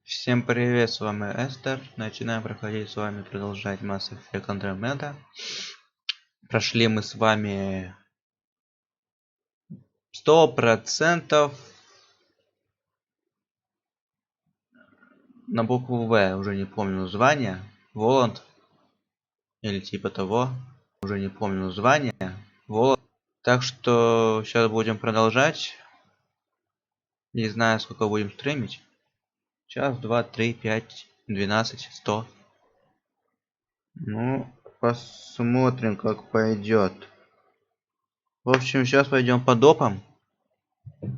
Всем привет, с вами Эстер. Начинаем проходить с вами, продолжать Масс Эффект Андромеда. Прошли мы с вами 100% на букву В, уже не помню название. Воланд или типа того, уже не помню название. Воланд. Так что сейчас будем продолжать. Не знаю, сколько будем стримить. Час, 2, 3, 5, 12, 100. Ну, посмотрим, как пойдет. В общем, сейчас пойдем по допам.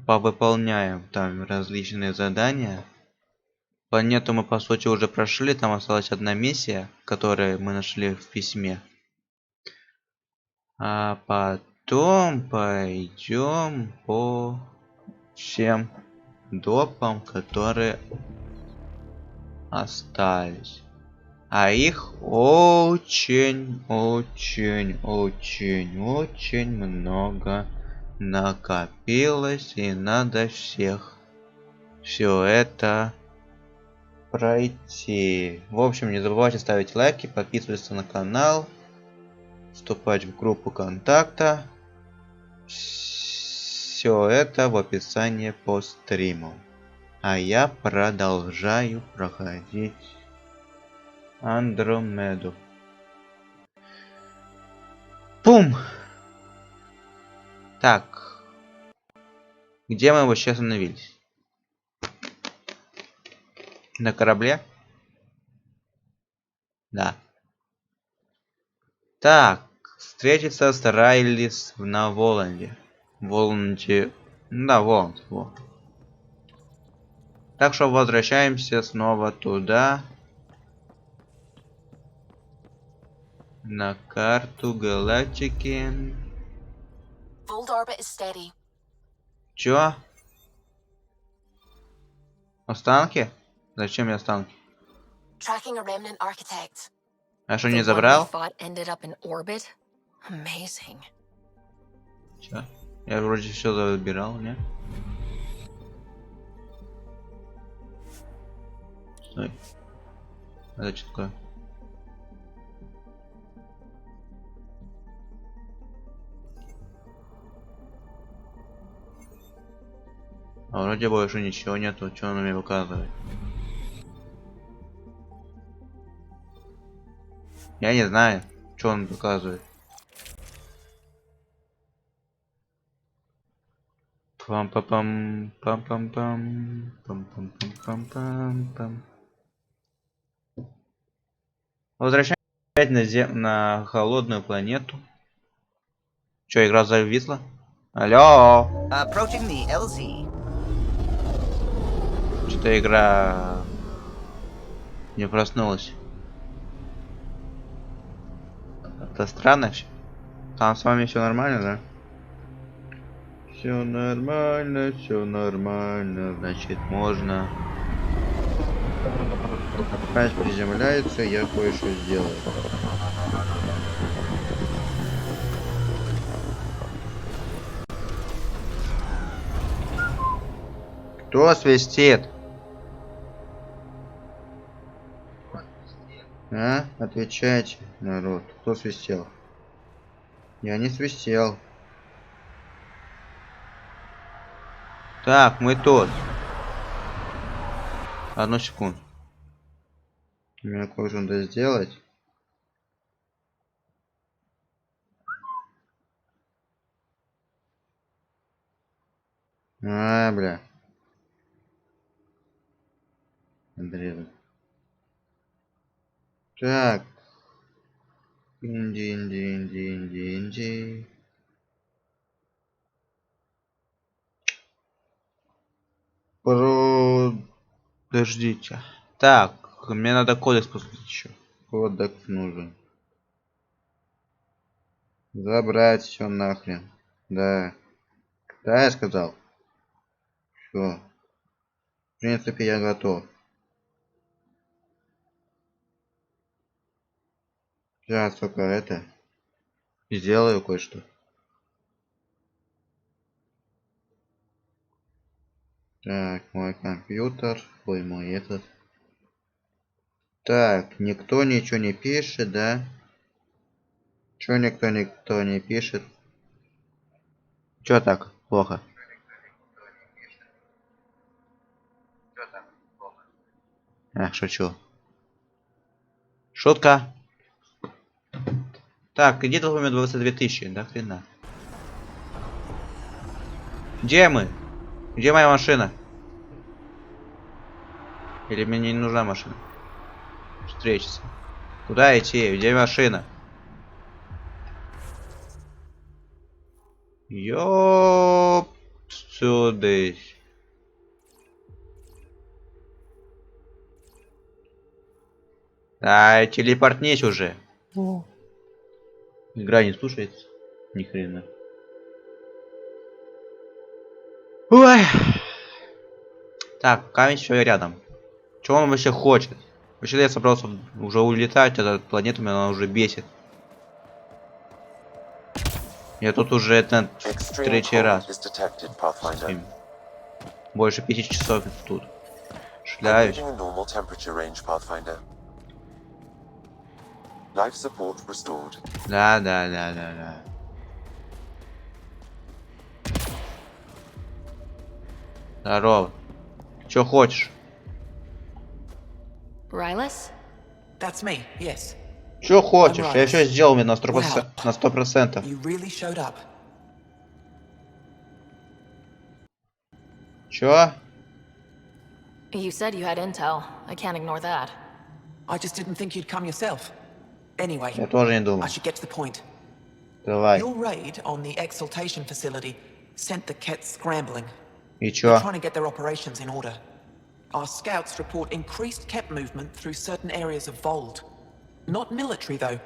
Повыполняем там различные задания. Планету мы по сути уже прошли. Там осталась одна миссия, которую мы нашли в письме. А потом пойдем по всем допам, которые остались. А их очень много накопилось, и надо все это пройти. В общем, не забывайте ставить лайки, подписываться на канал, вступать в группу контакта. Все это в описании по стриму. А я продолжаю проходить Андромеду. Пум! Так. Где мы вообще остановились? На корабле? Да. Так. Встретиться с Райлис на Воланде. Воланде. Да, Воланд. Вот. Так что возвращаемся снова туда. На карту галактики. Чё? Останки? Зачем мне останки? А что, не забрал? Чё? Я вроде все забирал, не? Стой. Это что такое? А вроде больше ничего нету, что он мне показывает. Я не знаю, что он показывает. Пам-пам-пам, пам-пам-пам, пам-пам-пам-пам-пам-пам. Возвращаемся опять на холодную планету. Что, игра зависла? Алло! Что-то игра не проснулась. Это странно все. Там с вами все нормально, да? Все нормально, значит можно. Опять приземляется, я кое-что сделаю. Кто свистит? А? Отвечайте, народ. Кто свистел? Я не свистел. Так, мы тут. Одну секунду. Мне кое-что надо сделать. Бля. Отрезать. Так. Инди. Подождите. Так, мне надо кодекс послать еще. Кодекс нужен. Забрать все нахрен. Да. Да, я сказал. Все. В принципе, я готов. Сейчас только это. Сделаю кое-что. Так, мой компьютер. Ой, мой этот. Так, никто ничего не пишет, да? Чё никто не пишет? Чё так плохо? Ах, шучу. Шутка. Так, иди тут у меня 22 тысячи, да хрена. Где мы? Где моя машина? Или мне не нужна машина? Встретиться. Куда идти? Где машина? Ёп сюда. Ай, телепортнись уже. Игра не слушается. Ни хрена. Ой. Так, камень все рядом. Чего он вообще хочет? Вообще я собрался уже улетать, эта планета меня уже бесит. Я тут уже это третий раз. Больше 5 часов тут. Шляюсь. Да. Здорово. Чё хочешь? That's me, yes. Чё хочешь? Я все сделал мне на 100%. На 100%. You really showed up. Чё? You said you had intel. I can't ignore that. I just didn't think you'd come yourself. Anyway, Я тоже не думал. I should get to the point. Давай. Your raid on the exaltation facility sent the Kets scrambling. И They're чё? trying to get their operations in order. Our scouts report increased Ket movement through certain areas of Vold. Not military, though.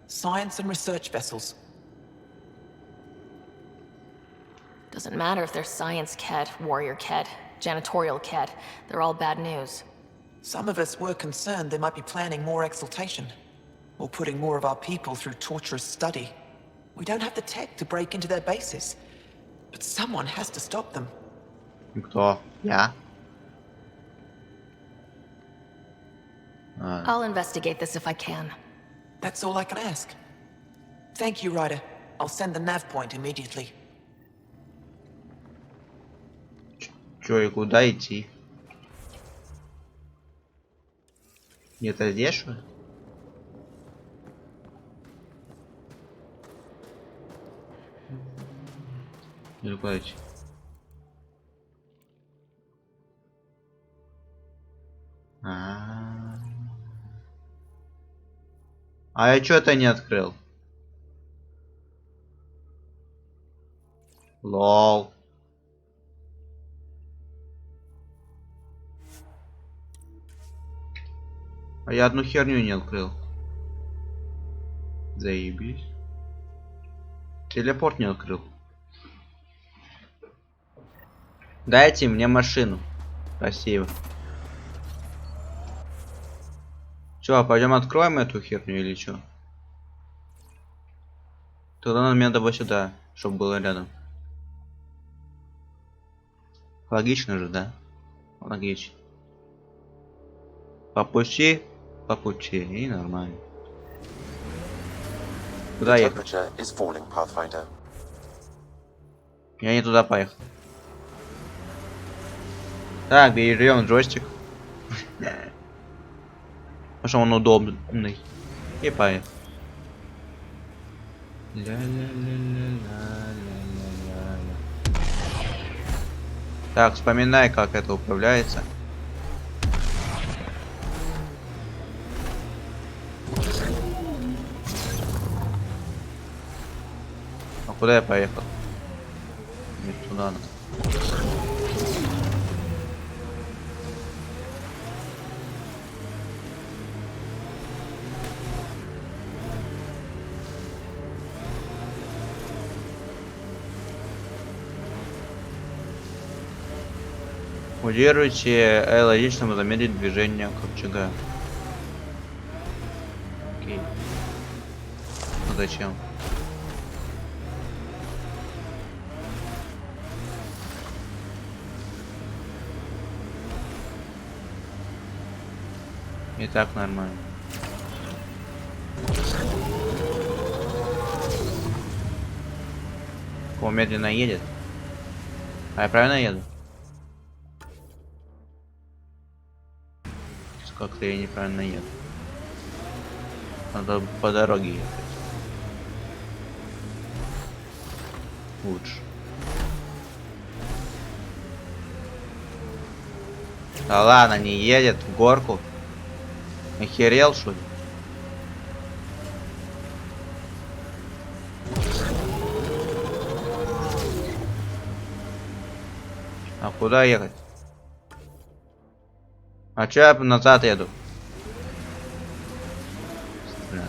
Science and research vessels. Doesn't matter if they're science Ked, warrior Ked, janitorial Ked. They're all bad news. Some of us were concerned they might be planning more exaltation. Or putting more of our people through torturous study. We don't have the tech to break into their bases. But someone has to stop them. Кто? Я? I'll investigate this if I can. That's all I can ask. Thank you, Ryder. I'll send the nav point immediately. Чё и куда идти? Где-то здесь, что ли? Или куда идти? А я чё-то не открыл. Лол. А я одну херню не открыл. Заебись. Телепорт не открыл. Дайте мне машину. Спасибо. Чё, пойдем откроем эту херню или чё? Тогда нам надо сюда, чтобы было рядом. Логично же, да? Логично. По пути, и нормально. Куда ехать? Я не туда поехал. Так, берем джойстик. Потому что он удобный. И поехал. Так, вспоминай, как это управляется. А куда я поехал? Не туда надо. Удерживайте логично замедлить движение ковчега. Окей. Ну зачем? И так нормально. О, медленно едет. А я правильно еду? Как-то я неправильно еду. Надо по дороге ехать. Лучше. Да ладно, не едет в горку. Охерел, что ли? А куда ехать? А чё я назад еду? Бля.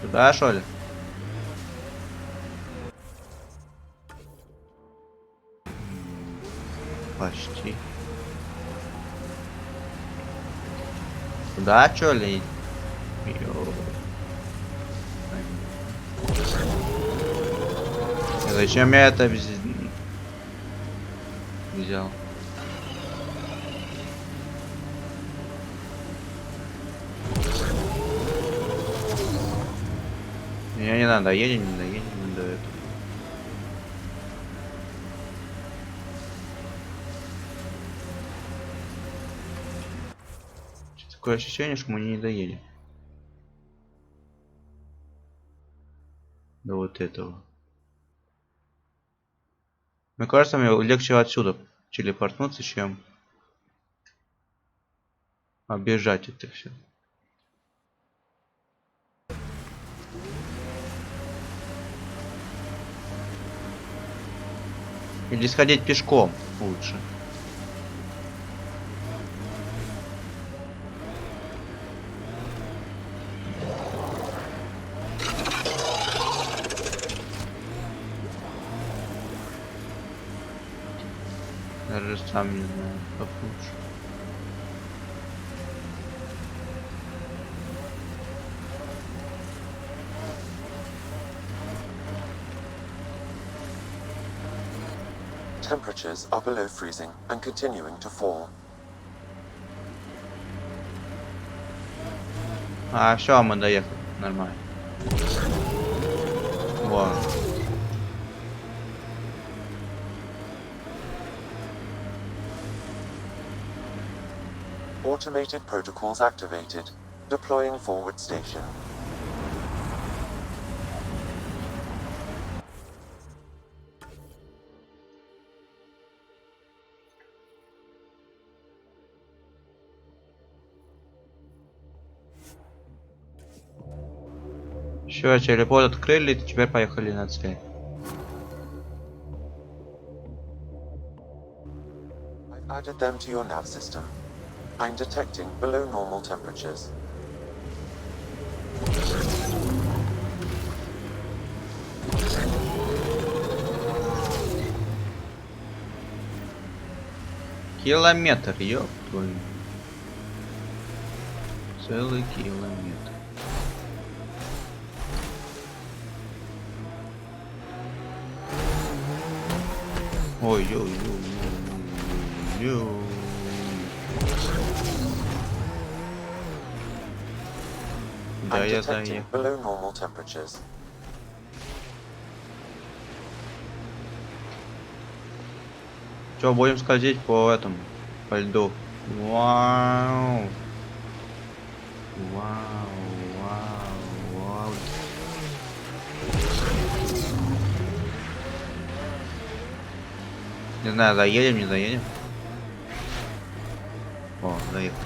Сюда, что ли? Почти. Туда, чё ли? Йоу. Зачем я это взял? Мне не надо, едем, не доедем до этого. Такое ощущение, что мы не доедем. До вот этого. Мне кажется, мне легче отсюда телепортнуться, чем оббежать это все. Или сходить пешком лучше. Даже сам не знаю, как лучше. Temperatures are below freezing and continuing to fall. А, все, мы доехали. Нормально. Вон. Automated protocols activated. Deploying forward station. Все, телепорт открыли, теперь поехали на цель. I've added them to your nav system. I'm detecting below normal temperatures. Километр, ёб твою. Целый километр. Ой, ё-ё-ё-ё-ё. Да, I'm я detecting заехал. below normal temperatures. Чё, будем скользить по этому, по льду. Вау. Вау, вау, вау. Не знаю, заедем, не заедем. О, заехал.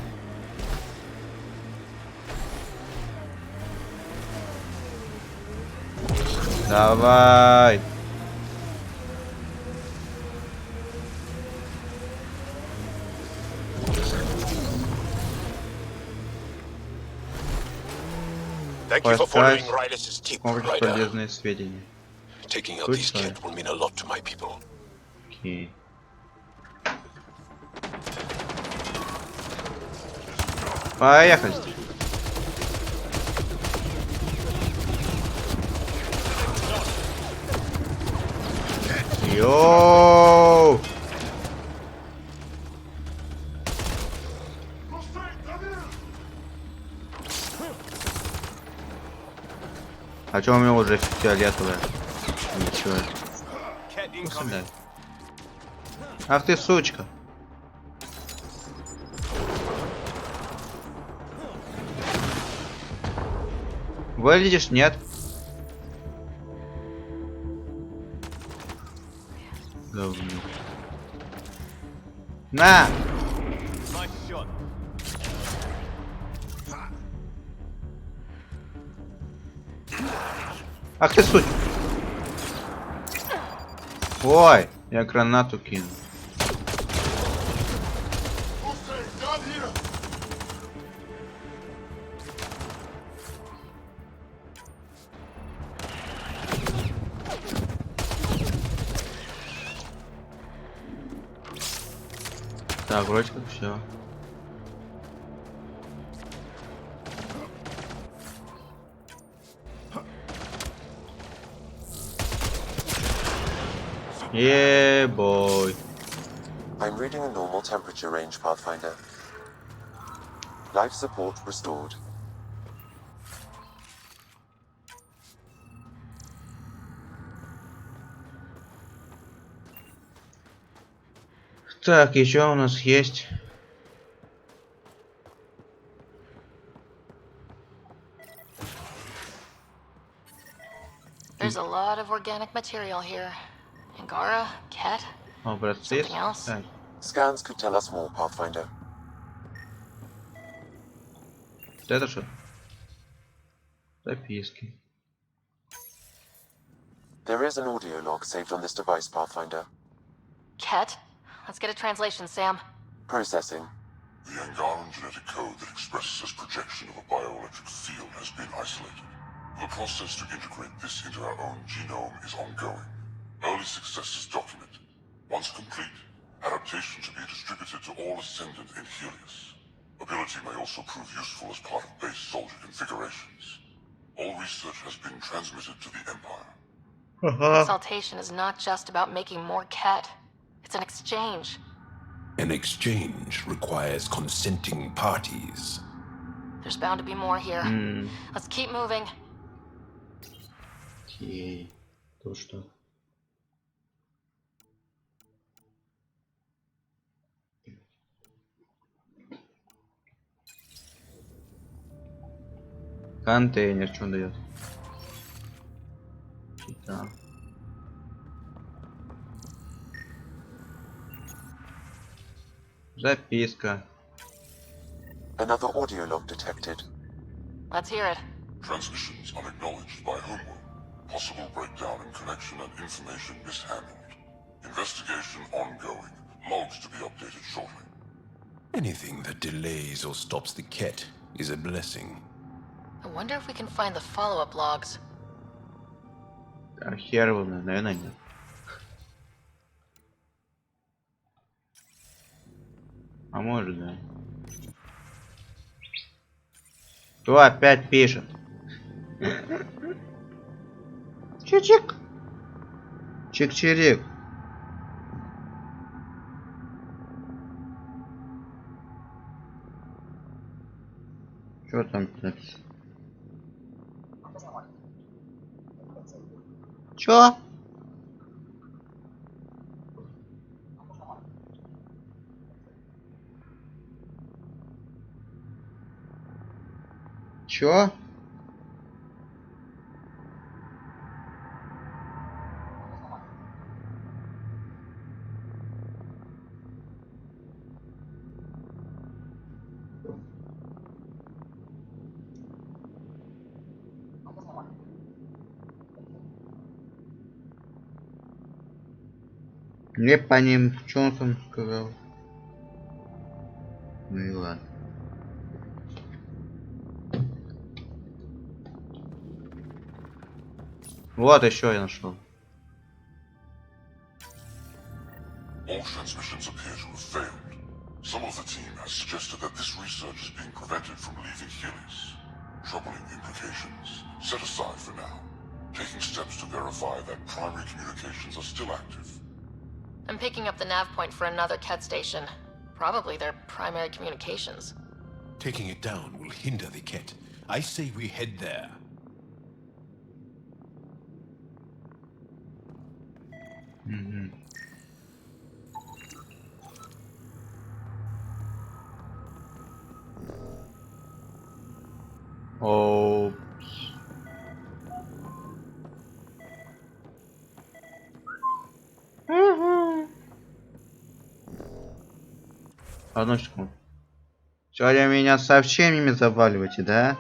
Давай. Thank you for following Поставь Ryder's tip, комплекс Ryder. полезные сведения. Taking out Good these side. kids will mean a lot to my people. Окей. Поехали. Йоу! А чё у меня уже фиолетовая? Ничего. Посылай. Ах ты сучка. Вылезешь? Нет. Говнюк. На! Ах ты суть! Ой, я гранату кинул. Так, вроде как все. Yeah, boy. I'm reading a normal temperature range, Pathfinder. Life support restored. Так, еще у нас есть. There's a lot of organic material here. Angara, cat, Образцы. something else. Так, Scans could tell us more, Pathfinder. это что? Записки. There is an audio log saved on this device, Pathfinder. Cat? Let's get a translation, Sam. Processing. The Angaran genetic code that expresses as projection of a bioelectric field has been isolated. The process to integrate this into our own genome is ongoing. Early successes documented. Once complete, adaptation to be distributed to all ascendant in Helios. Ability may also prove useful as part of base soldier configurations. All research has been transmitted to the Empire. Exaltation is not just about making more cat. It's an exchange. An exchange requires consenting parties. There's bound to be more here. Let's keep moving. Окей. То что? Контейнер, что он дает? Да. Записка. Another audio log detected. Let's hear it. Transmissions unacknowledged by homeworld. Possible breakdown in connection and information mishandled. Investigation ongoing. Logs to be updated shortly. Anything that delays or stops the ket is a blessing. I wonder if we can find the follow-up logs. Да, хер его, наверное, нет. А может, да. Кто опять пишет? Чик-чик. Чик-чирик. Что там написано? Чё? Чё? Не по ним, что он там сказал? Ну и ладно. Вот еще я нашел. All transmissions appear to have failed. Some of the team has suggested that this research is being prevented from leaving Helios. Troubling implications. Set aside for now. Taking steps to verify that primary communications are still active. I'm picking up the nav point for another cat station. Probably their primary communications. Taking it down will hinder the ket. I say we head there. Мгм. О. Одну секунду. Сегодня меня сообщениями заваливаете, да?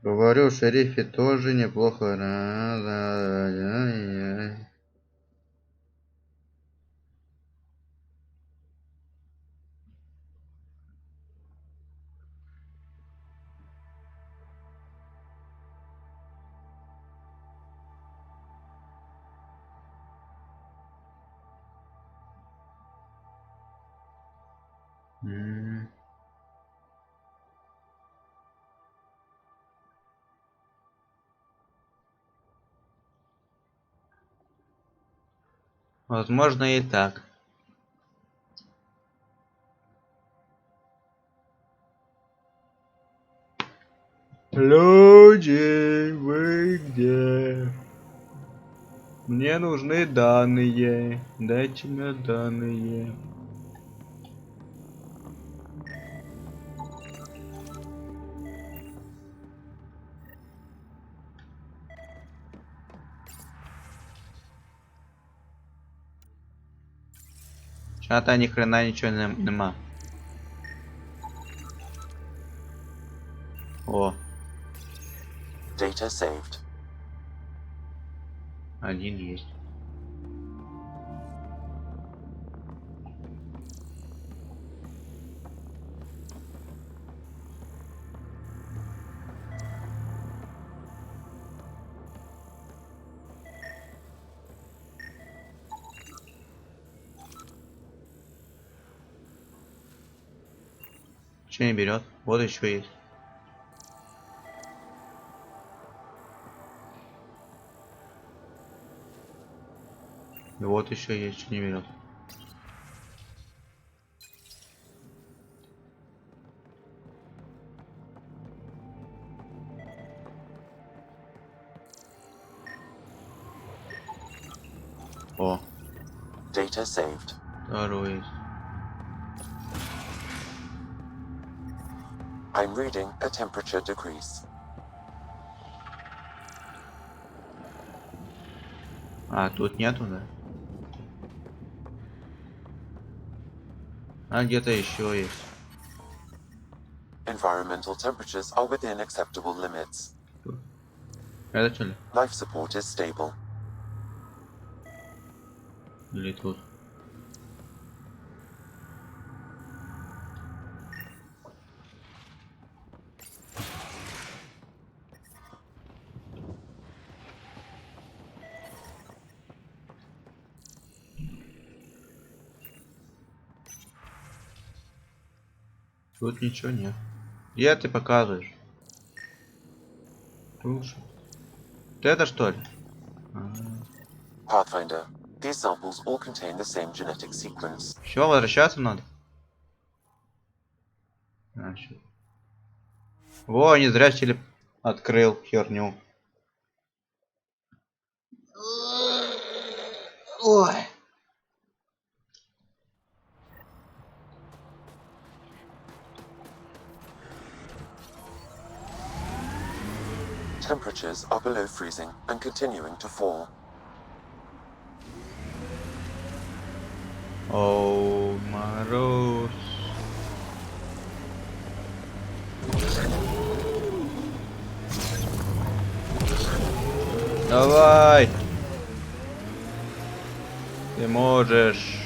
Говорю, шерифе тоже неплохо. Возможно и так. Люди, вы где? Мне нужны данные. Дайте мне данные. Чата ни хрена ничего нема. О, Data saved. один есть. Че не берет? Вот еще есть. И вот еще есть, что не берет. О, Data saved. второй есть. I'm reading a temperature decrease. А, тут нету, да? А где-то еще есть. Environmental temperatures are within acceptable limits. Это что ли? Life support is stable. Или тут? Тут ничего нет. Где ты показываешь? Слушай. Ты это что ли? Pathfinder. These samples all contain the same genetic sequence. Все, возвращаться надо. А, всё. Во, не зря телеп открыл херню. Ой. Temperatures are below freezing and continuing to fall. О, мороз. Давай. Ты можешь.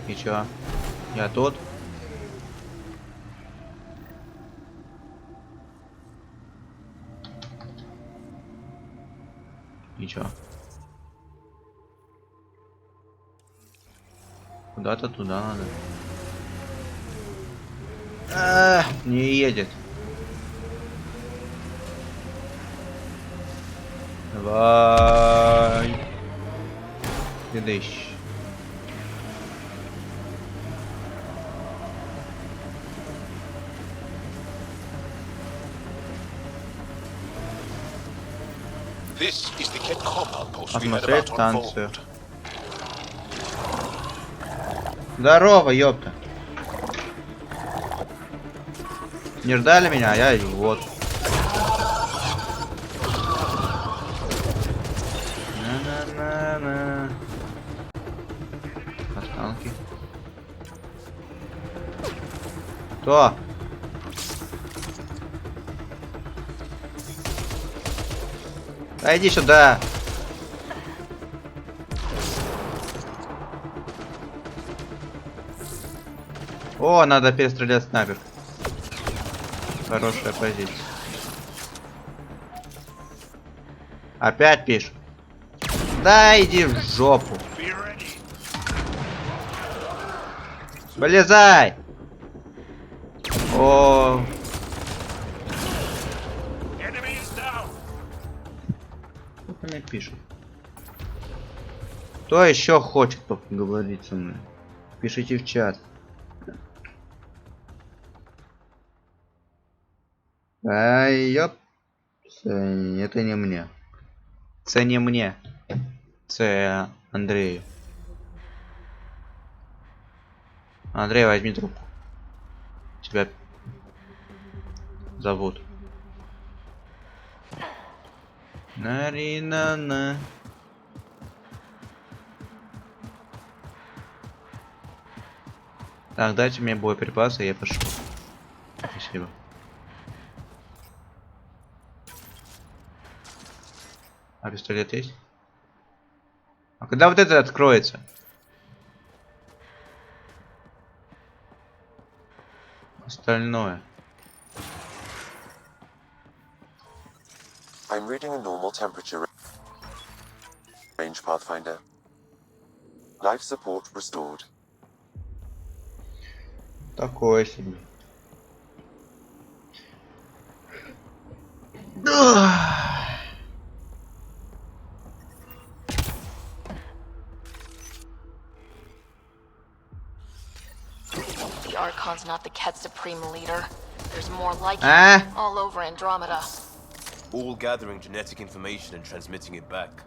И чё? Я тут? И чё? Куда-то туда надо. Не едет. Давай. Следующий. This is the Kent Com outpost we heard Осмотреть about on станцию. Vault. Здорово, ёпта. Не ждали меня, а я вот. На-на-на-на. Останки. Кто? Да иди сюда. О, надо перестрелять снайпер. Хорошая позиция. Опять пишет. Да иди в жопу. Вылезай. О. Что мне пишет? Кто еще хочет поговорить со мной? Пишите в чат. Ай, ёп. Это не мне. Це не мне. Це Андрею. Андрей, возьми трубку. Тебя зовут. Нарина-на. Так, дайте мне боеприпасы, я пошел. Спасибо. А пистолет есть? А когда вот это откроется? Остальное. I'm reading a normal temperature range Pathfinder. Life support restored. Такое себе. The Archon's not the Ket's supreme leader. There's more like Ah. him all over Andromeda. All gathering genetic information and transmitting it back.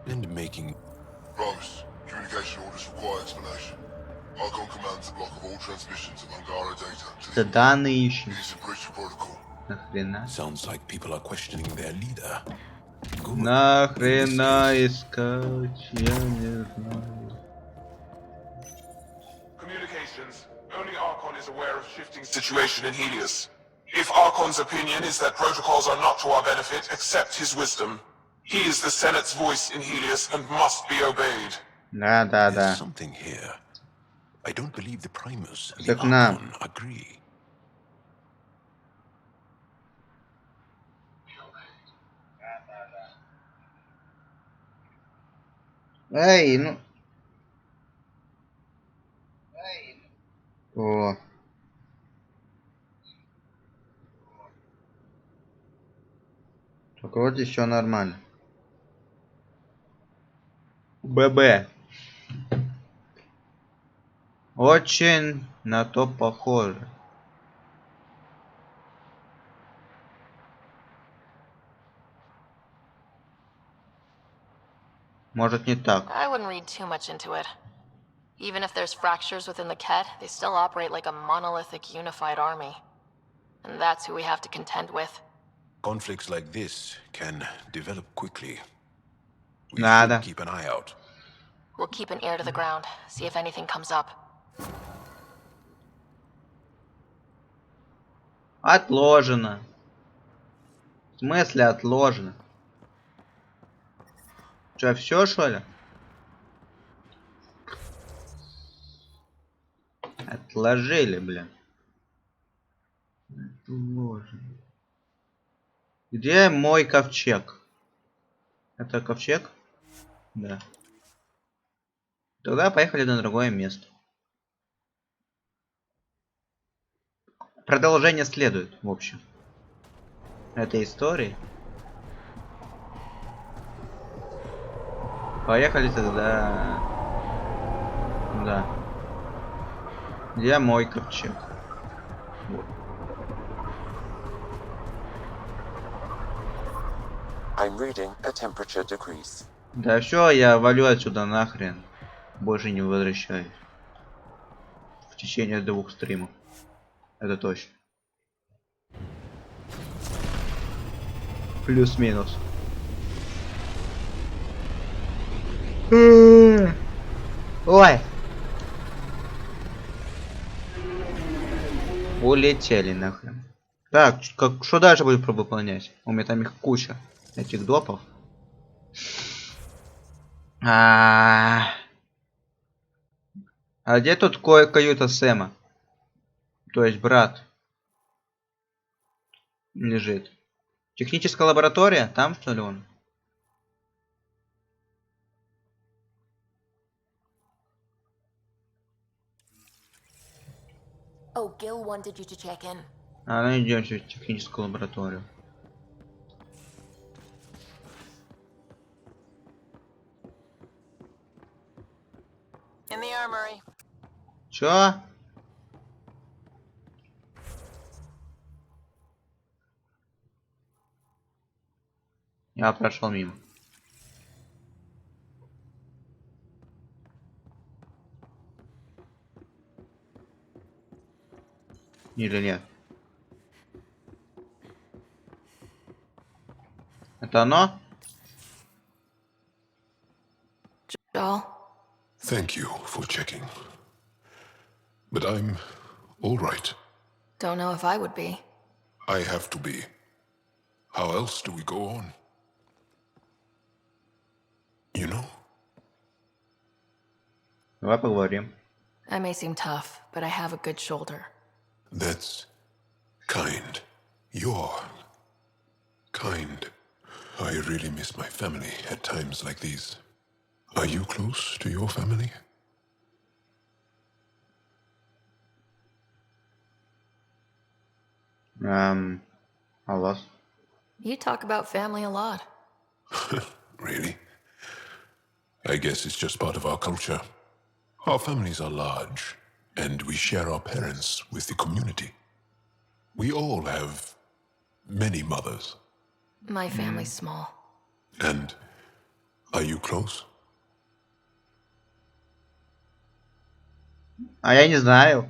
And making... Promise. Communication orders require explanation. Archon commands a block of all transmissions of Angara data to Это данные ищем. It is a breach of protocol. Нахрена? Sounds like people are questioning their leader. Good. Нахрена искать? Я не знаю. Communications. Only Archon is aware of shifting situation in Helios. If Archon's opinion is that protocols are not to our benefit, accept his wisdom. He is the Senate's voice in Helios and must be obeyed. Да. There's something here. I don't believe the Primus and the Все к нам. Archon agree. Эй, ну. О. Так вроде все нормально. ББ. Очень на то похоже. Может не так. I wouldn't read too much into it. Even if there's fractures within the Ket, they still operate like a monolithic unified army. And that's who we have to contend with. Conflicts like this can develop quickly. We Надо. should keep an eye out. We'll keep an ear to the ground, see if anything comes up. Отложено. В смысле отложено? Че, все что ли? Отложили, блин. Отложено. Где мой ковчег? Это ковчег? Да. Тогда поехали на другое место. Продолжение следует, в общем, этой истории. Поехали тогда... Да. Где мой ковчег? Вот. I'm reading a temperature decrease. Да все, я валю отсюда нахрен. Больше не возвращаюсь. В течение 2 стримов. Это точно. Плюс-минус. Ой! Улетели нахрен. Так, что дальше будет выполнять? У меня там их куча. Этих допов. А где тут каюта Сэма? То есть брат. Лежит. Техническая лаборатория? Там что ли он? Oh, Gil wanted you to check in. Ну идем в техническую лабораторию. In the armory. Чё? Я прошел мимо. Или нет? Это оно? Joel? Thank you for checking. But I'm all right. Don't know if I would be. I have to be. How else do we go on? You know? Давай поговорим. I may seem tough, but I have a good shoulder. That's kind. You're kind. I really miss my family at times like these. Are you close to your family? А вас? You talk about family a lot. Really? I guess it's just part of our culture. Our families are large, and we share our parents with the community. We all have many mothers. My family's small. And are you close? А я не знаю.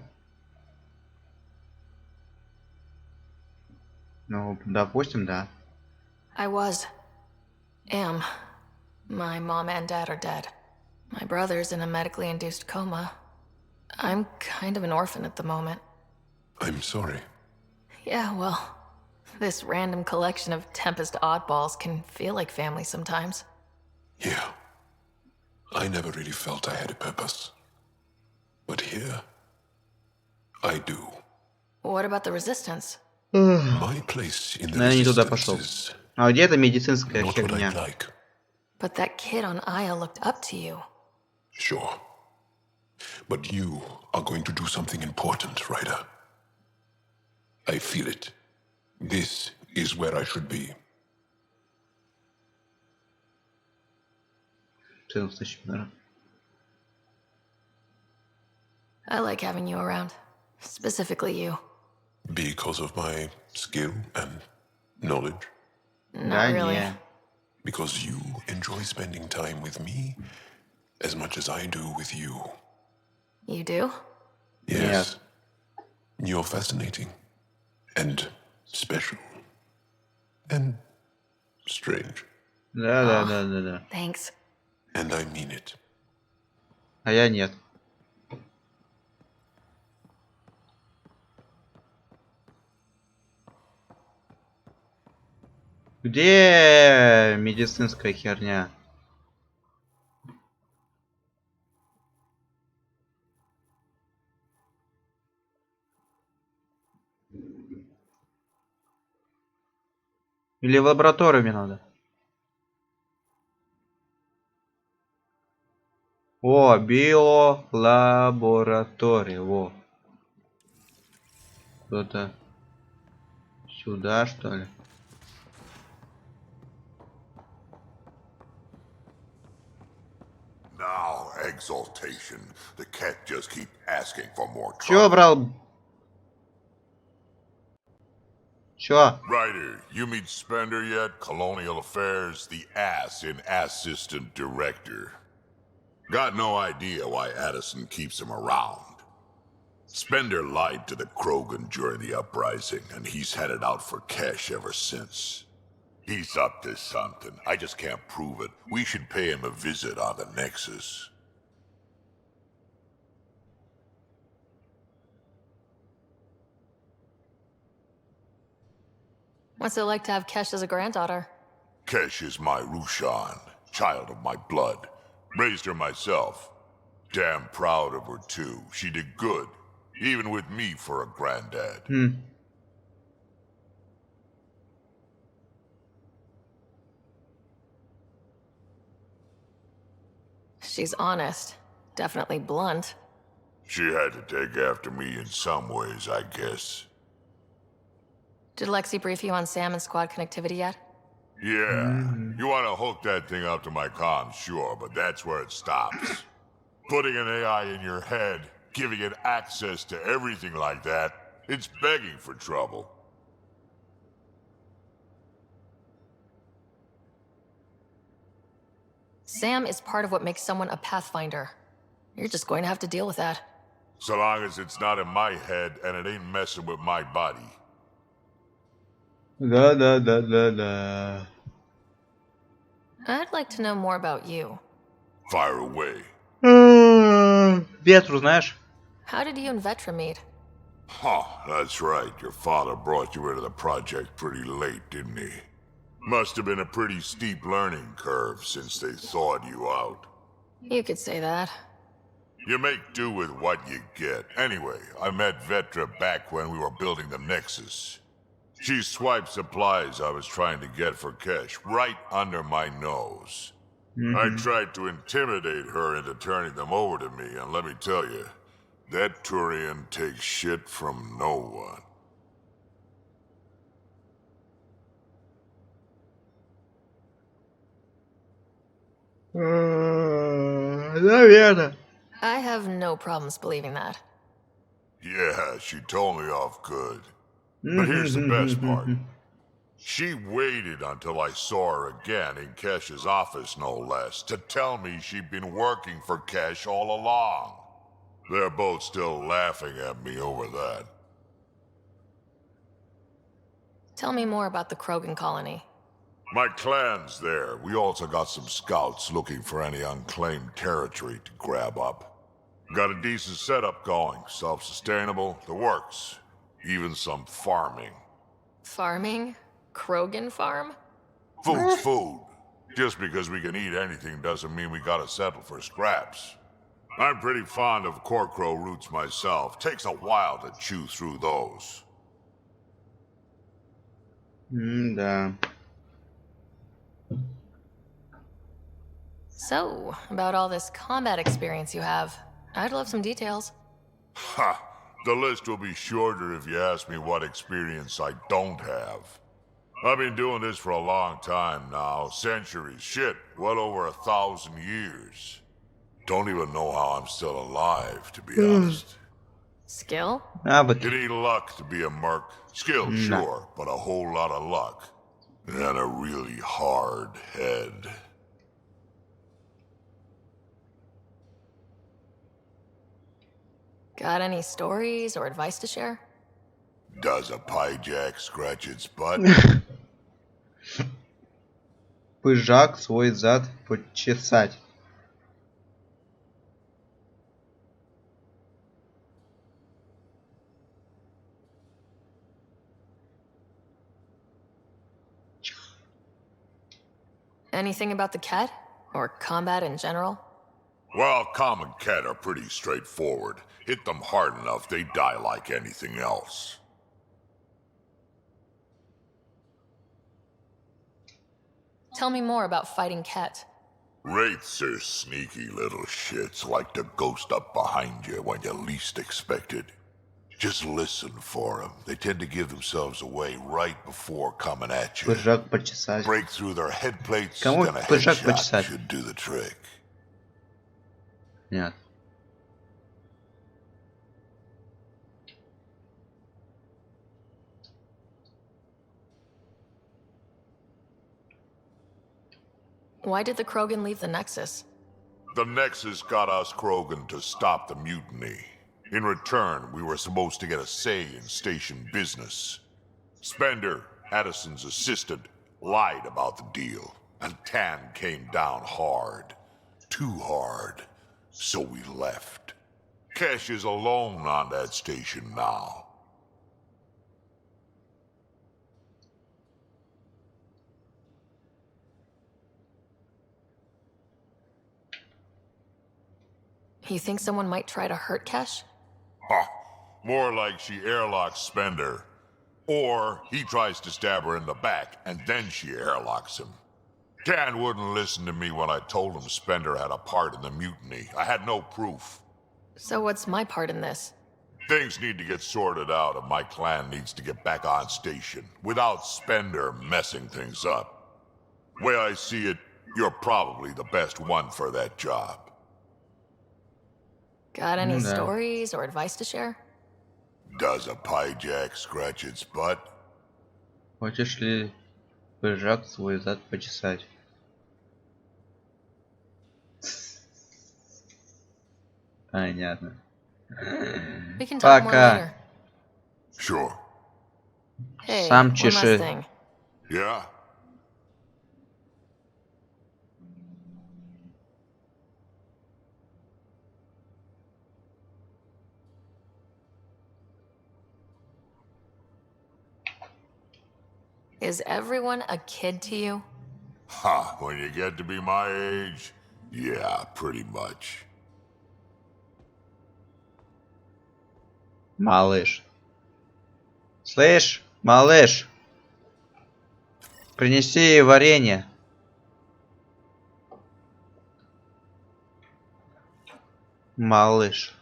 Ну, допустим, да. I am. My mom and dad are dead. My brother's in a medically induced coma. I'm kind of an orphan at the moment. I'm sorry. Yeah, well, this random collection of Tempest oddballs can feel like family sometimes. Yeah. I never really felt I had a purpose. But here, I do. What about the Resistance? My place in the Я не туда resistance пошел. is А где эта медицинская not what херня? I'd like. But that kid on Aya looked up to you. Sure. But you are going to do something important, Ryder. I feel it. This is where I should be. 14 тысяч, наверное. I like having you around. Specifically you. Because of my skill and knowledge. Not Да, really. не. Because you enjoy spending time with me as much as I do with you. You do? Yes. You're fascinating. And special. And strange. Да. Thanks. And I mean it. А я нет. Где медицинская херня? Или в лабораторию мне надо? О, биолаборатория. Во. Кто-то сюда, что ли? Now, exaltation. The cat just keep asking for more Чё, trouble. брал? Чё? Ryder, you meet Spender yet? Colonial Affairs, the ass in Assistant Director. Got no idea why Addison keeps him around. Spender lied to the Krogan during the uprising, and he's had it out for cash ever since. He's up to something. I just can't prove it. We should pay him a visit on the Nexus. What's it like to have Kesh as a granddaughter? Kesh is my Rushan, child of my blood. Raised her myself. Damn proud of her too. She did good, even with me for a granddad. She's honest. Definitely blunt. She had to take after me in some ways, I guess. Did Lexi brief you on Sam and squad connectivity yet? Yeah, you want to hook that thing up to my comms, sure, but that's where it stops. Putting an AI in your head, giving it access to everything like that, it's begging for trouble. Sam is part of what makes someone a Pathfinder. You're just going to have to deal with that. So long as it's not in my head and it ain't messing with my body. Да. I'd like to know more about you. Fire away. Ветру, знаешь? How did you and Vetra meet? Huh, that's right. Your father brought you into the project pretty late, didn't he? Must have been a pretty steep learning curve since they thawed you out. You could say that. You make do with what you get. Anyway, I met Vetra back when we were building the Nexus. She swiped supplies I was trying to get for Kesh right under my nose. I tried to intimidate her into turning them over to me, and let me tell you, that Turian takes shit from no one. Наверное. I have no problems believing that. Yeah, she told me off good. But here's the best part. She waited until I saw her again in Kesh's office, no less, to tell me she'd been working for Kesh all along. They're both still laughing at me over that. Tell me more about the Krogan colony. My clan's there. We also got some scouts looking for any unclaimed territory to grab up. Got a decent setup going, self-sustainable, the works. Even some farming. Farming? Krogan farm? Food's food. Just because we can eat anything doesn't mean we gotta settle for scraps. I'm pretty fond of Corcrow roots myself. Takes a while to chew through those. Да. So, about all this combat experience you have, I'd love some details. Ha! The list will be shorter if you ask me what experience I don't have. I've been doing this for a long time now. Centuries. Shit, well over 1,000 years. Don't even know how I'm still alive, to be honest. Skill? Навыки. It ain't luck to be a merc. Skill, sure, but a whole lot of luck. And a really hard head. Got any stories or advice to share? Does a pie jack scratch its butt? Пыжак свой зад почесать. Anything about the cat? Or combat in general? Well, common cat are pretty straightforward. Hit them hard enough, they die like anything else. Tell me more about fighting Ket. Wraiths are sneaky little shits like to ghost up behind you when you least expect it. Just listen for them. They tend to give themselves away right before coming at you. Пыжак почесать. Break through their head plates, Кому then a пыжак headshot почесать? should do the trick. Нет. Why did the Krogan leave the Nexus? The Nexus got us Krogan to stop the mutiny. In return, we were supposed to get a say in station business. Spender, Addison's assistant, lied about the deal, and Tan came down hard. Too hard. So we left. Kesh is alone on that station now. You think someone might try to hurt Kesh? Ha! More like she airlocks Spender. Or he tries to stab her in the back, and then she airlocks him. Tan wouldn't listen to me when I told him Spender had a part in the mutiny. I had no proof. So what's my part in this? Things need to get sorted out, and my clan needs to get back on station, without Spender messing things up. Way I see it, you're probably the best one for that job. Got any No. stories or advice to share? Does a pie jack scratch its butt? Хочешь ли пыжак свой зад почесать? Понятно. We can talk more Пока. later. Sure. Hey, Сам one last чеши. thing. Yeah? Is everyone a kid to you? Ha, when you get to be my age, yeah, pretty much. Малыш. Слышь, малыш. Принеси варенье. Малыш.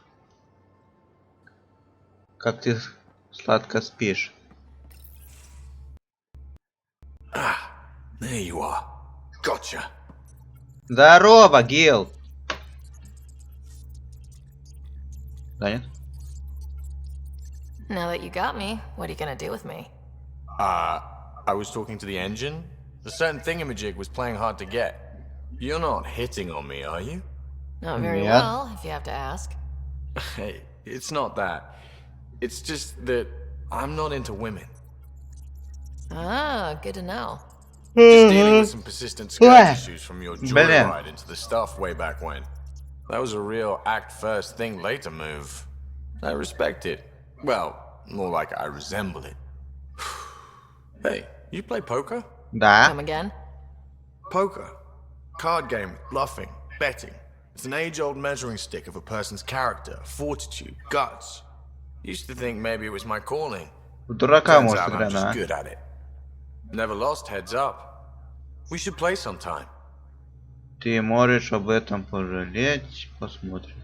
Как ты сладко спишь? There you are. Gotcha. Здорово, Гил. Да нет? Now that you got me, what are you gonna do with me? I was talking to the engine. The certain thingamajig was playing hard to get. You're not hitting on me, are you? Not very Yeah. well, if you have to ask. Hey, it's not that. It's just that I'm not into women. Ah, good to know. Just dealing with some persistent skirt issues from your Блин. joyride into the stuff way back when. That was a real act first, think later move. I respect it. Well, more like I resemble it. Hey, you play poker? Да. Come again? Poker. Card game with bluffing, betting. It's an age-old measuring stick of a person's character, fortitude, guts. Used to think maybe it was my calling. В дурака Turns может out I'm играть, just а? good at it. Never lost heads up. We should play sometime. Ты можешь об этом пожалеть. Посмотрим.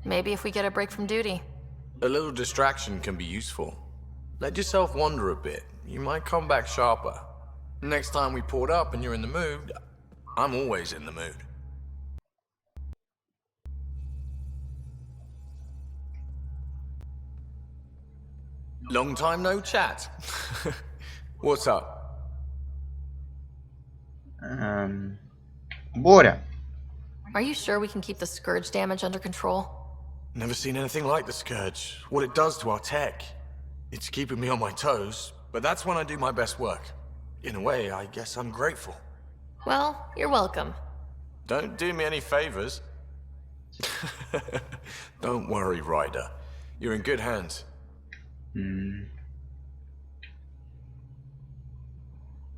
Maybe if we get a break from duty. A little distraction can be useful. Let yourself wander a bit. You might come back sharper. Next time we port up and you're in the mood, I'm always in the mood. Long time no chat. What's up? Боря. Are you sure we can keep the Scourge damage under control? Never seen anything like the Scourge. What it does to our tech. It's keeping me on my toes, but that's when I do my best work. In a way, I guess I'm grateful. Well, you're welcome. Don't do me any favors. Don't worry, Ryder. You're in good hands.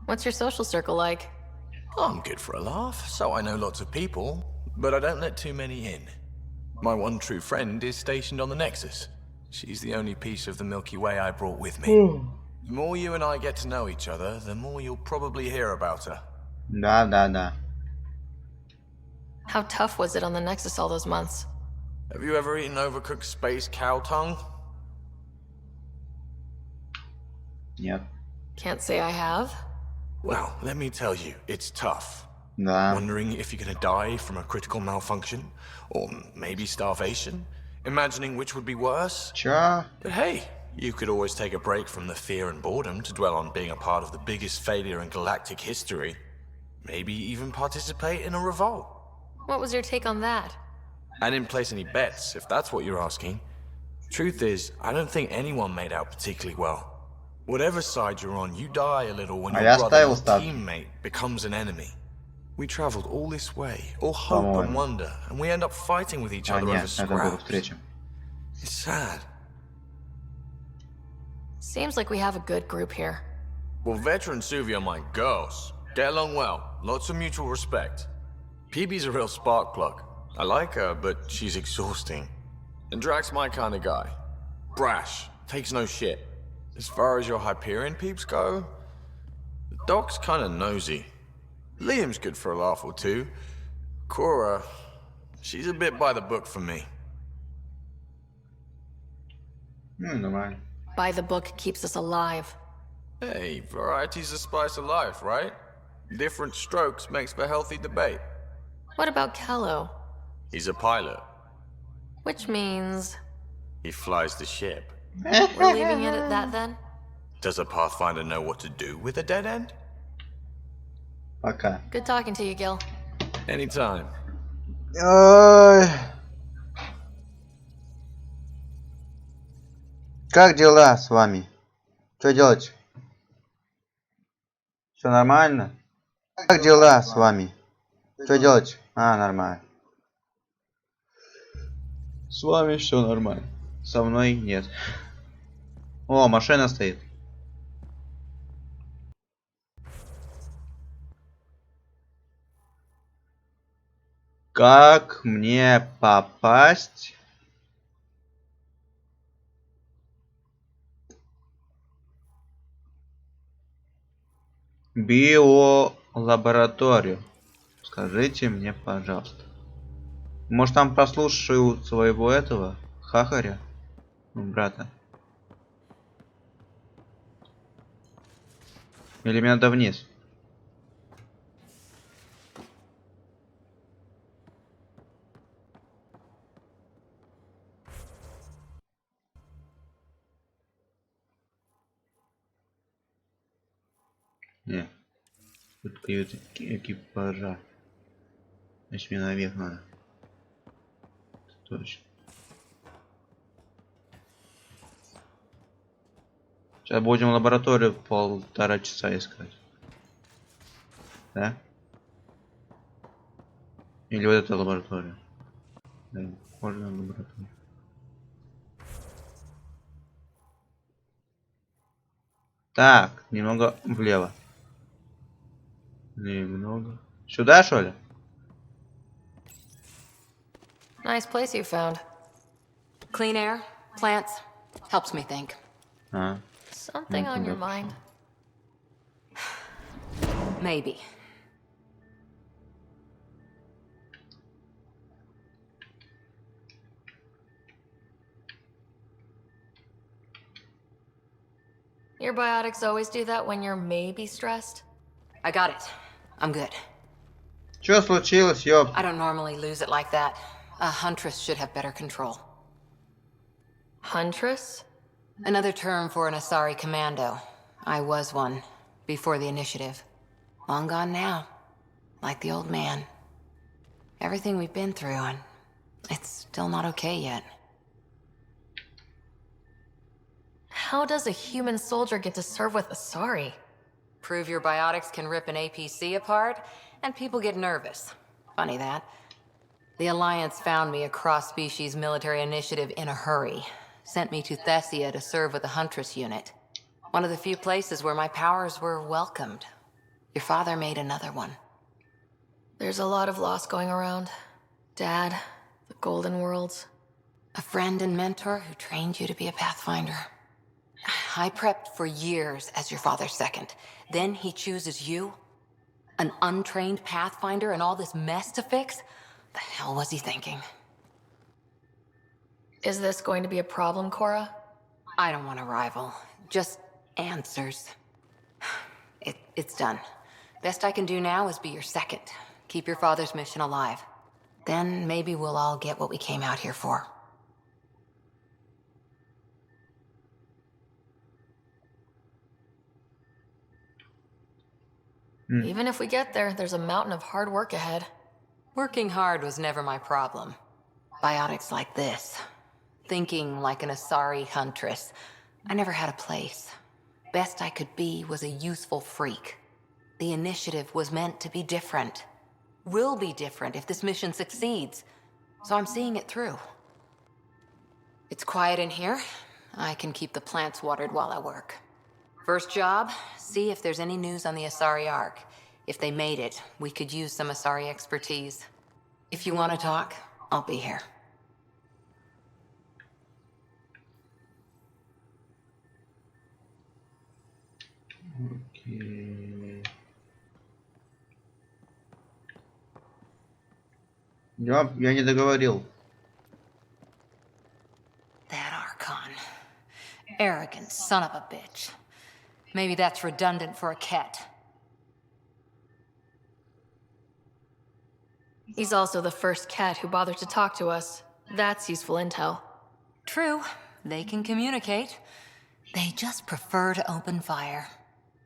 What's your social circle like? I'm good for a laugh, so I know lots of people, but I don't let too many in. My one true friend is stationed on the Nexus. She's the only piece of the Milky Way I brought with me. The more you and I get to know each other, the more you'll probably hear about her. Да. How tough was it on the Nexus all those months? Have you ever eaten overcooked space cow tongue? Нет. Can't say I have. Well, let me tell you, it's tough. Да. Wondering if you're gonna die from a critical malfunction, or maybe starvation, imagining which would be worse. Чё? But hey, you could always take a break from the fear and boredom to dwell on being a part of the biggest failure in galactic history. Maybe even participate in a revolt. What was your take on that? I didn't place any bets, if that's what you're asking. Truth is, I don't think anyone made out particularly well. Whatever side you're on, you die a little when your я brother or ставил ставки. teammate becomes an enemy. We traveled all this way, all hope and wonder, and we end up fighting with each other over Нет, это было scraps. встреча. It's sad. Seems like we have a good group here. Well, veteran Suvi are my girls. Get along well, lots of mutual respect. PB's a real spark plug. I like her, but she's exhausting. And Drax's my kind of guy. Brash, takes no shit. As far as your Hyperion peeps go, the Doc's kind of nosy. Liam's good for a laugh or two. Cora, she's a bit by the book for me. Нормально. By the book keeps us alive. Hey, variety's the spice of life, right? Different strokes makes for healthy debate. What about Kello? He's a pilot. Which means He flies the ship. we're leaving it at that then? Does a Pathfinder know what to do with a dead end? Пока. Good talking to you, Gil. Anytime. Ой. Как дела с вами? Что делать? Все нормально? Как дела с вами? Что делать? А, нормально. С вами все нормально. Со мной нет. О, машина стоит. Как мне попасть в биолабораторию? Скажите мне, пожалуйста. Может, там прослушаю своего этого хахаря? Брата. Или мне надо вниз? Не. Тут кают экипажа. Значит, мне наверх надо. Точно. Сейчас будем лабораторию 1,5 часа искать. Да? Или вот эта лаборатория? Да, похоже на лабораторию. Так, немного влево. Немного. Сюда, что ли? Nice place you found. Clean air, plants, helps me think. А. Something on your mind? Maybe. Your biotics always do that when you're maybe stressed? I got it. I'm good. Что случилось, ёп? I don't normally lose it like that. A huntress should have better control. Huntress? Another term for an Asari commando. I was one, before the initiative. Long gone now. Like the old man. Everything we've been through, and it's still not okay yet. How does a human soldier get to serve with Asari? Prove your biotics can rip an APC apart, and people get nervous. Funny that. The Alliance found me a cross-species military initiative in a hurry. Sent me to Thessia to serve with the Huntress unit. One of the few places where my powers were welcomed. Your father made another one. There's a lot of loss going around. Dad, the Golden Worlds. A friend and mentor who trained you to be a Pathfinder. I prepped for years as your father's second. Then he chooses you? An untrained pathfinder and all this mess to fix? The hell was he thinking? Is this going to be a problem, Cora? I don't want a rival. Just answers. It's done. Best I can do now is be your second. Keep your father's mission alive. Then maybe we'll all get what we came out here for. Even if we get there, there's a mountain of hard work ahead. Working hard was never my problem. Biotics like this. Thinking like an Asari huntress. I never had a place. Best I could be was a useful freak. The initiative was meant to be different. Will be different if this mission succeeds. So I'm seeing it through. It's quiet in here. I can keep the plants watered while I work. First job, see if there's any news on the Asari Ark. If they made it, we could use some Asari expertise. If you want to talk, I'll be here. Окей. Я не договорил. That Archon. Arrogant son of a bitch. Maybe that's redundant for a cat. He's also the first cat who bothered to talk to us. That's useful intel. True, they can communicate. They just prefer to open fire.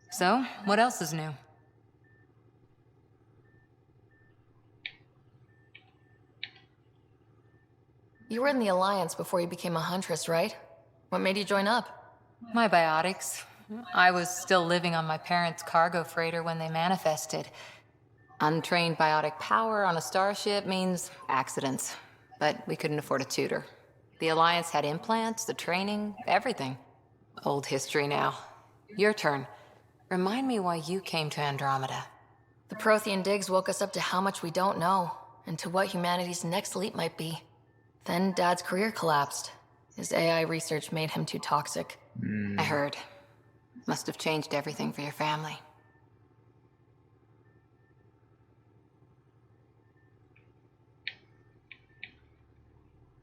So, what else is new? You were in the Alliance before you became a huntress, right? What made you join up? My biotics. I was still living on my parents' cargo freighter when they manifested. Untrained biotic power on a starship means accidents. But we couldn't afford a tutor. The Alliance had implants, the training, everything. Old history now. Your turn. Remind me why you came to Andromeda. The Prothean digs woke us up to how much we don't know, and to what humanity's next leap might be. Then Dad's career collapsed. His AI research made him too toxic. I heard. Must have changed everything for your family.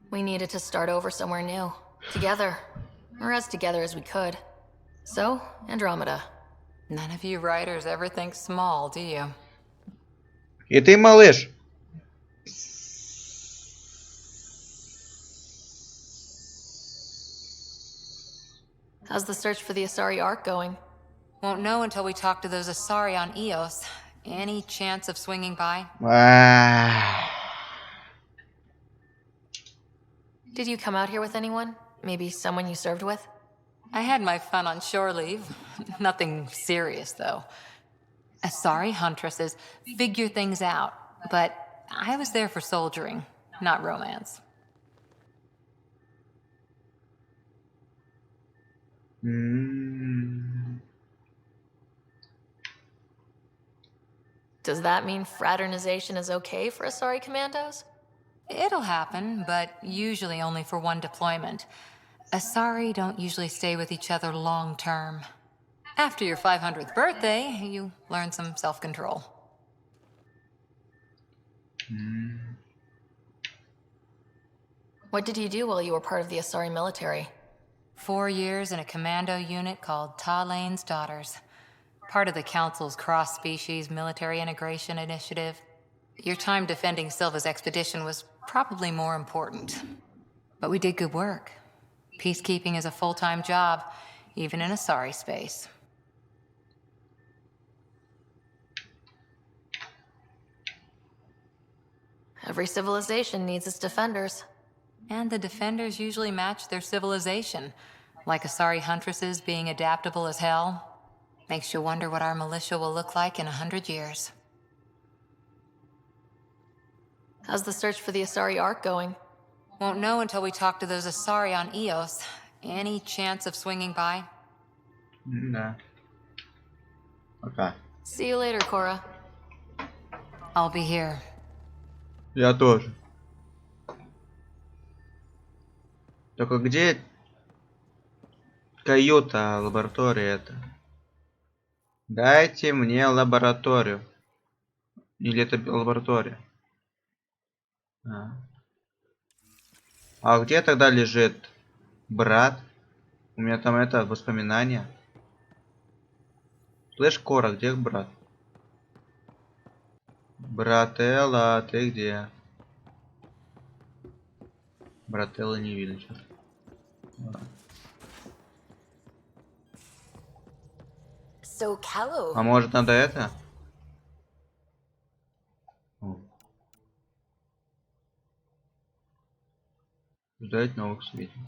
We needed to start over somewhere new. Together. Or as together as we could. So, Andromeda. None of you writers ever think small, do you? И ты, малыш. How's the search for the Asari Ark going? Won't know until we talk to those Asari on Eos. Any chance of swinging by? Did you come out here with anyone? Maybe someone you served with? I had my fun on shore leave. Nothing serious, though. Asari huntresses figure things out, but I was there for soldiering, not romance. Does that mean fraternization is okay for Asari commandos? It'll happen, but usually only for one deployment. Asari don't usually stay with each other long term. After your 500th birthday, you learn some self-control. What did you do while you were part of the Asari military? 4 years in a commando unit called Talane's Daughters. Part of the Council's cross-species military integration initiative. Your time defending Silva's expedition was probably more important. But we did good work. Peacekeeping is a full-time job, even in Asari space. Every civilization needs its defenders. And the defenders usually match their civilization, like Asari huntresses being adaptable as hell. Makes you wonder what our militia will look like in 100 years. How's the search for the Asari Ark going? Won't know until we talk to those Asari on Eos. Any chance of swinging by? Да. Пока. See you later, Cora. I'll be here. Я тоже. Только где... Каюта, лаборатория это. Дайте мне лабораторию. Или это лаборатория? А где тогда лежит брат? У меня там это воспоминания. Слышь, Кора, где брат? Брателла, ты где? Брателла не видно что-то. So callow. А может надо это? Ждать новых сведений.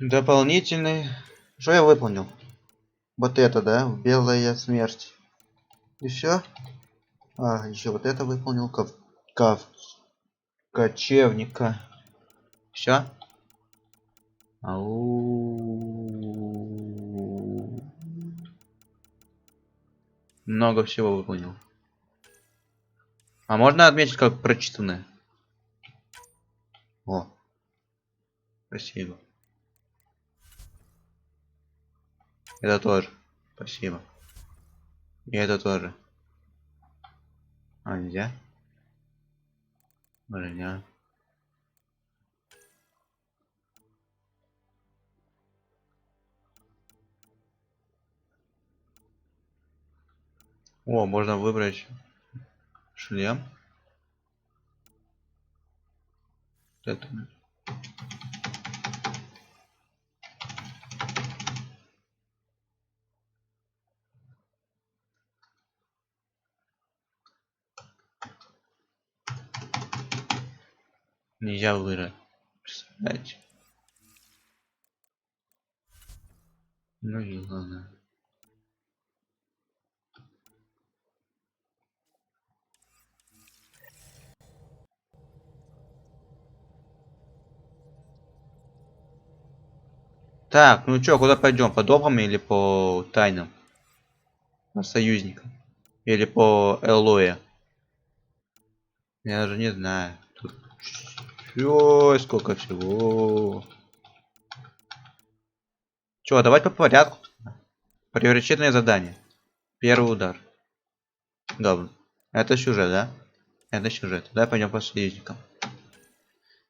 Дополнительные. Что я выполнил? Вот это, да? Белая смерть. И все? А, еще вот это выполнил. Кочевника. Все? Много всего выполнил. А можно отметить как прочитанное? О. Спасибо. Это тоже. Спасибо. И это тоже. А, нельзя? Броня. О, можно выбрать шлем. Это. Нельзя выбрать. Представляете? Ну и ладно. Так, ну чё, куда пойдем? По допам или по тайнам? По союзникам? Или по Эллое? Я даже не знаю. Тут... Ой, сколько всего. Чё, давай по порядку. Приоритетное задание. Первый удар. Добро. Это сюжет, да? Это сюжет. Давай пойдем по союзникам.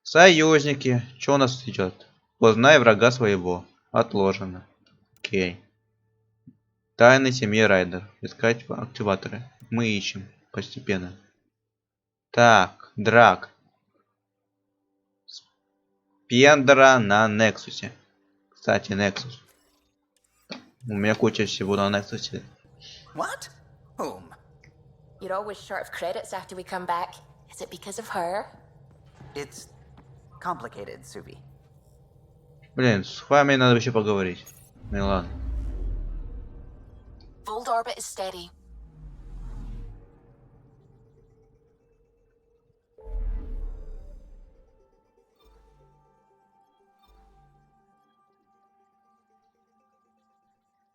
Союзники. Что у нас идет? Познай врага своего. Отложено. Окей. Тайны семьи Райдер. Искать активаторы. Мы ищем. Постепенно. Так. Драк. Пендера на Нексусе. Кстати, Нексус. У меня куча всего на Нексусе. What? Whom? You're always short of credits after we come back. Is it because of her? It's complicated, Suvi. Блин, с вами надо вообще поговорить. Ну ладно. Fold orbit is steady.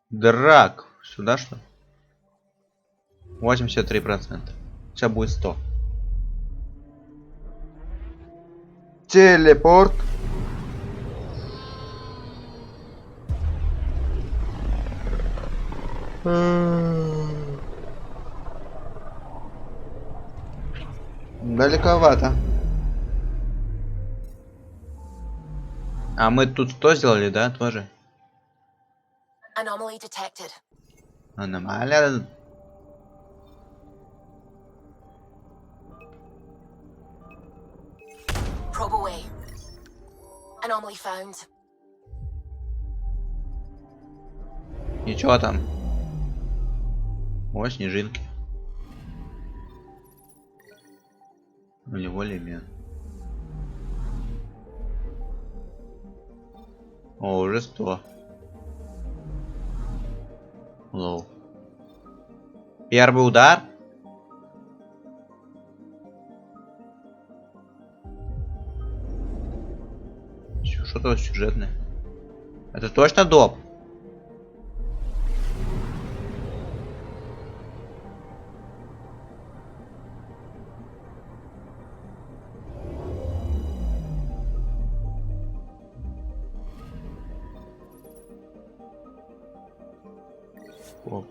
Драк. Сюда что? 83%. Сейчас будет 100. Телепорт. Далековато. А мы тут что сделали, да, тоже? Anomaly detected. Аномалия. Probe away. Anomaly found. Ничего там. О, снежинки. Нулевой элемент. О, уже 100. Лоу. Первый удар. Что-то сюжетное. Это точно доп? Оп.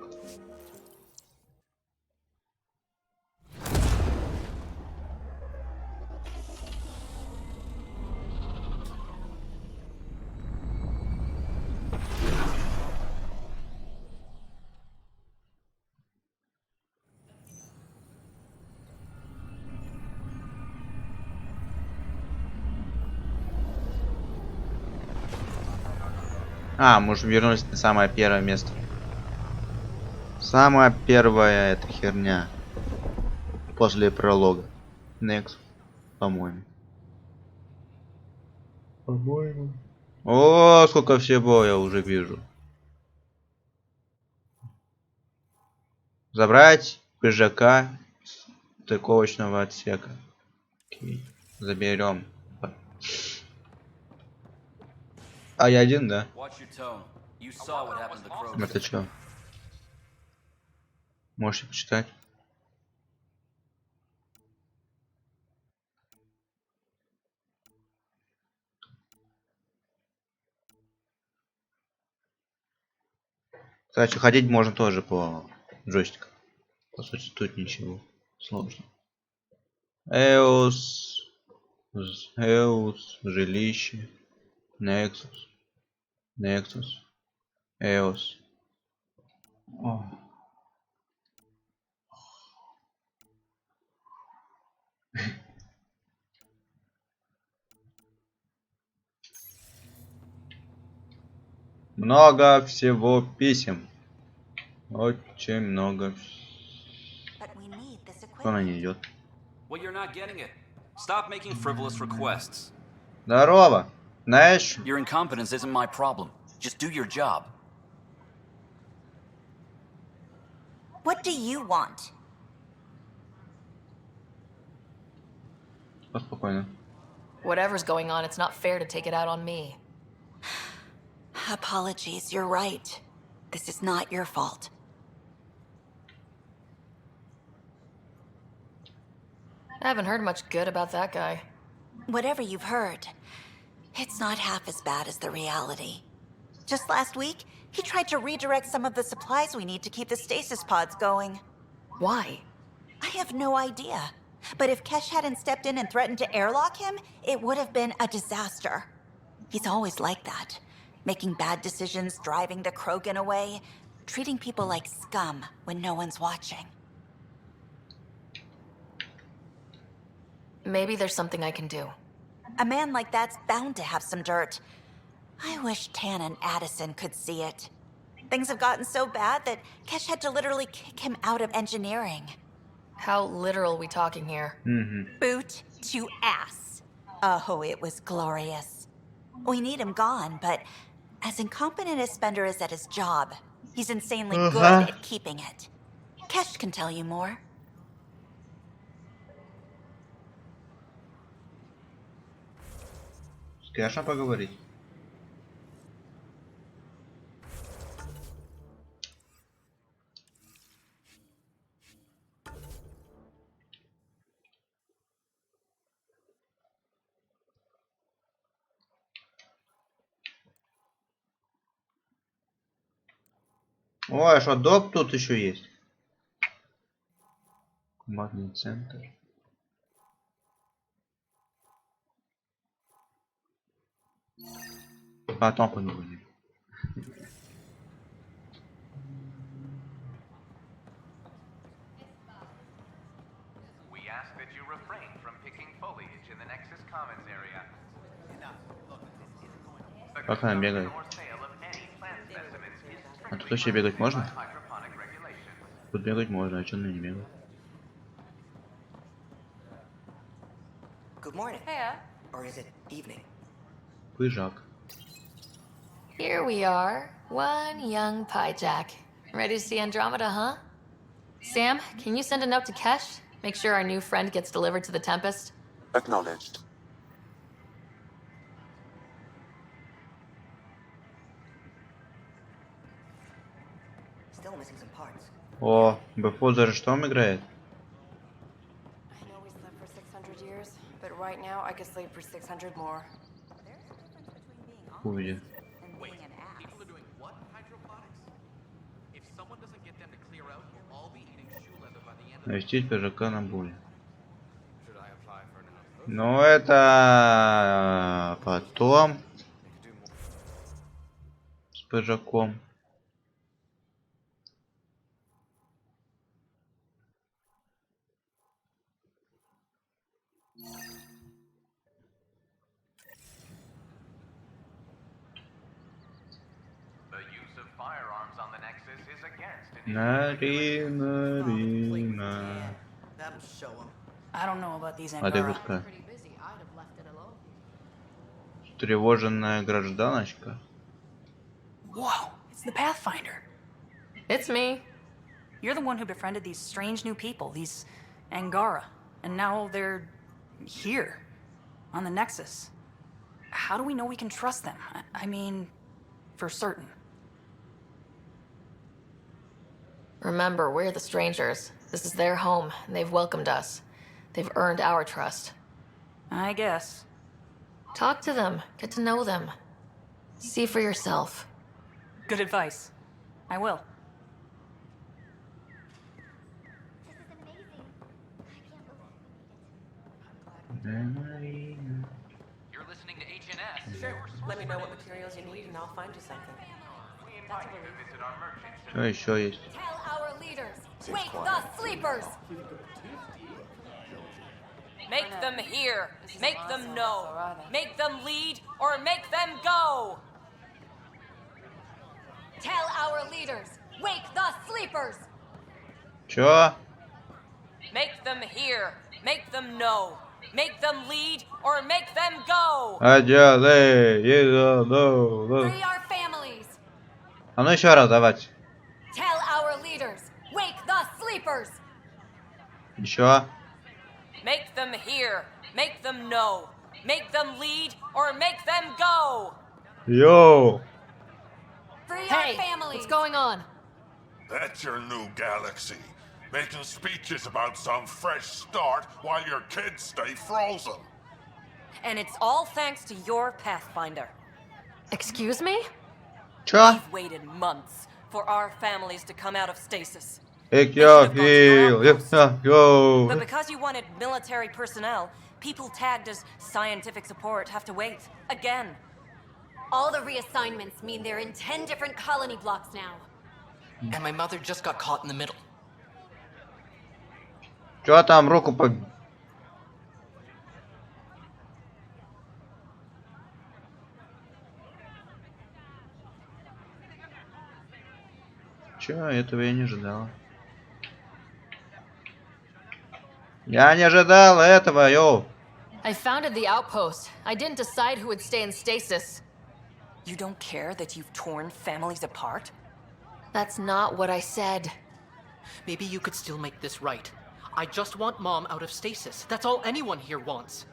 А, мы уже вернулись на самое первое место. Самая первая эта херня. После пролога. Нексус, по-моему. По-моему. О, сколько всего я уже вижу. Забрать ПЖК стыковочного отсека. Окей. Заберем. А я один, да? Это что? Можете почитать? Кстати, ходить можно тоже по джойстику. По сути, тут ничего сложного. Эос, жилище, Нексус, Нексус, Эос. О. Много всего писем. Очень много. Она не идет. Здорово. Знаешь? Your incompetence isn't my problem. Just do your job. What do you want? Спокойно. Whatever's going on, it's not fair to take it out on me. Apologies, you're right. This is not your fault. I haven't heard much good about that guy. Whatever you've heard, it's not half as bad as the reality. Just last week, he tried to redirect some of the supplies we need to keep the stasis pods going. Why? I have no idea. But if Kesh hadn't stepped in and threatened to airlock him, it would have been a disaster. He's always like that. Making bad decisions, driving the Krogan away, treating people like scum when no one's watching. Maybe there's something I can do. A man like that's bound to have some dirt. I wish Tan and Addison could see it. Things have gotten so bad that Kesh had to literally kick him out of engineering. How literal we talking here? Boot to ass. Oh, it was glorious. We need him gone, but as incompetent as Spender is at his job, he's insanely good at keeping it. Kesh can tell you more. С Кэшем поговорить. Ой, что доп тут еще есть? Командный центр. Потом поговорим. Как она бегает? А тут вообще бегать можно? Тут бегать можно, а что она не бегает? Good morning. Hey. Or is it evening? Пыжак. Here we are, one young piejack. Ready to see Andromeda, huh? Sam, can you send a note to Kesh? Make sure our new friend gets delivered to the Tempest? Acknowledged. Still missing some parts. О, Бэфо за что играет? I know we slept for 600 years, but right now I could sleep for 600 more. Увидит. Навестить пижака на буле. Но это потом с пижаком. Нарина. А ты пускай. Тревоженная гражданочка. Whoa, it's the Pathfinder. It's me. You're the one who befriended these strange new people, these Angara, and now they're here, on the Nexus. How do we know we can trust them? I mean, for certain. Remember, we're the strangers. This is their home, and they've welcomed us. They've earned our trust. I guess. Talk to them. Get to know them. See for yourself. Good advice. I will. You're listening to HNS. Sure. Let me know what materials you need and I'll find you something. That's a relief. Что еще есть? Tell our leaders, wake the sleepers! Make them hear, make them know, make them lead, or make them go! Tell our leaders, wake the sleepers! Чё? Make them hear, make them know, make them lead, or make them go! Free our families! А ну еще раз давайте. Tell our leaders, wake the sleepers! Еще. Make them hear, make them know, make them lead, or make them go! Йоу. Free Hey, our families! what's going on? That's your new galaxy. Making speeches about some fresh start while your kids stay frozen. And it's all thanks to your Pathfinder. Excuse me? Чё? We've waited months for our families to come out of stasis. But But because you wanted military personnel, people tagged as scientific support have to wait. Again. All the reassignments mean they're in 10 different colony blocks now. And my mother just got caught in the middle. Чё там руку по... Чё, этого я не ожидал. Я не ожидал этого, йоу. I founded the outpost. I didn't decide who would stay in stasis. You don't care that you've torn families apart? That's not what I said. Maybe you could still make this right. I just want Mom out of stasis. That's all anyone here wants.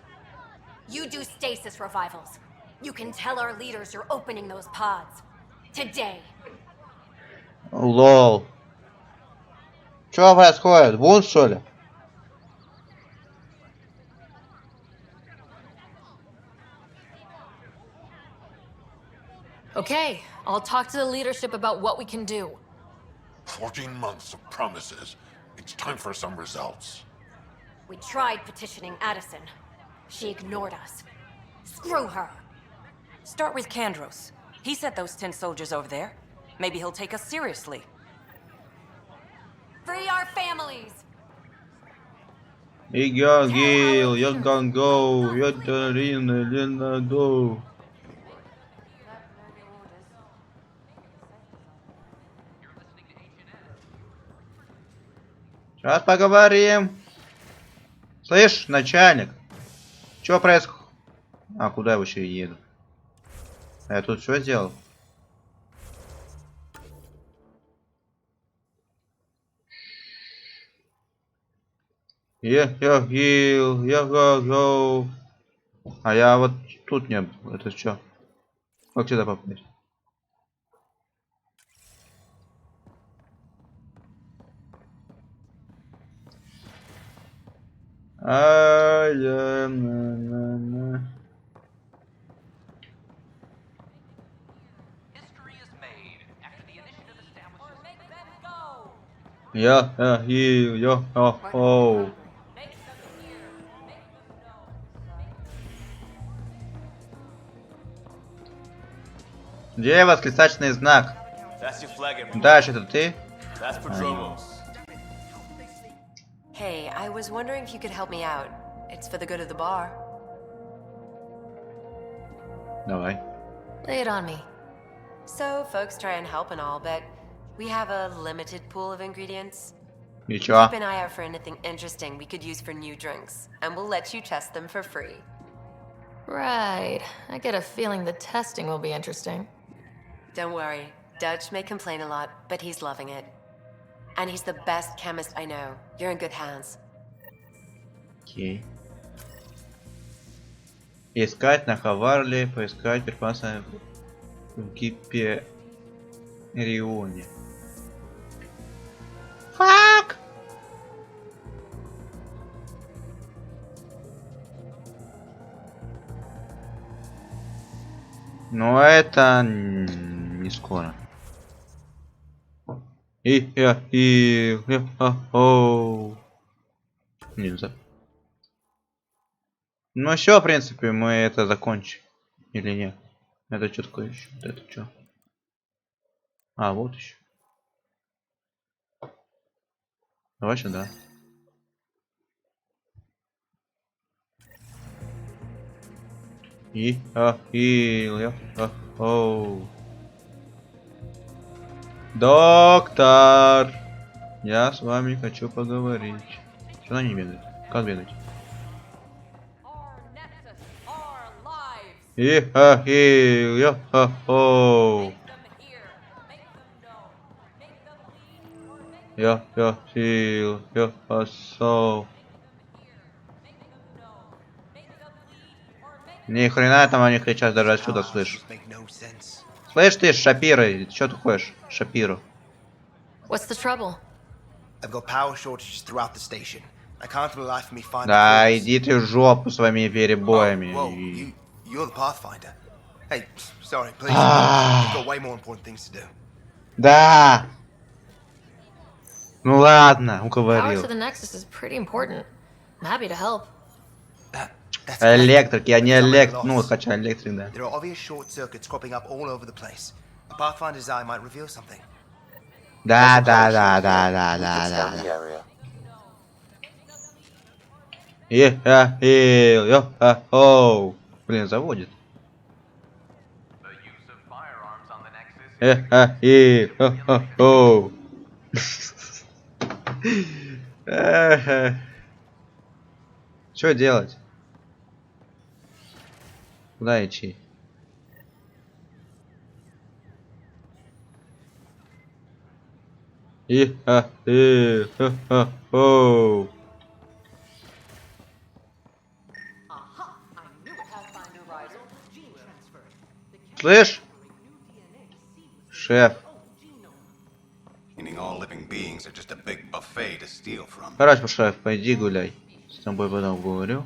You do stasis revivals. You can tell our leaders you're opening those pods. Today. Лол. Чё происходит? Бунт, что ли? Okay, I'll talk to the leadership about what we can do. 14 months of promises. It's time for some results. We tried petitioning Addison. She ignored us. Screw her. Start with Kandros. He sent those 10 soldiers over there. Maybe he'll take us seriously. Free our families! Я гейл, я гангоу, я Дарина, Лена Доу. Сейчас поговорим. Слышь, начальник. Чё происходит? А, куда я вообще еду? А я тут что сделал? Я гил, я гоу. А я вот тут не был. Это что? Как сюда попасть? Оу. Где восклицательный знак? Дальше это ты? Hey, I was wondering if you could help me out. It's for the good of the bar. Давай. Lay it on me. So, folks try and help and all, but we have a limited pool of ingredients. Ничего. Keep an eye out for anything interesting we could use for new drinks, and we'll let you test them for free. Right. I get a feeling the testing will be interesting. Don't worry. Dutch may complain a lot, but he's loving it. And he's the best chemist I know. You're in good hands. Окей. Искать на Хаварли, поискать перпаса в Гиперионе. Фак! Но это не скоро. Нельзя. Ну все, в принципе, мы это закончим. Или нет? Это что такое еще? Вот это что? А, вот еще. Давай сюда. Доктор! Я с вами хочу поговорить. Что она не бегает? Как бегать? Ни хрена там они кричат, даже отсюда слышь. Слышь ты, Шапира, что ты ходишь, Шапиру? What's the trouble? I've got power shortages throughout the station. I can't for the life of me find Да, иди ты в жопу своими перебоями. You're the Pathfinder. Hey, sorry, please. I've got way more important things to do. Да. Ну ладно, Power уговорил. to the Nexus is pretty important. I'm happy to help. Электрик, я не электрик, ну хотя электрик, да. There are obvious short circuits cropping up all over the place. A Pathfinder's eye might reveal something. Да. Блин, заводит. Что делать? Куда идти? Слышь? Шеф. Короче, шеф, пойди гуляй. С тобой потом говорю.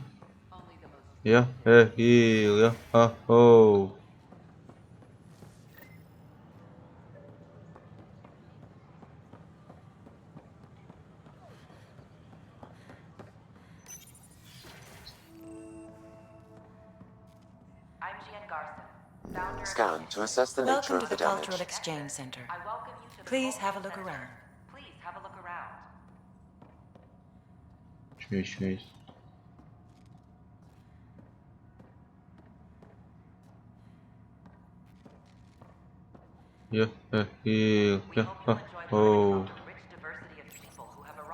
Scan to assess the nature Welcome to of the the damage. Cultural Exchange Center. Please have a look around. Что еще есть?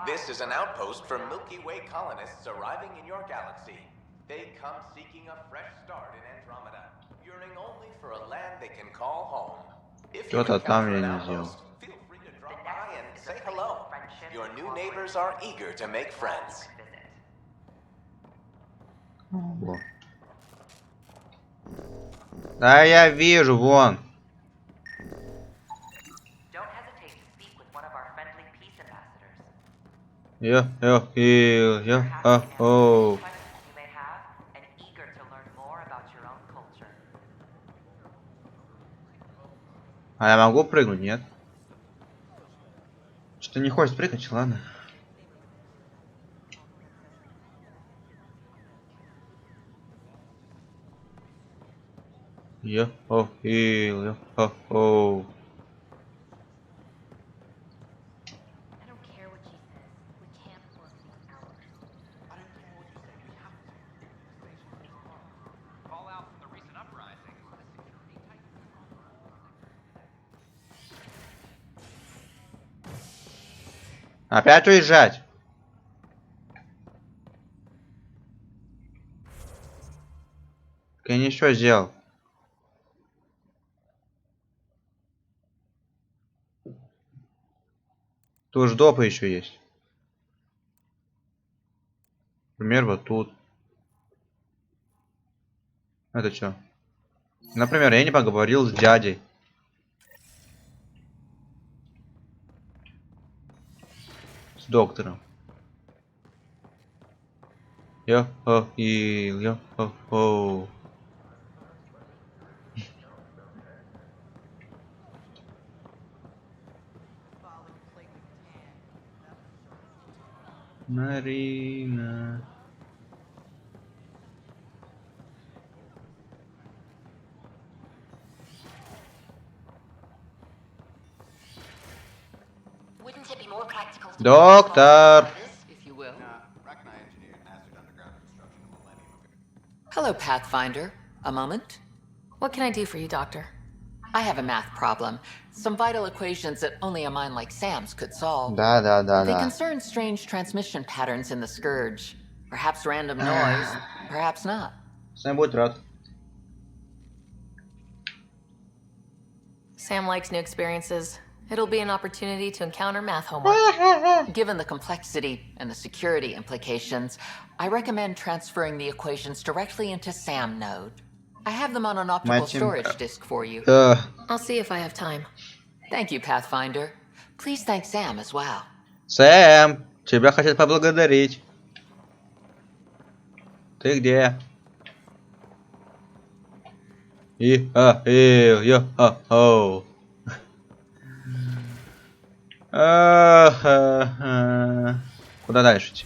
This is an outpost for Milky Way colonists arriving in your galaxy. They come seeking a fresh start in Andromeda, yearning only for a land they can call home. If you Что-то там encounter я an не сделал. outpost, feel free to drop by and say hello. Your new neighbors are eager to make friends. Во. Да я вижу, вон. А я могу прыгнуть, нет? Что не хочет прыгать, ладно. Йо-хо-хо. Опять уезжать? Я ничего сделал. Тут же допы еще есть. Например, вот тут. Это что? Например, я не поговорил с дядей. С доктором. Йо-хо-хо. Марина. Доктор. Hello, Pathfinder. A moment? What can I do for you, Doctor? I have a math problem. Some vital equations that only a mind like Sam's could solve. They Да. concern strange transmission patterns in the Scourge. Perhaps random noise, perhaps not. Sam будет рад. Sam likes new experiences. It'll be an opportunity to encounter math homework. Given the complexity and the security implications, I recommend transferring the equations directly into Sam node. I have them on an optical storage disk for you. I'll see if I have time. Thank you, Pathfinder. Please thank Sam as well. Сэм, тебя хотят поблагодарить. Ты где? Йо-хо-хо. Куда дальше идти?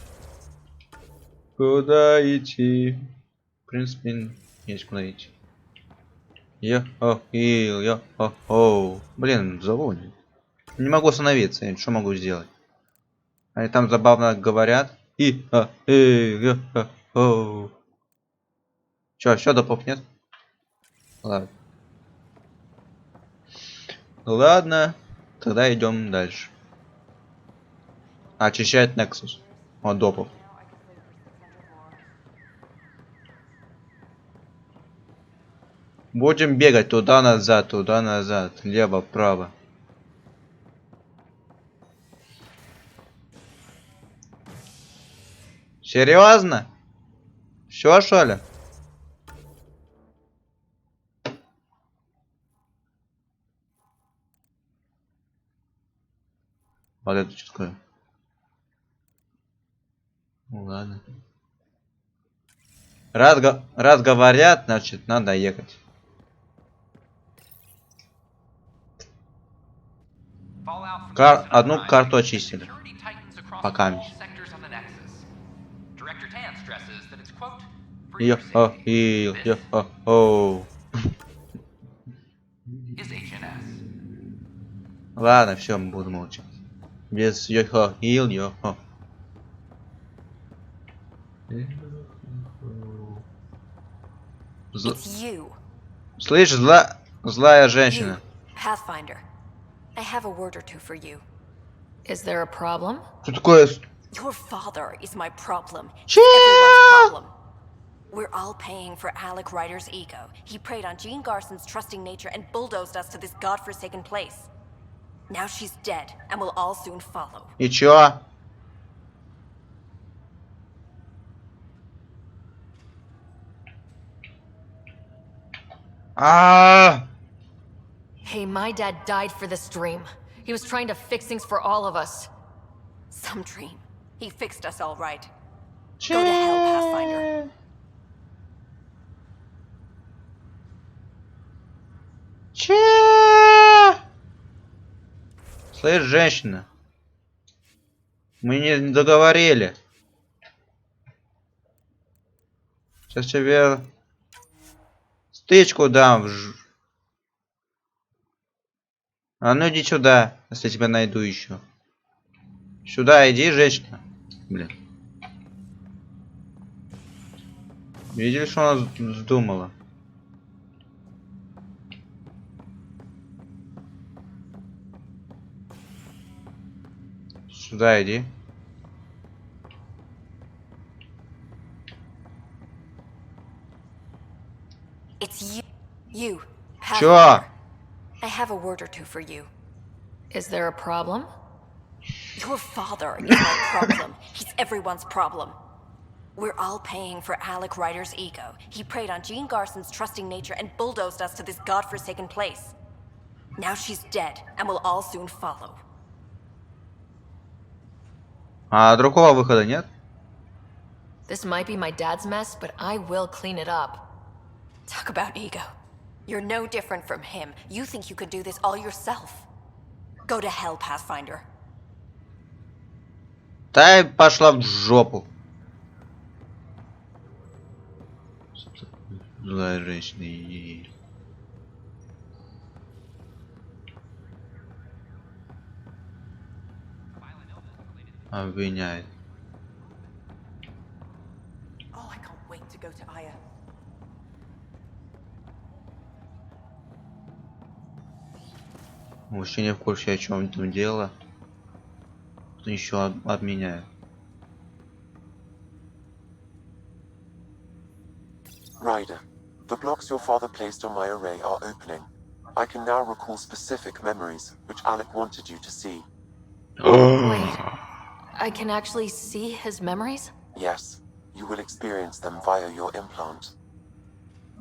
Куда идти? В принципе, есть куда идти. Йо-хо-хо. Блин, зову. Не могу остановиться. Что могу сделать? Они там забавно говорят. Йо-хо. Чё, все, допов нет? Ладно. Ладно. Тогда идем дальше. Очищает Нексус от допов. Будем бегать туда-назад, лево-право. Серьезно? Все, что ли? Вот это что такое? Ну ладно. Раз говорят, значит надо ехать. Одну карту очистили. Пока. Йо-хо-хо. Ладно, все, буду молчать. Без йо-хо-хо. Слышь, злая женщина. Pathfinder, I have a word or two for you. Is there a problem? Что такое? Your father is my problem. Че? Everyone's problem. We're all paying for Alec Ryder's ego. He preyed on Jean Garson's trusting nature and bulldozed us to this godforsaken place. Now she's dead, and we'll all soon follow. И чё? Hey, my dad died for this dream. He was trying to fix things for all of us. Some dream. He fixed us all right. Go to hell, Pathfinder. Че? Слышь, женщина. Мы не договорили. Сейчас тебе стычку дам. А ну иди сюда, если я тебя найду еще. Сюда иди, женщина. Блин. Видели, что она вздумала? Сюда иди. It's you. Чё? I have a word or two for you. Is there a problem? Your father is my problem. He's everyone's problem. We're all paying for Alec Ryder's ego. He preyed on Jean Garson's trusting nature and bulldozed us to this godforsaken place. Now she's dead, and we'll all soon follow. А другого выхода нет? This might be my dad's mess, but I will clean it up. Talk about ego. You're no different from him. You think you could do this all yourself. Go to hell, Pathfinder. Да пошла в жопу. Злая женщина. Обвиняет. Oh, I can't wait to go to Aya. Вообще не в курсе, о чем там дело. Еще обменяет. Ryder, the blocks your father placed on my array are opening. I can now recall specific memories, which Alec wanted you to see. Wait, I can actually see his memories? Yes, you will experience them via your implant.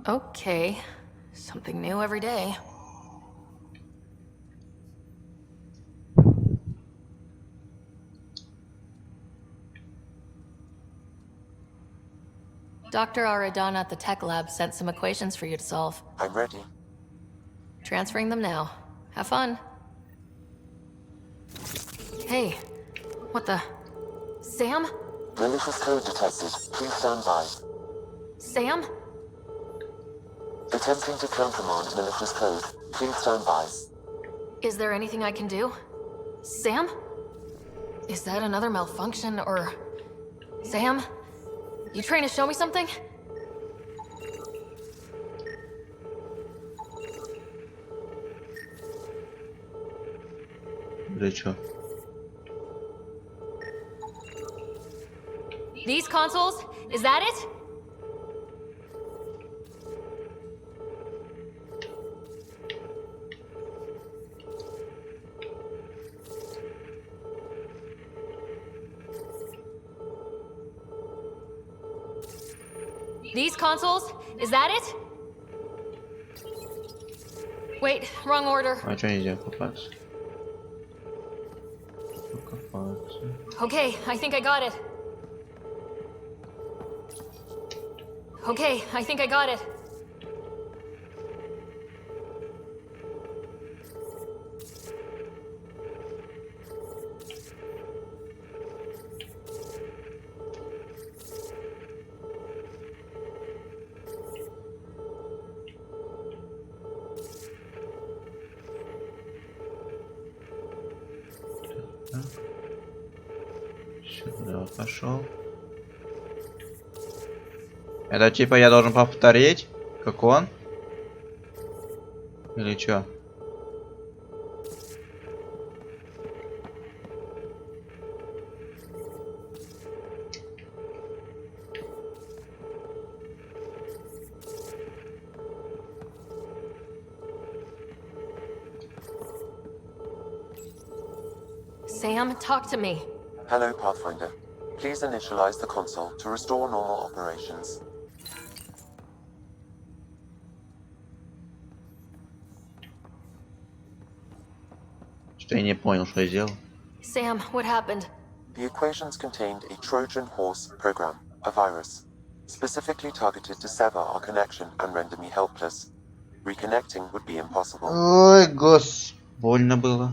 Okay, something new every day. Dr. Aradon at the tech lab sent some equations for you to solve. I'm ready. Transferring them now. Have fun. Hey, what the? Sam? Malicious code detected. Please stand by. Sam? Attempting to countermand malicious code. Please stand by. Is there anything I can do? Sam? Is that another malfunction, or... Sam? You trying to show me something? These consoles? Is that it? These consoles? Is that it? Wait, wrong order. А что нельзя купаться? Okay, I think I got it. Okay, I think I got it. Сюда пошел. Это типа я должен повторить, как он? Или чё? Sam, talk to me. Hello, Pathfinder. Please initialize the console to restore normal operations. Что я не понял, что я сделал. Sam, what happened? The equations contained a Trojan horse program, a virus, specifically targeted to sever our connection and render me helpless. Reconnecting would be impossible. Ой, больно было.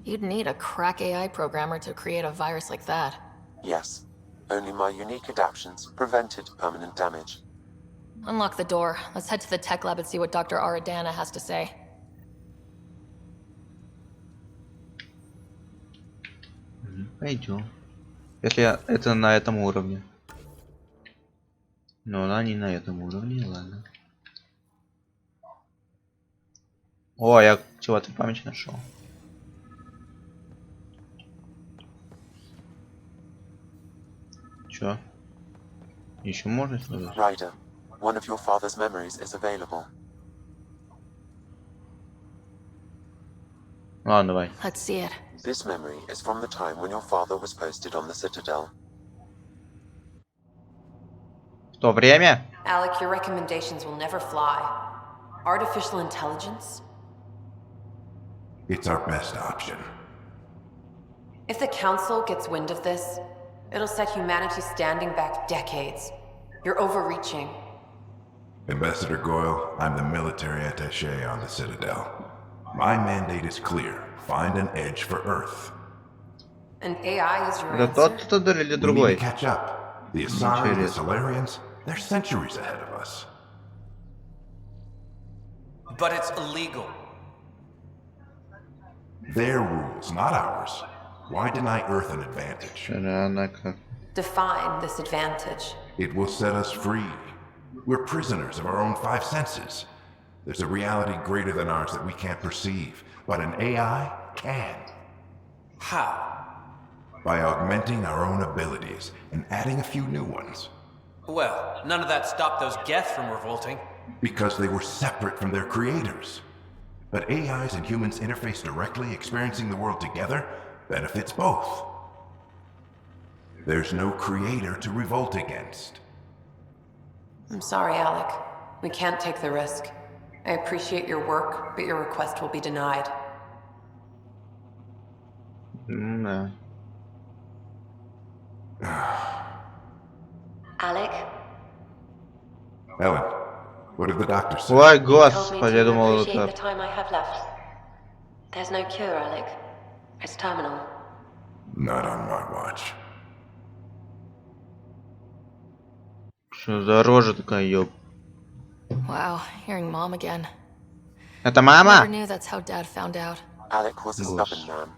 You'd need a crack AI programmer to create a virus like that. Yes. Only my unique adaptations prevented permanent damage. Unlock the door. Let's head to the tech lab and see what Dr. Aradana has to say. Пойдем. Если это на этом уровне. Но она не на этом уровне, ладно. О, я чего-то память нашел. Чё? Еще можно сделать? Ryder, one of your father's memories is available. Ладно, давай. Let's see it. This memory is from the time when your father was posted on the Citadel. В то время? Alec, your recommendations will never fly. Artificial intelligence? It's our best option. If the Council gets wind of this, it'll set humanity standing back decades. You're overreaching. Ambassador Goyle, I'm the military attaché on the Citadel. My mandate is clear. Find an edge for Earth. And AI is your Это answer? тот или We need другой? to catch up. The Asari, the Solarians, they're centuries ahead of us. But it's illegal. Their rules, not ours. Why deny Earth an advantage? Define this advantage. It will set us free. We're prisoners of our own five senses. There's a reality greater than ours that we can't perceive, but an AI can. How? By augmenting our own abilities and adding a few new ones. Well, none of that stopped those Geth from revolting. Because they were separate from their creators. But AIs and humans interface directly, experiencing the world together benefits both. There's no creator to revolt against. I'm sorry, Alec. We can't take the risk. I appreciate your work, but your request will be denied. Да. Alec? Ellen, what did the doctor say? Ой, He told me господи, to я думал, appreciate the это... time I have left. There's no cure, Alec. It's terminal. Not on my watch. Что за рожа такая, ёб? Wow, hearing Mom again. Это Never мама? knew that's how Dad found out. Alec was a stubborn man.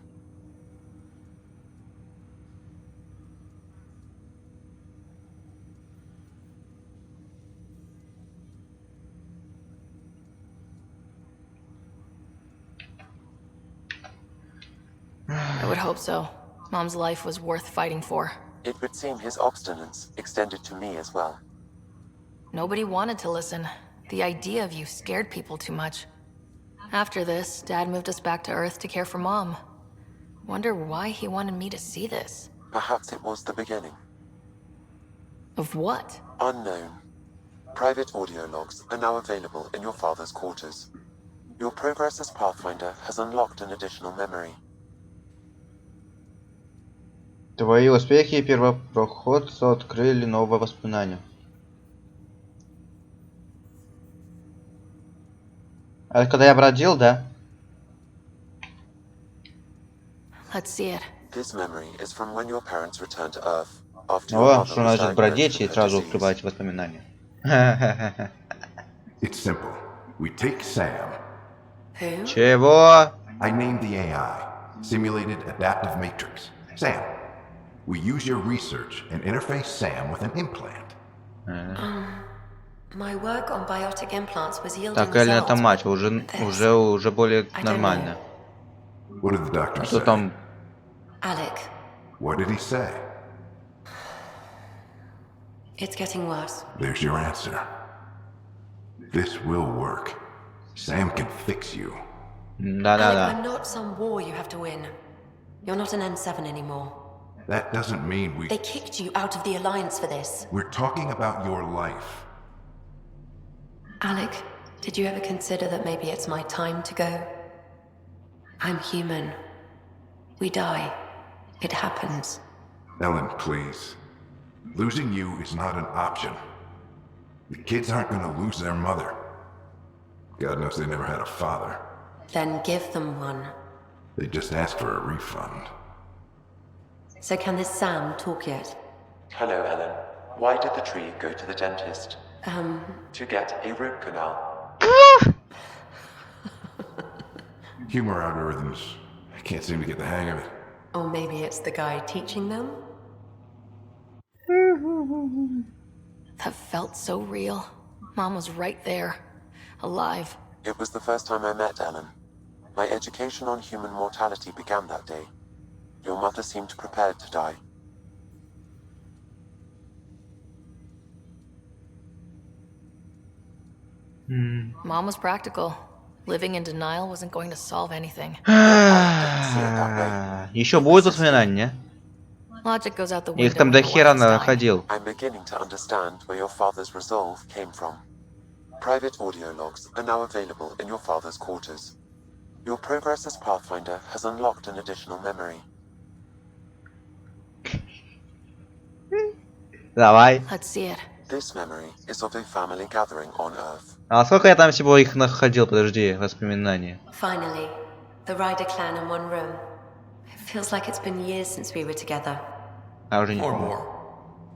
I would hope so. Mom's life was worth fighting for. It would seem his obstinance extended to me as well. Nobody wanted to listen. The idea of you scared people too much. After this, Dad moved us back to Earth to care for Mom. Wonder why he wanted me to see this. Perhaps it was the beginning. Of what? Unknown. Private audio logs are now available in your father's quarters. Your progress as Pathfinder has unlocked an additional memory. Твои успехи и первопроходца открыли новое воспоминание. А это когда я бродил, да? Let's see it. This memory is from when your parents returned to Earth after your О, mother что was значит diagnosed бродить и with her сразу disease. открывать воспоминания. It's simple. We take Sam. Who? Чего? I named the AI. Simulated Adaptive Matrix. Sam. We use your research and interface Sam with an implant. My work on biotic implants was yielding Так, Эллен, это results. мать, уже более нормально. What did the doctor А что say? там? Alec, What did he say? it's getting worse. There's your answer. This will work. Sam can fix you. Alec, Да-да-да. I'm not some war you have to win. You're not an N7 anymore. That doesn't mean we... They kicked you out of the Alliance for this. We're talking about your life. Alec, did you ever consider that maybe it's my time to go? I'm human. We die. It happens. Ellen, please. Losing you is not an option. The kids aren't gonna lose their mother. God knows they never had a father. Then give them one. They just asked for a refund. So can this Sam talk yet? Hello, Ellen. Why did the tree go to the dentist? To get a root canal. Humor algorithms. I can't seem to get the hang of it. Or maybe it's the guy teaching them? That felt so real. Mom was right there, alive. It was the first time I met Ellen. My education on human mortality began that day. Your mother seemed prepared to die. Mom was practical. Living in denial wasn't going to solve anything. Еще будет воспоминания? Logic goes out the Их window там when до the хера wife is dying. находил. I'm beginning to understand where your father's resolve came from. Private audio logs are now available in your father's quarters. Your progress as Pathfinder has unlocked an additional memory. Давай. Let's see it. This memory is of a family gathering on Earth. А сколько я там всего их находил? Подожди, воспоминания. Finally, the Ryder clan in one room. It feels like it's been years since we were together. А уже не Or помню. more.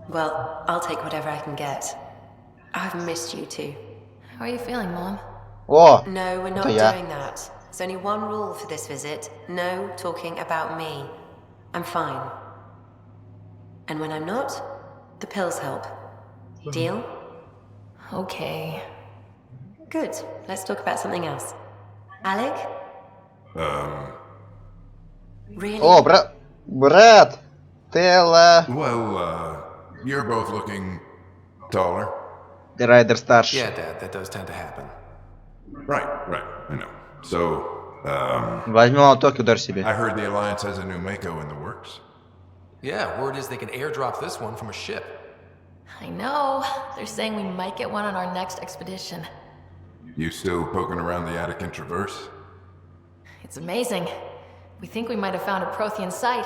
Well, I'll take whatever I can get. I've missed you too. How are you feeling, Mom? О, No, we're not это я. doing that. There's only one rule for this visit. No talking about me. I'm fine. And when I'm not, the pills help. Deal? Okay. Good. Let's talk about something else. Alec? Really? О, брат! Телла. Well, you're both looking taller. Райдер старший. Yeah, Dad, that does tend to happen. Right, I know. So, Возьми молоток и ударь себе. I heard the Alliance has a new Mako in the works. Yeah, word is they can airdrop this one from a ship. I know. They're saying we might get one on our next expedition. You still poking around the Attic Traverse? It's amazing. We think we might have found a Prothean site.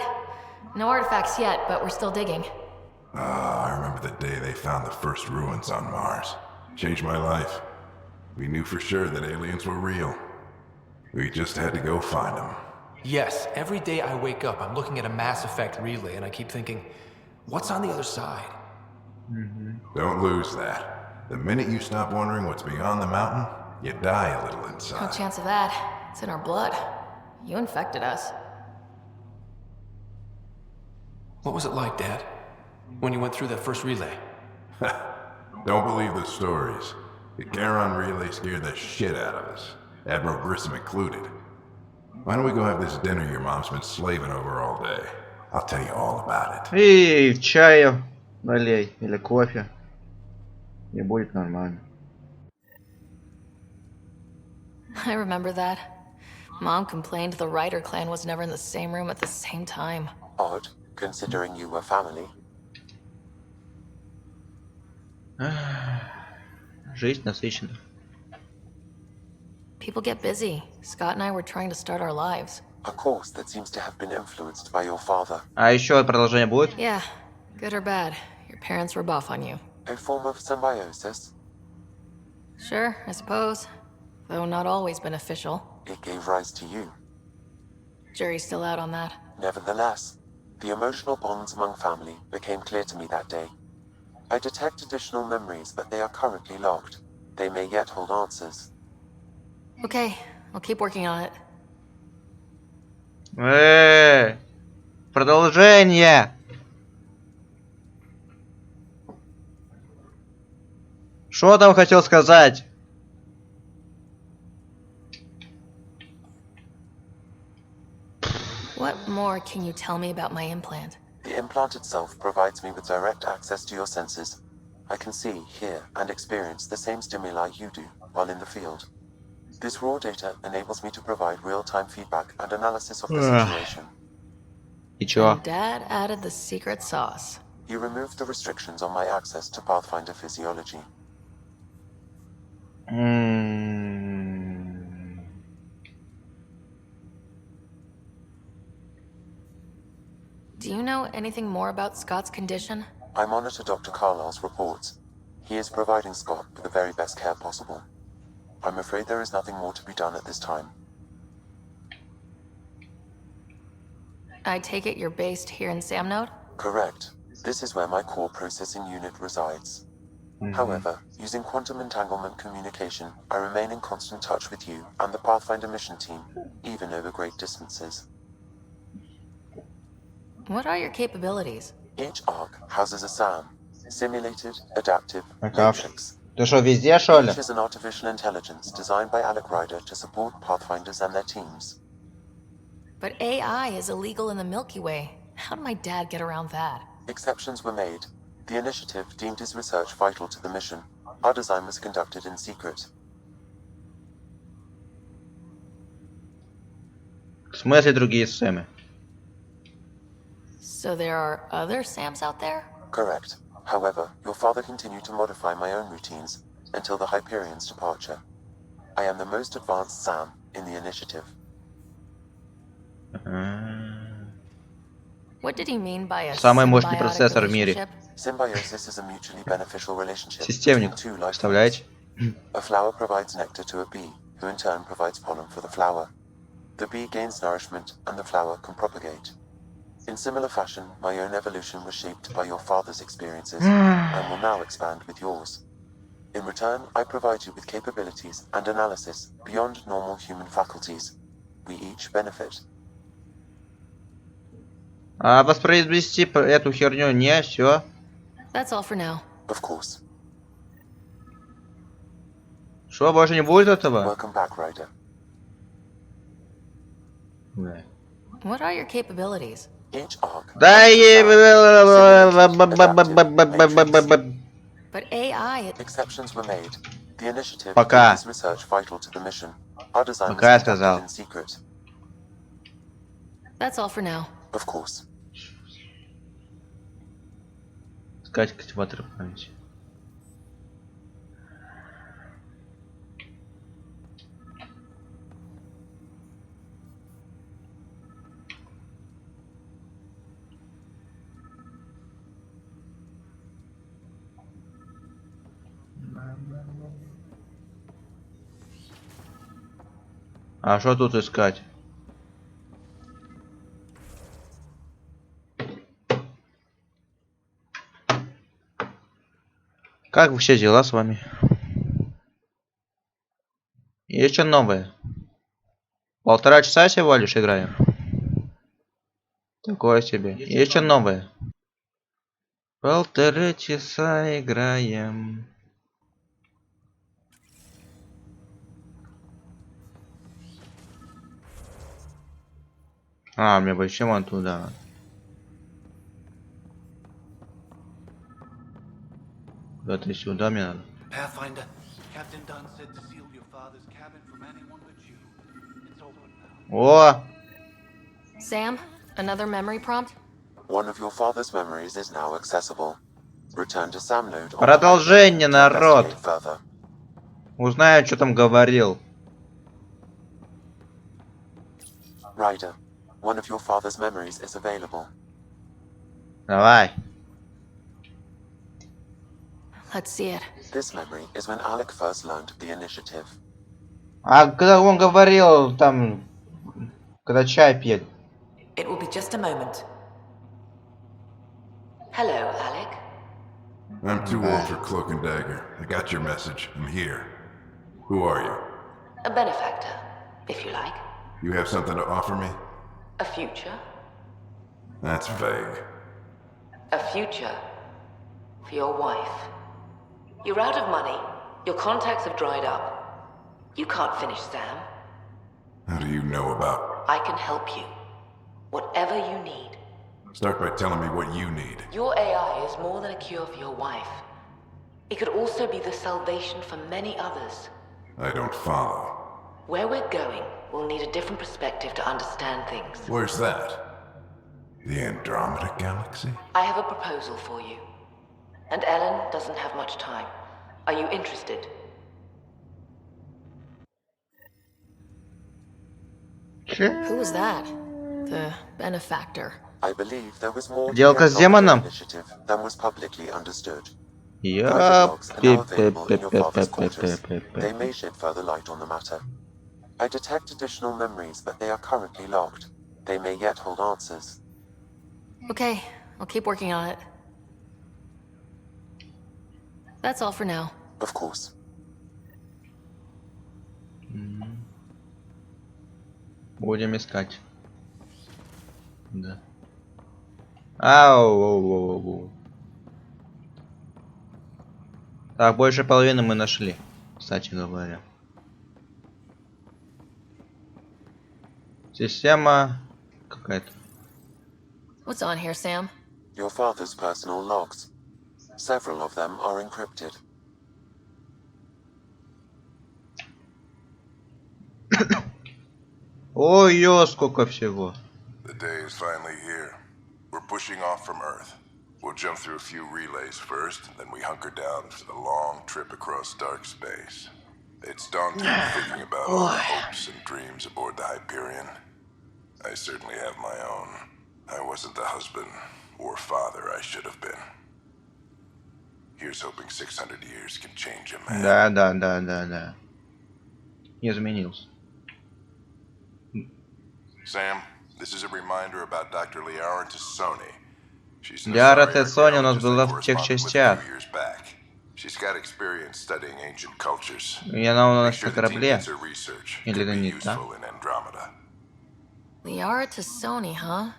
No artifacts yet, but we're still digging. I remember the day they found the first ruins on Mars. Changed my life. We knew for sure that aliens were real. We just had to go find them. Yes, every day I wake up, I'm looking at a Mass Effect relay, and I keep thinking, what's on the other side? Don't lose that. The minute you stop wondering what's beyond the mountain, you die a little No inside. chance of that. It's in our blood. You infected us. What was it like, Dad? When you went through that first relay? Don't believe the stories. The Charon relay scared the shit out of us. Admiral Grissom included. Why don't we go have this dinner your mom's been slaving over all day? I'll tell you all about it. И в чаю налей или кофе. И будет нормально. I remember that. Mom complained the Ryder clan was never in the same room at the same time. Odd, considering you were family. Жизнь насыщена. People get busy. Scott and I were trying to start our lives. A course that seems to have been influenced by your father. А еще продолжение будет? Yeah, good or bad. Your parents were buff on you. A form of symbiosis. Sure, I suppose. Though not always beneficial. It gave rise to you. Jury's still out on that. Nevertheless, the emotional bonds among family became clear to me that day. I detect additional memories, but they are currently locked. They may yet hold answers. Okay, I'll keep working on it. Продолжение. Что там хотел сказать? What more can you tell me about my implant? The implant itself provides me with direct access to your senses. I can see, hear, and experience the same stimuli you do while in the field. This raw data enables me to provide real-time feedback and analysis of the situation. И чё? And Dad added the secret sauce. He removed the restrictions on my access to Pathfinder physiology. Do you know anything more about Scott's condition? I monitor Dr. Carlisle's reports. He is providing Scott with the very best care possible. I'm afraid there is nothing more to be done at this time. I take it you're based here in Sam Node? Correct. This is where my core processing unit resides. However, using quantum entanglement communication, I remain in constant touch with you and the Pathfinder mission team, even over great distances. What are your capabilities? Each arc houses a SAM, Simulated Adaptive Макав. Matrix. Ты что, везде, что ли? Each is an artificial intelligence designed by Alec Ryder to support Pathfinders and their teams. But AI is illegal in the Milky Way. How did my dad get around that? Exceptions were made. The initiative deemed his research vital to the mission. Our design was conducted in secret. В смысле другие Сэмы? So there are other Sams out there? Correct. However, your father continued to modify my own routines until the Hyperion's departure. I am the most advanced Sam in the initiative. What did he mean by a Самый мощный symbiotic процессор в мире. relationship? Symbiosis is a mutually beneficial relationship Системник. between two life Представляете? forms. A flower provides nectar to a bee, who in turn provides pollen for the flower. The bee gains nourishment, and the flower can propagate. In similar fashion, my own evolution was shaped by your father's experiences, and will now expand with yours. In return, I provide you with capabilities and analysis beyond normal human faculties. We each benefit. А воспроизвести эту херню не, все. That's all for now. Of course. Что, больше не будет этого? Welcome back, Ryder. What are your capabilities? Each arc. Да и... But AI... Exceptions were made. The initiative Пока. is research vital to the mission. Our design Пока я was сказал. conducted in secret. That's all for now. Of course. Искать активатор памяти. А что тут искать? Как все дела с вами? Есть что новое? 1,5 часа всего лишь играем. Такое себе. Есть что новое? 1,5 часа играем. А, мне почему он туда? Куда-то сюда мне надо. Pathfinder, Captain Dunn said to seal your father's cabin from anyone but you. It's open now. О! Sam, another memory prompt? One of your father's memories is now accessible. Return to Sam Node. Продолжение, народ. Further. Узнаю, что там говорил. Ryder, one of your father's memories is available. Давай. Let's see it. This memory is when Alec first learned of the initiative. А когда он говорил там, когда чай пьет? It will be just a moment. Hello, Alec. I'm too old for cloak and dagger. I got your message. I'm here. Who are you? A benefactor, if you like. You have something to offer me? A future. That's vague. A future for your wife. You're out of money. Your contacts have dried up. You can't finish Sam. How do you know about? I can help you. Whatever you need. Start by telling me what you need. Your AI is more than a cure for your wife. It could also be the salvation for many others. I don't follow. Where we're going, we'll need a different perspective to understand things. Where's that? The Andromeda galaxy? I have a proposal for you. And Ellen doesn't have much time. Are you interested? Who was that? The benefactor. I believe there was more Сделка с демоном? initiative than was publicly understood. Я... They may shed further light on the matter. I detect additional memories, but they are currently locked. They may yet hold answers. Okay, I'll keep working on it. That's all for now. Of course. Будем искать. Да. Ау. Так, больше половины мы нашли, кстати говоря. Система какая-то. What's on here, Sam? Your father's personal logs. Several of them are encrypted. Ой-ё, сколько всего. The day is finally here. We're pushing off from Earth. We'll jump through a few relays first, and then we hunker down for the long trip across dark space. It's daunting thinking about all the hopes and dreams aboard the Hyperion. I certainly have my own. I wasn't the husband or father I should have been. Here's hoping 600 years can change a man. Да. Не изменился. Sam, this is a reminder about Dr. Liara Tassoni. Liara Tassoni у нас была в тех частях. She's got experience studying ancient cultures. И она у Make нас sure на the team корабле. gets her research. Или Could be нет, да? useful in Andromeda. Liara Tassoni, huh?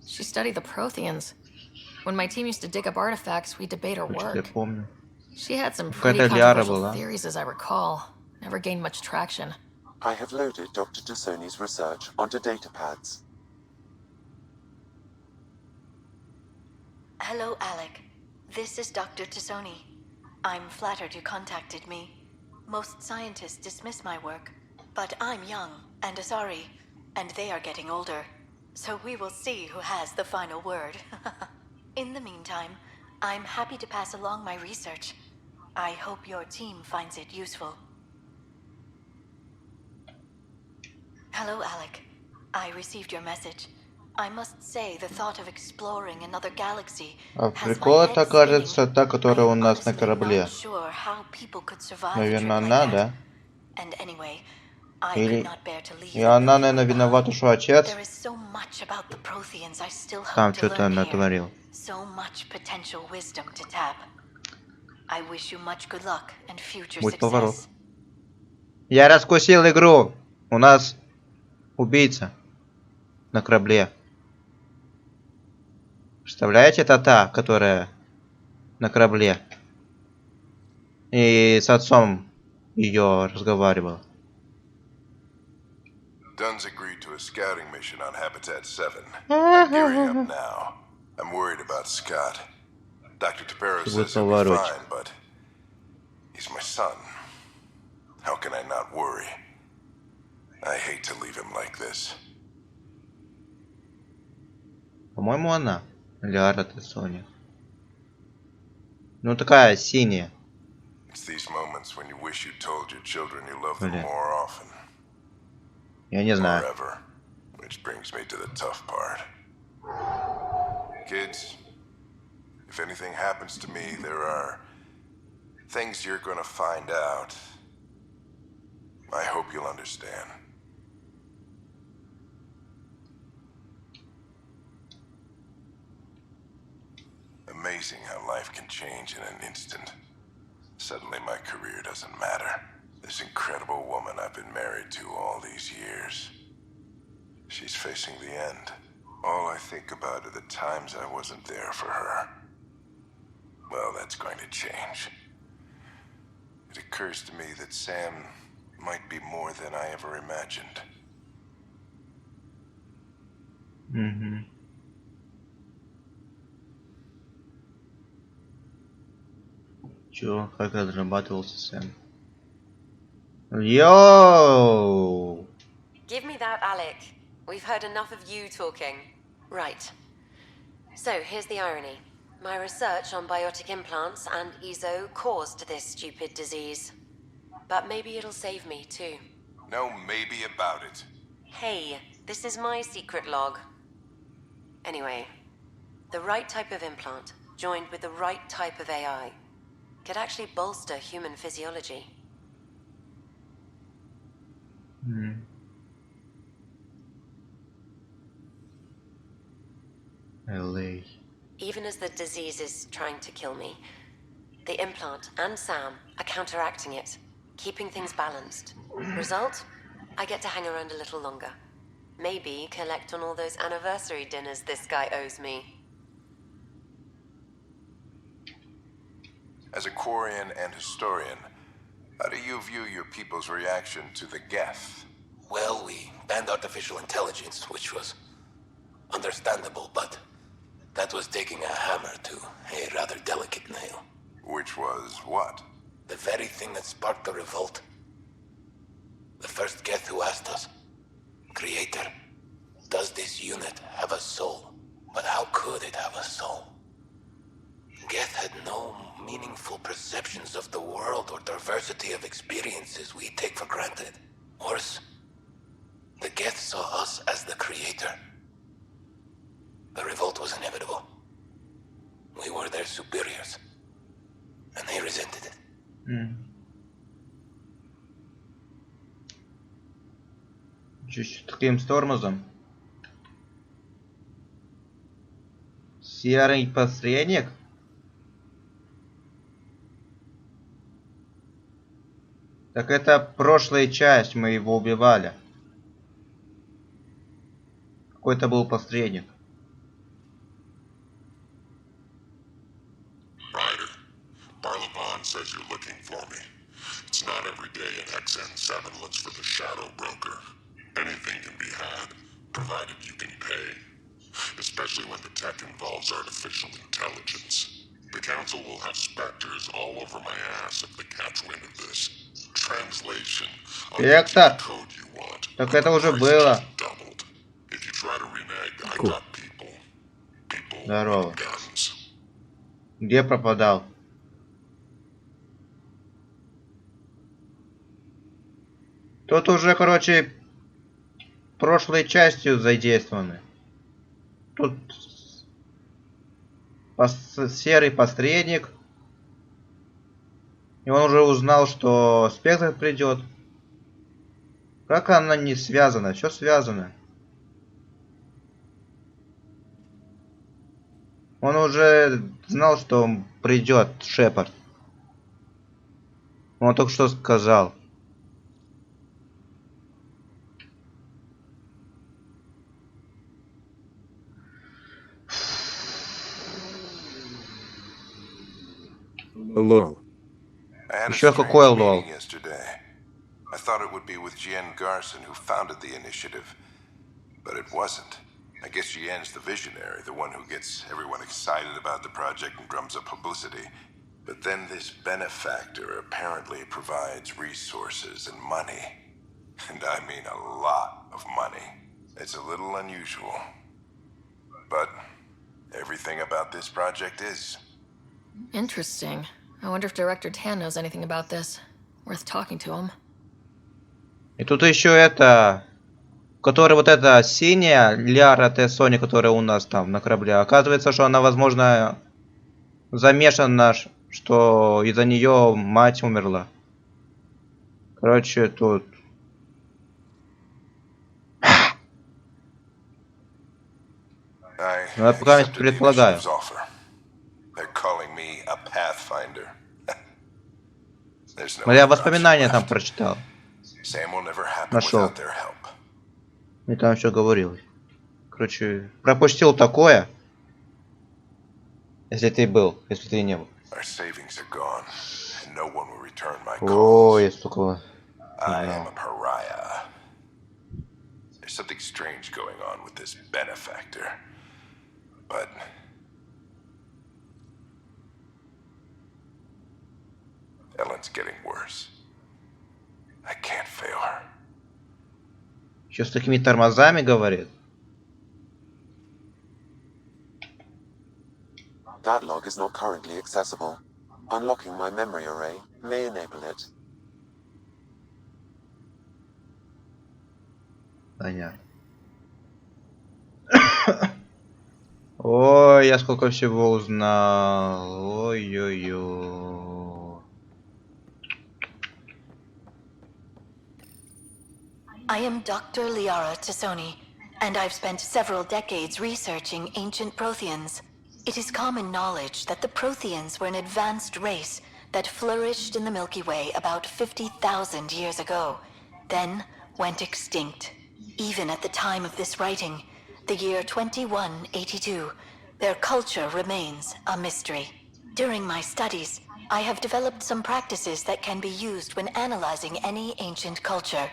She studied the Protheans. When my team used to dig up artifacts, we'd debate her Я work. помню. She had some pretty Какая-то Liara controversial была. theories, as I recall. Never gained much traction. I have loaded Dr. Tassoni's research onto datapads. Hello, Alec. This is Dr. Tassoni. I'm flattered you contacted me. Most scientists dismiss my work, but I'm young and Asari, and they are getting older. So we will see who has the final word. In the meantime, I'm happy to pass along my research. I hope your team finds it useful. Hello, Alec. I received your message. I must say, the thought of exploring another galaxy А has my прикол head это, кажется, та, которая у нас на корабле. sure how people could survive a Наверное, trip like она, that. да? And anyway, I Или... could not bear to leave И она, наверное, виновата, что отец There is so much about the Protheans I still там hope to что-то learn here. натворил. So much potential wisdom to tap. I wish you much good luck and future Будет поворот. success. Я раскусил игру. У нас убийца на корабле. Представляете, это та, которая на корабле. И с отцом ее разговаривал. Dunn's agreed to a scouting mission on Habitat 7. I'm gearing up now. I'm worried about Scott. Dr. Tapero says he'll be fine, but he's my son. How can I not worry? I hate to leave him like this. По-моему, она. Liara Tassoni. Ну, такая синяя. It's these moments when you wish you told your children you love them Блин. more often. Я не знаю. Forever. Which brings me to the tough part. Kids, if anything happens to me, there are things you're gonna find out. I hope you'll understand. Amazing how life can change in an instant. Suddenly my career doesn't matter. This incredible woman I've been married to all these years. She's facing the end. All I think about are the times I wasn't there for her. Well, that's going to change. It occurs to me that Sam might be more than I ever imagined. Угу. Чё, как разрабатывался Сэм? Йоу! Give me that, Alec. We've heard enough of you talking. Right. So, here's the irony. My research on biotic implants and EZO caused this stupid disease. But maybe it'll save me, too. No maybe about it. Hey, this is my secret log. Anyway, the right type of implant, joined with the right type of AI, could actually bolster human physiology. LA. Even as the disease is trying to kill me, the implant and Sam are counteracting it, keeping things balanced. Result? I get to hang around a little longer. Maybe collect on all those anniversary dinners this guy owes me. As a Quarian and historian, how do you view your people's reaction to the Geth? Well, we banned artificial intelligence, which was understandable, but that was taking a hammer to a rather delicate nail. Which was what? The very thing that sparked the revolt. The first Geth who asked us, Creator, does this unit have a soul? But how could it have a soul? Geth had no meaningful perceptions of the world or diversity of experiences we take for granted. Worse, the Geth saw us as the Creator. The revolt was inevitable. We were their superiors, and they resented it. Чуть таким с тормозом. Серый посредник? Так это прошлая часть, мы его убивали. Какой-то был посредник. Ryder, Barlabon says you're looking for me. It's not every day an XN7 looks for the Shadow Broker. Anything can be had, provided you can pay. Especially when the tech involves artificial intelligence. The Council will have specters all over my ass if they catch wind of this. Translation. I'll get you the code you want. Так это уже было. Doubled. If you try to renege, I got people. People Здорово. with guns. Где пропадал? Тут уже, короче, прошлой частью задействованы. Тут серый посредник. И он уже узнал, что спектр придет. Как она не связана? Все связано. Он уже знал, что придет Шепард. Он только что сказал. Лол. Еще какой лол? I thought it would be with Jien Garson, who founded the initiative, but it wasn't. I guess Jien's the visionary, the one who gets everyone excited about the project and drums up publicity. But then this benefactor apparently provides resources and money. And I mean a lot of money. It's a little unusual. But everything about this project is. Interesting. I wonder if Director Tan knows anything about this. Worth talking to him. И тут еще это, которая вот эта синяя Ляра Т. Сони, которая у нас там на корабле. Оказывается, что она, возможно, замешана, что из-за нее мать умерла. Короче, тут. Ну, я пока не предполагаю. Но я воспоминания там прочитал. Нашел. И там все говорилось. Короче, пропустил такое. Если ты был, если ты не был. Ой, столько. Something strange going on with this benefactor. But Ellen's getting worse. I can't fail her. Еще с такими тормозами говорит. That log is not currently accessible. Unlocking my memory array may enable it. Понятно. Ой, я сколько всего узнал. Ой-ой-ой. I am Dr. Liara Tassoni, and I've spent several decades researching ancient Protheans. It is common knowledge that the Protheans were an advanced race that flourished in the Milky Way about 50,000 years ago, then went extinct. Even at the time of this writing, the year 2182, their culture remains a mystery. During my studies, I have developed some practices that can be used when analyzing any ancient culture.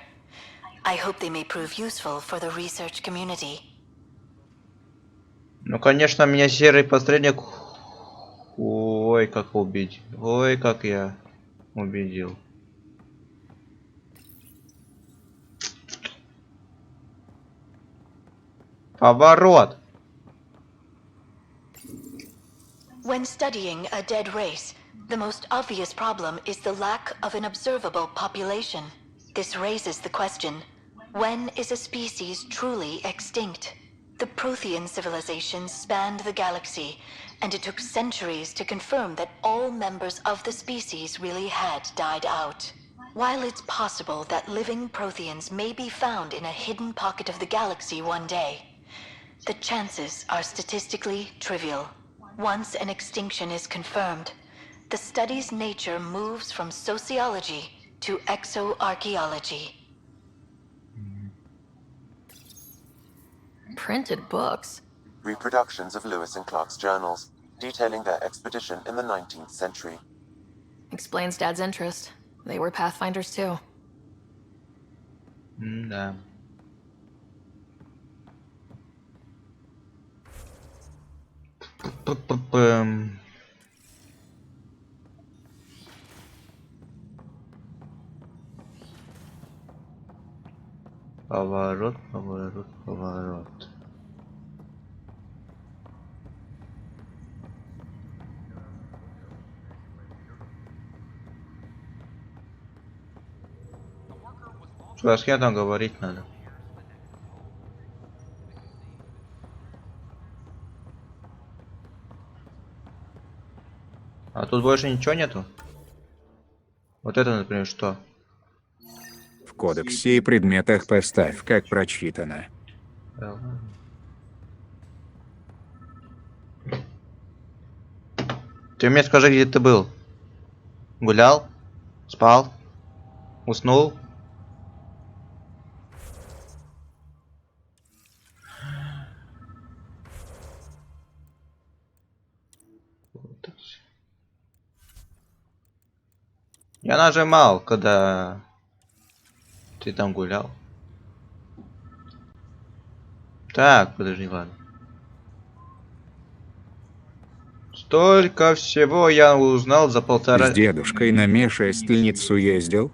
I hope they may prove useful for the research community. Ну, конечно, меня серый посредник... Ой, как убедил. Ой, как я убедил. Поворот. When studying a dead race, the most obvious problem is the lack of an observable population. This raises the question, when is a species truly extinct? The Prothean civilization spanned the galaxy, and it took centuries to confirm that all members of the species really had died out. While it's possible that living Protheans may be found in a hidden pocket of the galaxy one day, the chances are statistically trivial. Once an extinction is confirmed, the study's nature moves from sociology to exoarchaeology. Printed books? Reproductions of Lewis and Clark's journals, detailing their expedition in the 19th century. Explains Dad's interest. They were pathfinders too. Да. Поворот, поворот, поворот. Что, с кем там говорить надо? А тут больше ничего нету? Вот это, например, что? В кодексе и предметах поставь, как прочитано. Ты мне скажи, где ты был? Гулял? Спал? Уснул? Я нажимал, когда ты там гулял. Так, подожди, ладно. Столько всего я узнал за полтора... С дедушкой на Межшествительницу ездил?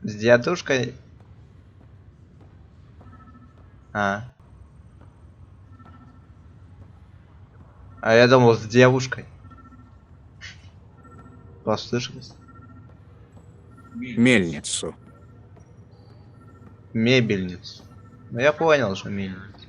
С дедушкой? А я думал, с девушкой. Послышалось? Мельницу. Мебельницу. Ну я понял, что мельницу.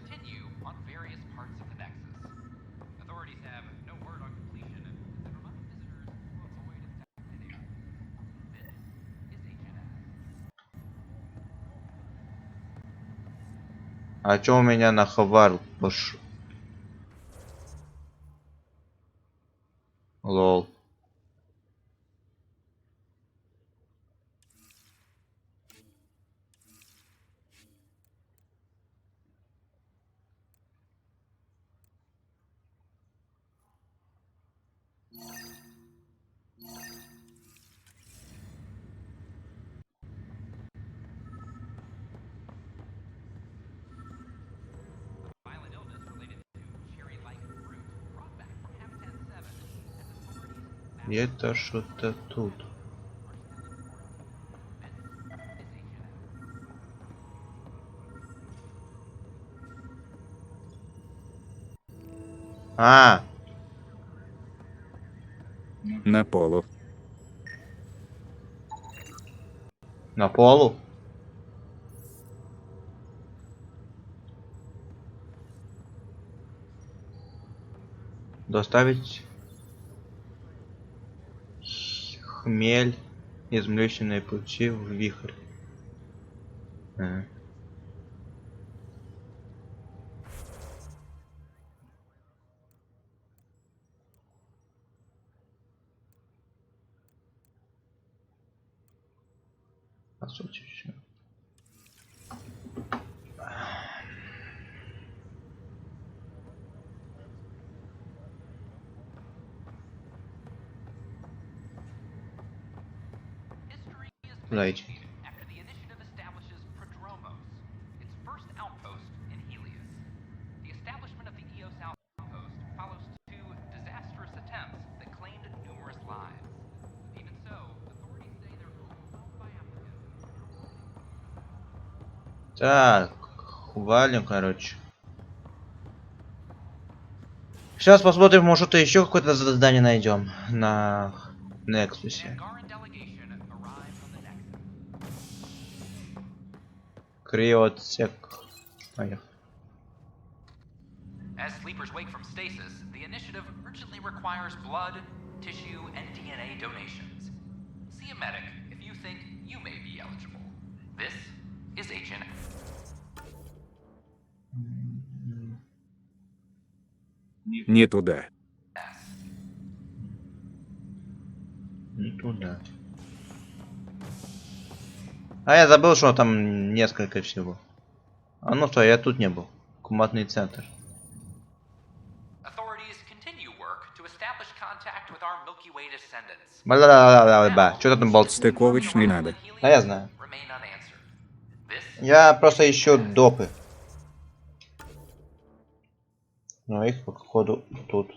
А чё у меня на хавар пошел? Лол. Это что-то тут. А. На полу. На полу? Доставить хмель из Млечной пути в вихрь. Ага. По сути, все. Right. After the initiative establishes Prodromos, its first outpost in Helios. The establishment of the Eos outpost follows two disastrous attempts that claimed numerous lives. Even so, authorities say they're overwhelmed by applicants. Так, валим, короче. Сейчас посмотрим, может, еще какое-то задание найдем на Нексусе. Отсек. Поехали. As sleepers wake from stasis, the initiative urgently requires blood, tissue, and DNA donations. See a medic if you think you may be eligible. This is Agent. Не туда. Не туда. А я забыл, что там несколько всего. А ну что, я тут не был. Командный центр. Бла-бла-бла-бла-бла. Что там болт? Стыковочный надо. А я знаю. Я просто ищу допы. Но их походу тут.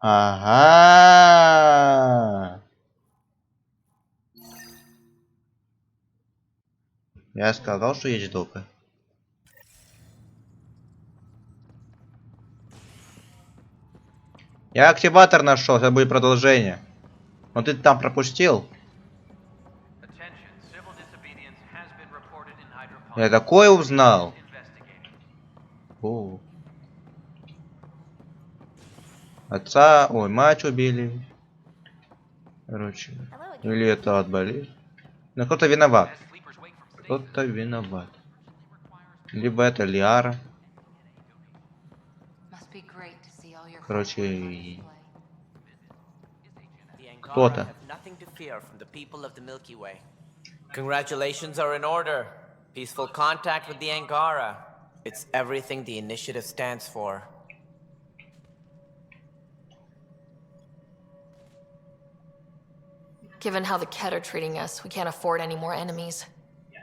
Ага. Я сказал, что есть допы. Я активатор нашел, сейчас будет продолжение. Но ты там пропустил. Я такое узнал. О. Отца, ой, мать убили. Короче. Или это от болезни. Но кто-то виноват. Кто-то виноват. Либо это Лиара. Короче, кто-то. Congratulations are in order. Peaceful contact with the Angara. It's everything the initiative stands for. Given how the Ket are treating us, we can't afford any more enemies.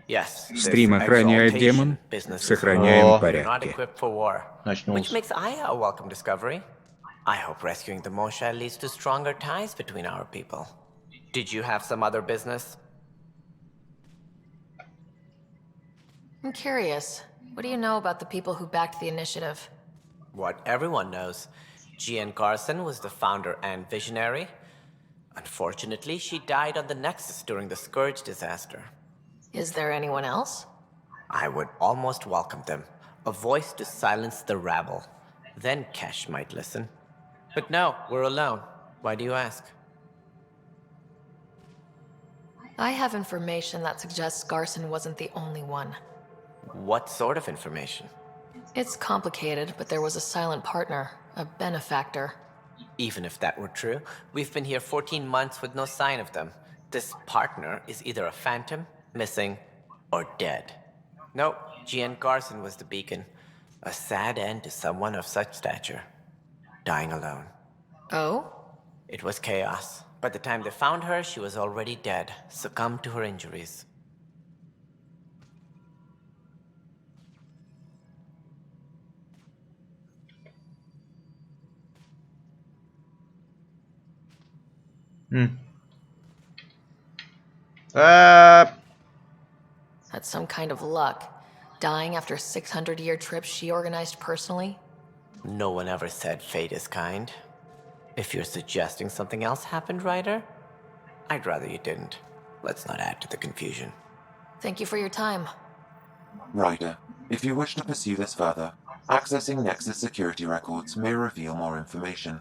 Yes. Стрим охраняет демон. Сохраняем порядки. Which makes Aya a welcome discovery. I hope rescuing the Moshe leads to stronger ties between our people. Did you have some other business? I'm curious. What do you know about the people who backed the initiative? What everyone knows. Gian Carson was the founder and visionary. Unfortunately, she died on the Nexus during the Scourge disaster. Is there anyone else? I would almost welcome them. A voice to silence the rabble. Then Kesh might listen. But no, we're alone. Why do you ask? I have information that suggests Garson wasn't the only one. What sort of information? It's complicated, but there was a silent partner, a benefactor. Even if that were true, we've been here 14 months with no sign of them. This partner is either a phantom, missing, or dead. Nope, Gian Garson was the beacon. A sad end to someone of such stature. Dying alone. Oh? It was chaos. By the time they found her, she was already dead, succumbed to her injuries. That's some kind of luck. Dying after a 600-year trip she organized personally? No one ever said fate is kind. If you're suggesting something else happened, Ryder, I'd rather you didn't. Let's not add to the confusion. Thank you for your time. Ryder, if you wish to pursue this further, accessing Nexus security records may reveal more information.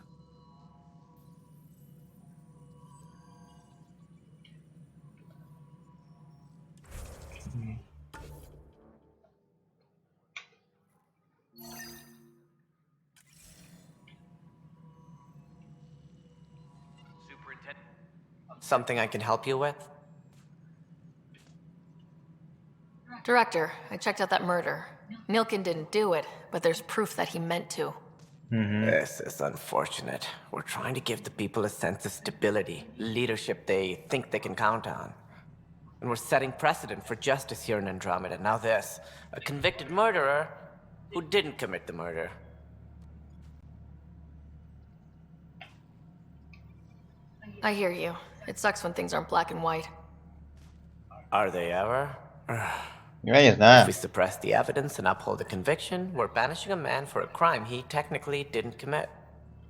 Something I can help you with? Director, I checked out that murder. Milken didn't do it, but there's proof that he meant to. This is unfortunate. We're trying to give the people a sense of stability, leadership they think they can count on. And we're setting precedent for justice here in Andromeda. Now this, a convicted murderer who didn't commit the murder. I hear you. It sucks when things aren't black and white. Are they ever? Я не знаю. If we suppress the evidence and uphold the conviction, we're banishing a man for a crime he technically didn't commit.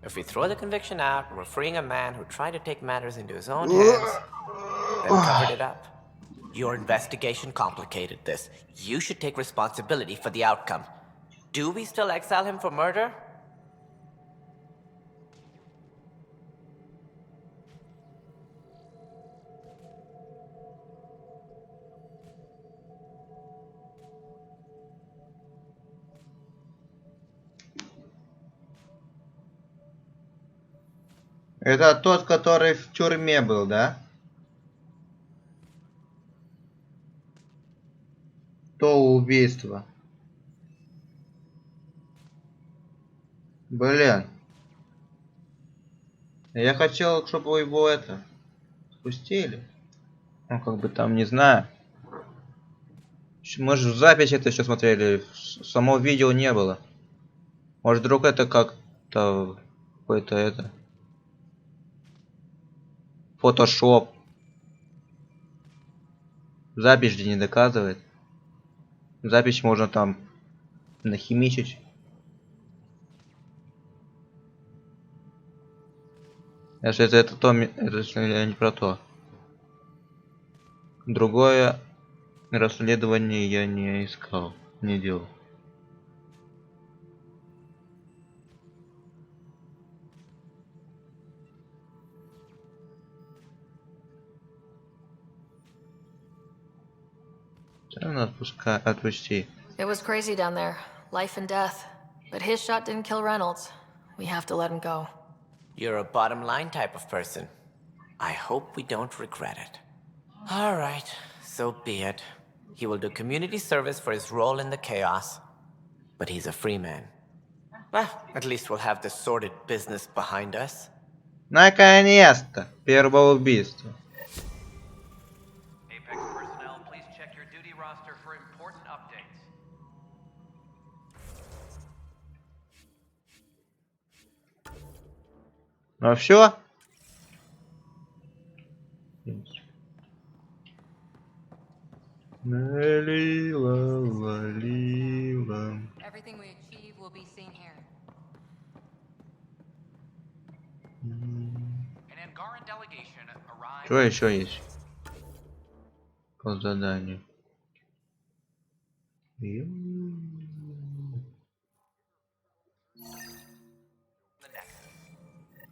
If we throw the conviction out, we're freeing a man who tried to take matters into his own hands, then covered it up. Your investigation complicated this. You should take responsibility for the outcome. Do we still exile him for murder? Это тот, который в тюрьме был, да? То убийство. Блин. Я хотел, чтобы его это спустили. Ну, как бы там, не знаю. Мы же в записи это все смотрели. Само видео не было. Может, вдруг это как-то какой-то это... Фотошоп. Запись же не доказывает. Запись можно там нахимичить. Если это то, это не про то. Другое расследование я не искал, не делал. Отпусти. It was crazy down there. Life and death. But his shot didn't kill Reynolds. We have to let him go. You're a bottom line type of person. I hope we don't regret it. All right, so be it. He will do community service for his role in the chaos. But he's a free man. Well, at least we'll have the sordid business behind us. Наконец-то! Первое убийство. Ну все? Что еще есть? По заданию.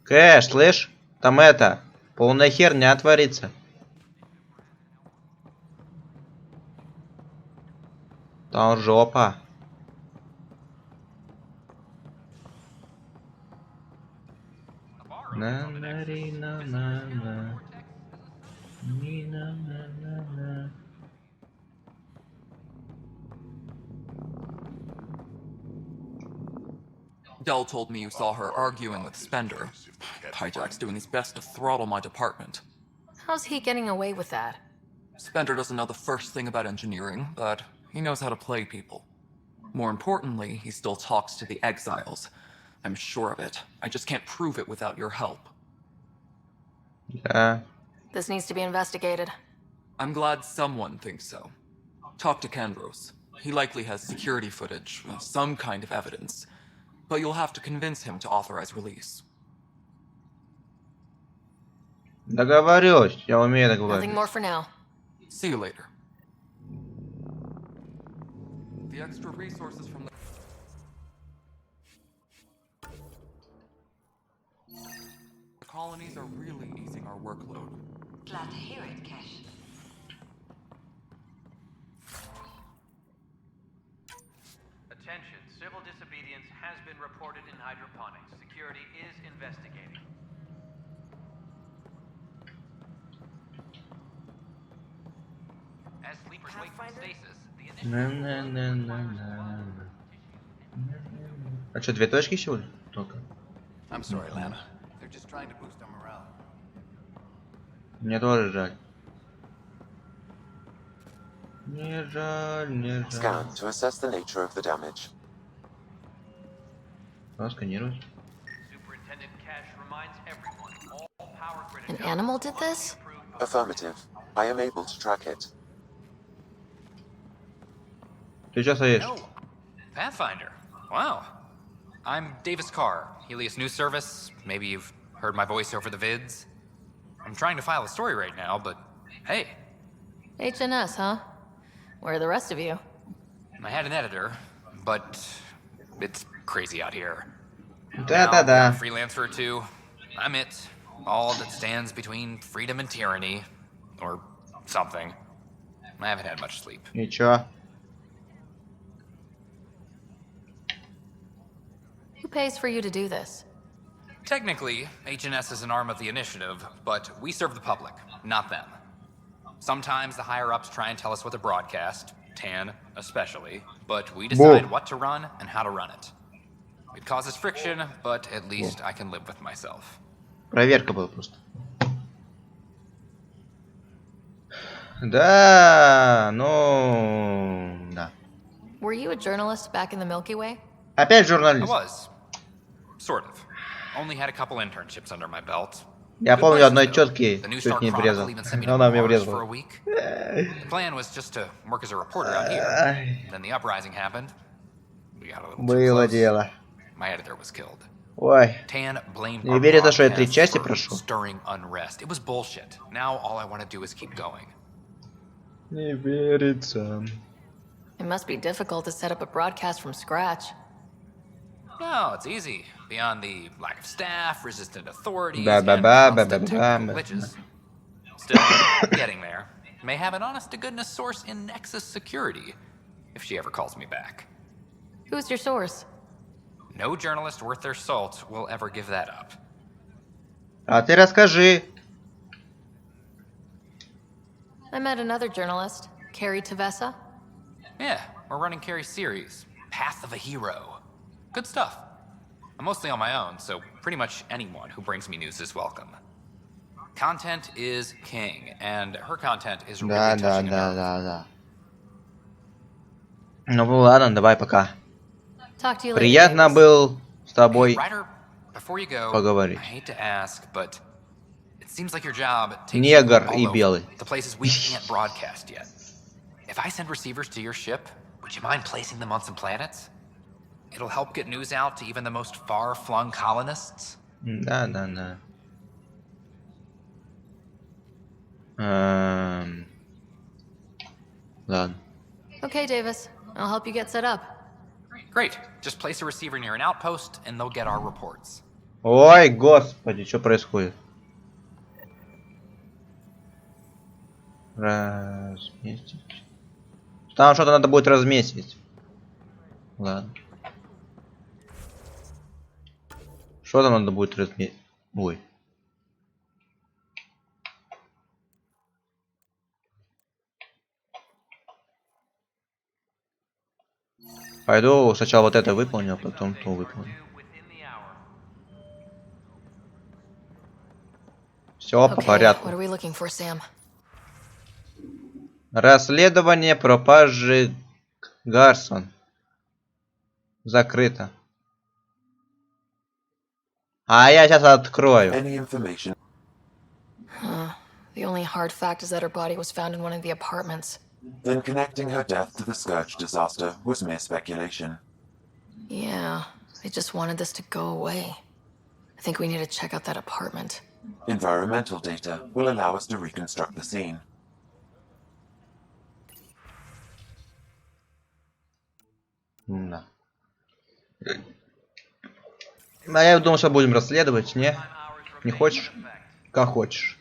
Кэш, слышь? Там это, полная херня творится. Там жопа. Dell told me you saw her arguing with Spender. Hijack's doing his best to throttle my department. How's he getting away with that? Spender doesn't know the first thing about engineering, but he knows how to play people. More importantly, he still talks to the exiles. I'm sure of it. I just can't prove it without your help. Yeah. This needs to be investigated. I'm glad someone thinks so. Talk to Kandros. He likely has security footage, some kind of evidence. But you'll have to convince him to authorize release. Договорюсь, я умею договариваться. Nothing more for now. See you later. The extra resources from the colonies are really easing our workload. Glad to hear it, Cash. Attention, civil disobedience has been reported in hydroponics. Security is investigating. А что, 2 точки сегодня? Только. I'm sorry, Lana. They're just trying to boost our morale. Мне тоже жаль. Не жаль, не жаль. Scan to assess the nature of the damage. Сканировать. An animal did this? Affirmative. I am able to track it. Ты что стоишь? Pathfinder. Wow. I'm Davis Carr, Helios News Service. Maybe you've heard my voice over the vids. I'm trying to file a story right now, but hey. HNS, huh? Where are the rest of you? I had an editor, but it's crazy out here. Да-да-да. I'm a freelancer or two. I'm it. All that stands between freedom and tyranny. Or something. I haven't had much sleep. Ничего. Who pays for you to do this? Technically, HNS is an arm of the initiative, but we serve the public, not them. Sometimes the higher-ups try and tell us what to broadcast, Tan especially, but we decide what to run and how to run it. It causes friction, but at least I can live with myself. Проверка была просто. Да, ну, да. Were you a journalist back in the Milky Way? Опять I журналист. was. Sort of. Only had a couple internships under my belt. Я помню одной тетки, The News чуть Star не Chronicle врезал. even sent me to Она мне Mars врезала. for a week. The plan was just to work as a reporter out here. Then the uprising happened. We got a little too Было close. дело. My editor was killed. Ой. Tan blamed Не our верится, что я 3 broadcasts части for прошел. stirring unrest. It was bullshit. Now all I want to do is keep going. Не верится. It must be difficult to set up a broadcast from scratch. No, it's easy. Beyond the lack of staff, resistant authorities, Ba, ba, and ba, ba, constant ba, technical ba, ba. glitches. Still, getting there. May have an honest-to-goodness source in Nexus security, if she ever calls me back. Who's your source? No journalist worth their salt will ever give that up. А ты расскажи. I met another journalist, Carrie Tavessa. Yeah, we're running Carrie's series, Path of a Hero. Good stuff. I'm mostly on my own, so pretty much anyone who brings me news is welcome. Content is king, and her content is really Да, touching да, a nerve. да. Ну ладно, давай пока. Talk to you later, Приятно Davis. был с тобой Ryder, before you go, поговорить. I hate to ask, but it seems like your job takes you Негр all и over, белый. the places we can't broadcast yet. If I send receivers to your ship, would you mind placing them on some planets? It'll help get news out to even the most far-flung colonists. Да, да, да. Ладно. Okay, Davis. I'll help you get set up. Great. Just place a receiver near an outpost, and they'll get our reports. Ой, господи, что происходит? Разместить. Там что-то надо будет разместить. Ладно. Что там надо будет разместить? Ой. Пойду сначала вот это выполню, а потом то выполню. Все по Okay, порядку. what are we looking for, Sam? Расследование пропажи Гарсон. Закрыто. А я сейчас открою. Any information? The only hard fact is that her body was found in one of the apartments. Then connecting her death to the Scourge disaster was mere speculation. Yeah, they just wanted this to go away. I think we need to check out that apartment. Environmental data will allow us to reconstruct the scene. Да. А я думал, что будем расследовать, не? Не хочешь? Как хочешь.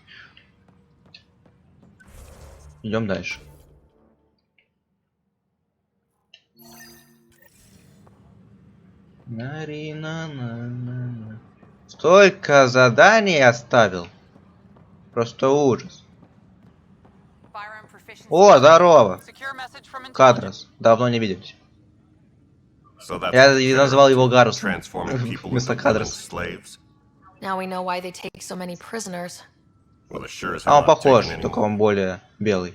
Идем дальше. Столько заданий оставил. Просто ужас. Firearm for О, здорово! Кадрос. Давно не виделись. Я назвал его Гарусом. Вместо Кадрос. Now we know why they take so many prisoners. А он похож, только он более белый.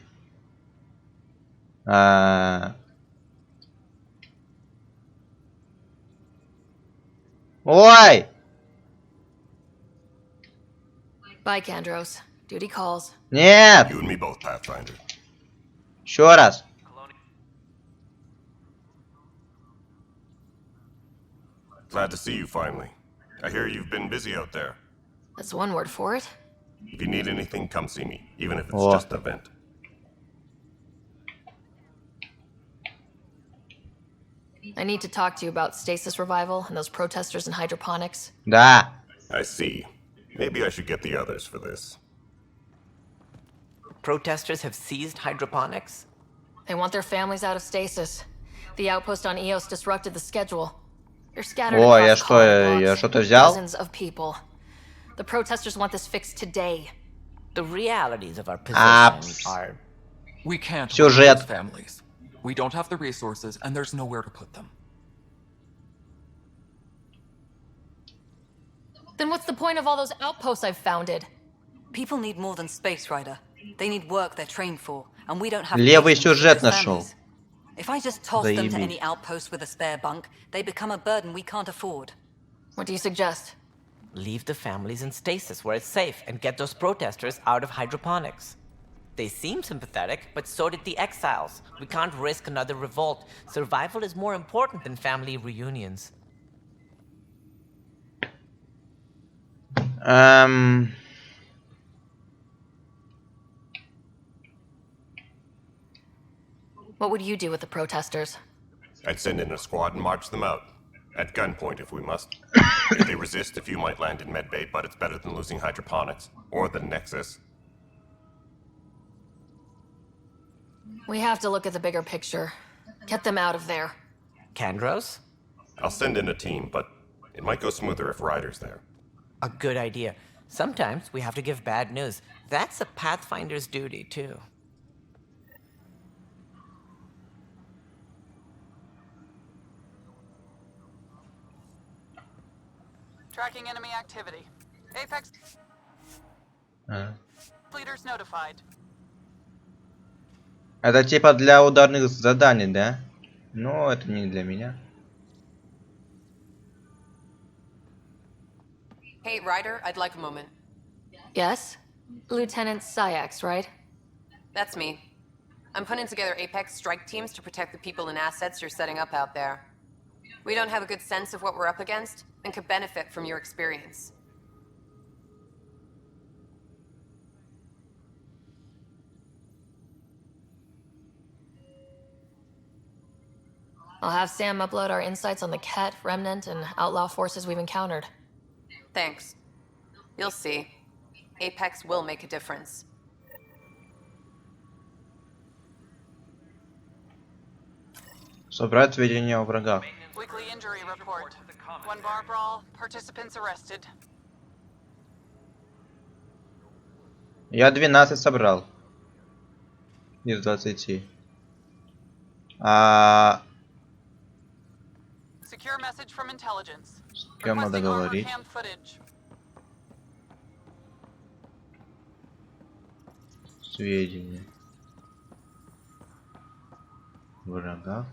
Ой! Bye, Kandros. Duty calls. Нет! Еще раз. Glad to see you finally. I hear you've been busy out there. That's one word for it. If you need anything, come see me, even if it's О. just a vent. I need to talk to you about stasis revival and those protesters in hydroponics. Да. I see. Maybe I should get the others for this. Protesters have seized hydroponics? They want their families out of stasis. The outpost on Eos disrupted the schedule. They're scattered О, я across что, colony я blocks. что-то взял? Dozens of people. The protesters want this fixed today. The realities of our position are... We can't Сюжет. lose families. We don't have the resources, and there's nowhere to put them. Then what's the point of all those outposts I've founded? People need more than space, Ryder. They need work they're trained for, and we don't have... Левый сюжет нашел. If I just toss them to Заебись. any outpost with a spare bunk, they become a burden we can't afford. What do you suggest? Leave the families in stasis where it's safe and get those protesters out of hydroponics. They seem sympathetic, but so did the exiles. We can't risk another revolt. Survival is more important than family reunions. What would you do with the protesters? I'd send in a squad and march them out. At gunpoint if we must. If they resist, a few might land in medbay, but it's better than losing hydroponics. Or the Nexus. We have to look at the bigger picture. Get them out of there. Kandros? I'll send in a team, but it might go smoother if Ryder's there. A good idea. Sometimes we have to give bad news. That's a Pathfinder's duty, too. Tracking enemy activity. Apex leaders notified. Это типа для ударных заданий, да? Но это не для меня. Hey, Ryder, I'd like a moment. Yes? Lieutenant Syax, right? That's me. I'm putting together Apex strike teams to protect the people and assets you're setting up out there. We don't have a good sense of what we're up against, and could benefit from your experience. I'll have Sam upload our insights on the Ket, Remnant, and outlaw forces we've encountered. Thanks. You'll see. Apex will make a difference. Собрать сведения о врагах. Weekly injury report. One bar brawl, participants arrested. Я 12 собрал. Из 20. Secure message from intelligence. С кем надо говорить? Cam footage. Сведения. Врагах.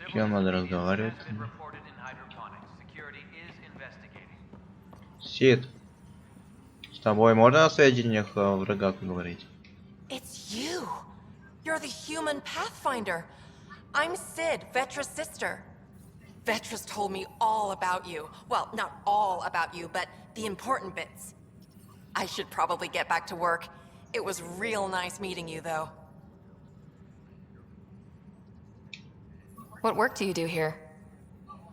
С кем надо разговаривать? Сид. С тобой можно о сведениях о врагах говорить? It's you. You're the human Pathfinder. I'm Sid, Vetra's sister. Vetra's told me all about you. Well, not all about you, but the important bits. I should probably get back to work. It was real nice meeting you, though. What work do you do here?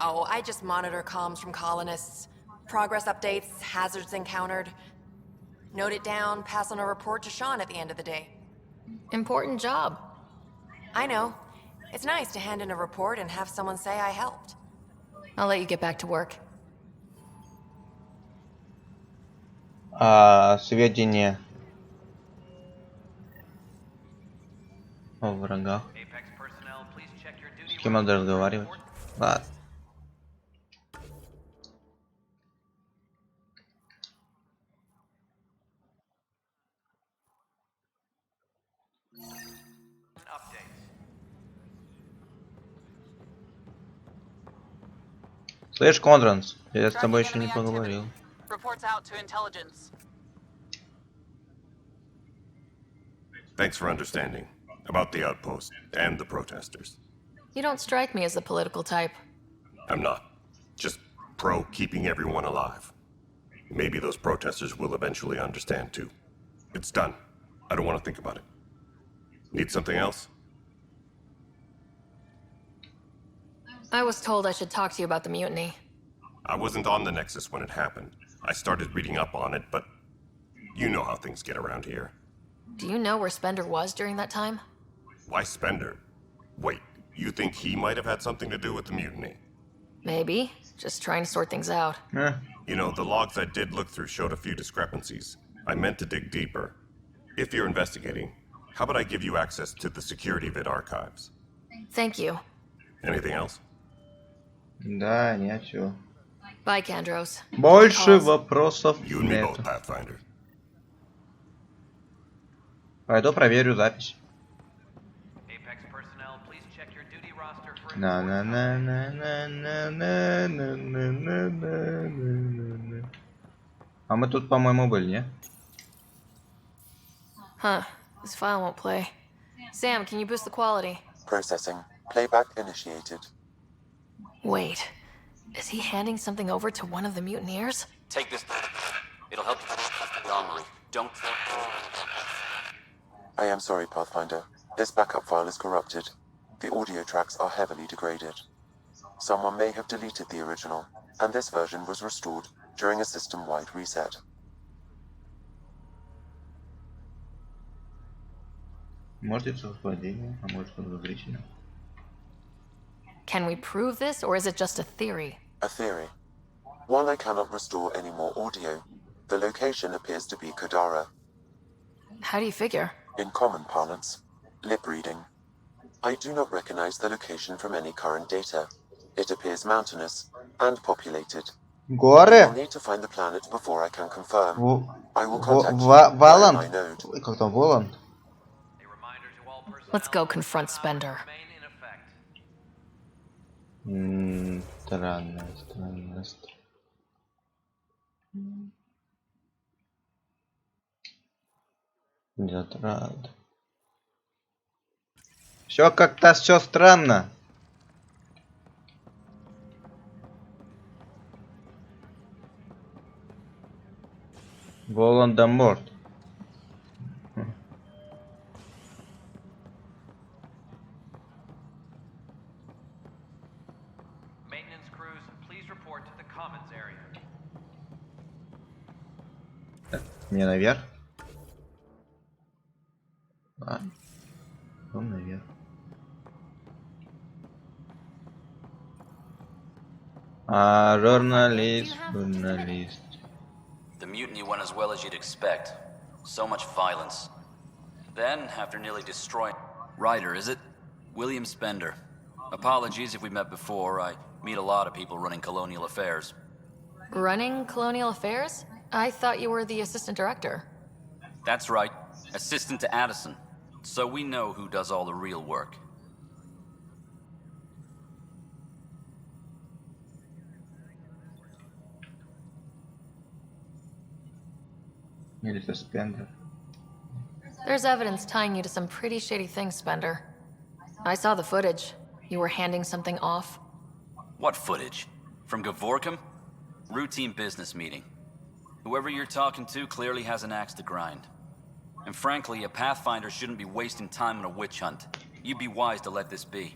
Oh, I just monitor comms from colonists. Progress updates, hazards encountered. Note it down, pass on a report to Sean at the end of the day. Important job. I know. It's nice to hand in a report and have someone say I helped. I'll let you get back to work. Сведения о врагах. С кем надо разговаривать? Ладно. Слышь, Кондранс, я с тобой еще не поговорил. Reports out to intelligence. Thanks for understanding. About the outpost and the protesters. You don't strike me as the political type. I'm not. Just pro keeping everyone alive. Maybe those protesters will eventually understand too. It's done. I don't want to think about it. Need something else? I was told I should talk to you about the mutiny. I wasn't on the Nexus when it happened. I started reading up on it, but you know how things get around here. Do you know where Spender was during that time? Why Spender? Wait, you think he might have had something to do with the mutiny? Maybe. Just trying to sort things out. You know, the logs I did look through showed a few discrepancies. I meant to dig deeper. If you're investigating, how about I give you access to the security vid archives? Thank you. Anything else? Да, ничего. Bye, Kandros. Больше вопросов You and me нет. both, Pathfinder. Пойду проверю запись. А мы тут, по-моему, были, не? Huh. This file won't play. Sam, can you boost the quality? Processing. Playback initiated. Wait. Is he handing something over to one of the mutineers? Take this. It'll help you the armory. Don't. I am sorry, Pathfinder. This backup file is corrupted. The audio tracks are heavily degraded. Someone may have deleted the original, and this version was restored during a system-wide reset. Может, совпадение, а может, подозрительно. Can we prove this, or is it just a theory? A theory. While I cannot restore any more audio, the location appears to be Kodara. How do you figure? In common parlance, lip reading. I do not recognize the location from any current data. It appears mountainous and populated. Горы? I will need to find the planet before I can confirm. I will contact you Валанд? via my node. Как там, Воланд? Let's go confront Spender. Странно. Нет, рад. Все как-то все странно. Волан-де-Морт. Maintenance crews, please report to the commons area. Мне наверх. Наверх. Журналист. The mutiny went as well as you'd expect. So much violence. Then, after nearly destroying... Ryder, is it? William Spender. Apologies if we met before. I meet a lot of people running colonial affairs. Running colonial affairs? I thought you were the assistant director. That's right. Assistant to Addison. So we know who does all the real work. Или это Спендер. There's evidence tying you to some pretty shady things, Spender. I saw the footage. You were handing something off. What footage? From Gavorkum? Routine business meeting. Whoever you're talking to clearly has an axe to grind. And frankly, a Pathfinder shouldn't be wasting time on a witch hunt. You'd be wise to let this be.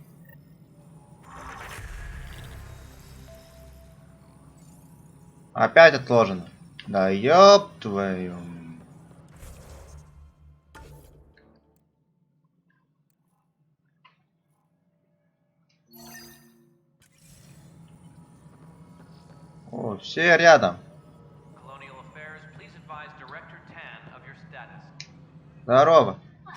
Опять отложено. Да ёб твою. О, все рядом. Colonial affairs, please advise Здорово.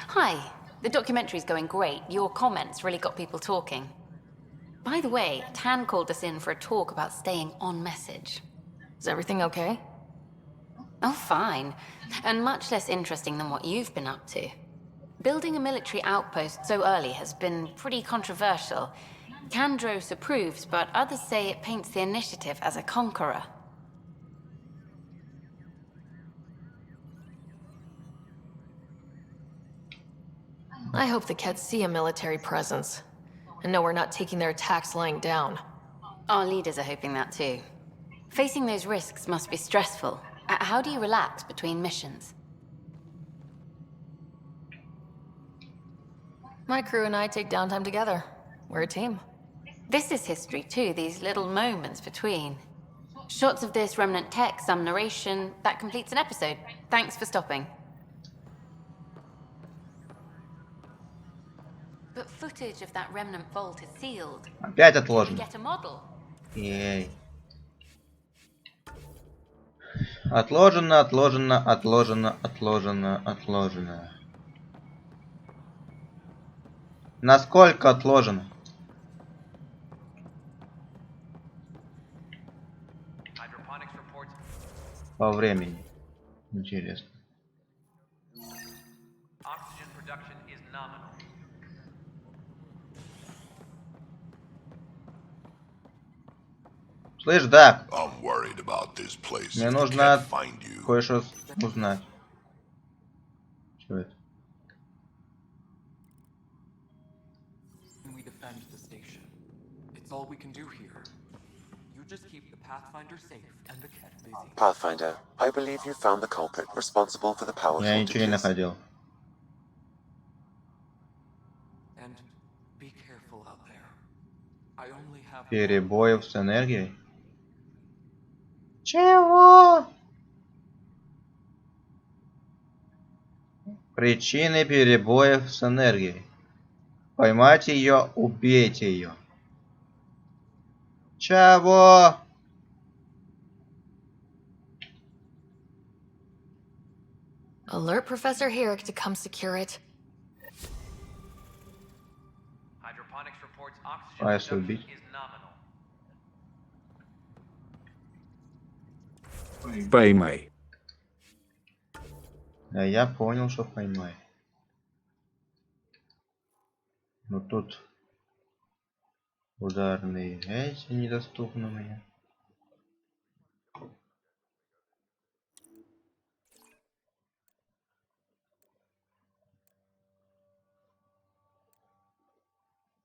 Hi. The documentary's going great. Your comments really got people talking. By the way, Tan called us in for a talk about staying on message. Is everything okay? Oh, fine. And much less interesting than what you've been up to. Building a military outpost so early has been pretty controversial. Kandros approves, but others say it paints the initiative as a conqueror. I hope the Kets see a military presence and know we're not taking their attacks lying down. Our leaders are hoping that too. Facing those risks must be stressful. How do you relax between missions? My crew and I take downtime together. We're a team. This is history too, these little moments between. Shots of this remnant tech, some narration, that completes an episode. Thanks for stopping. But footage of that remnant vault is sealed. Опять Can we отложено. get a model? Ей. Отложено, отложено, отложено, отложено, отложено. Насколько отложено? По времени. Интересно. Слышь, да. Мне нужно кое-что узнать. Что это? We defend the station. It's all we can do here. You just keep the Pathfinder safe and the Ket busy. Pathfinder, I believe you found the culprit responsible for the power Я ничего не shortages. находил. And be careful out there. I only have Перебоев с энергией. Чего? Причины перебоев с энергией. Поймайте ее, убейте ее. Чего? Alert Professor Herrick to come secure it. Hydroponics reports oxygen А если production убить? is nominal. Поймай. Да я понял, что поймай. Но тут ударные эти недоступны мне.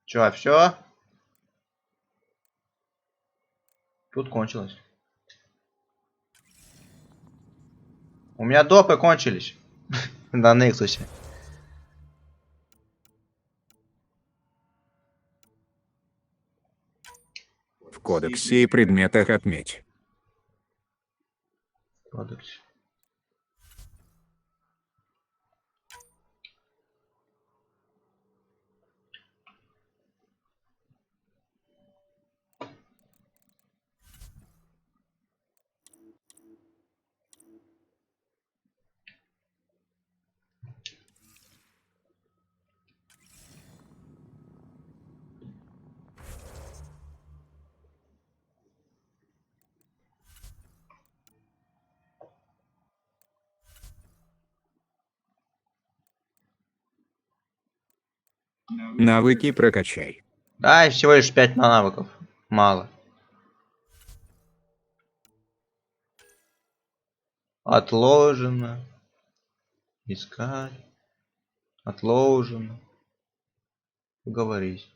Чё, все? Тут кончилось. У меня допы кончились. На Нексусе. В кодексе и предметах отметь. Кодекс. Навыки прокачай. Да, всего лишь 5 навыков. Мало. Отложено. Искать. Отложено. Поговорить.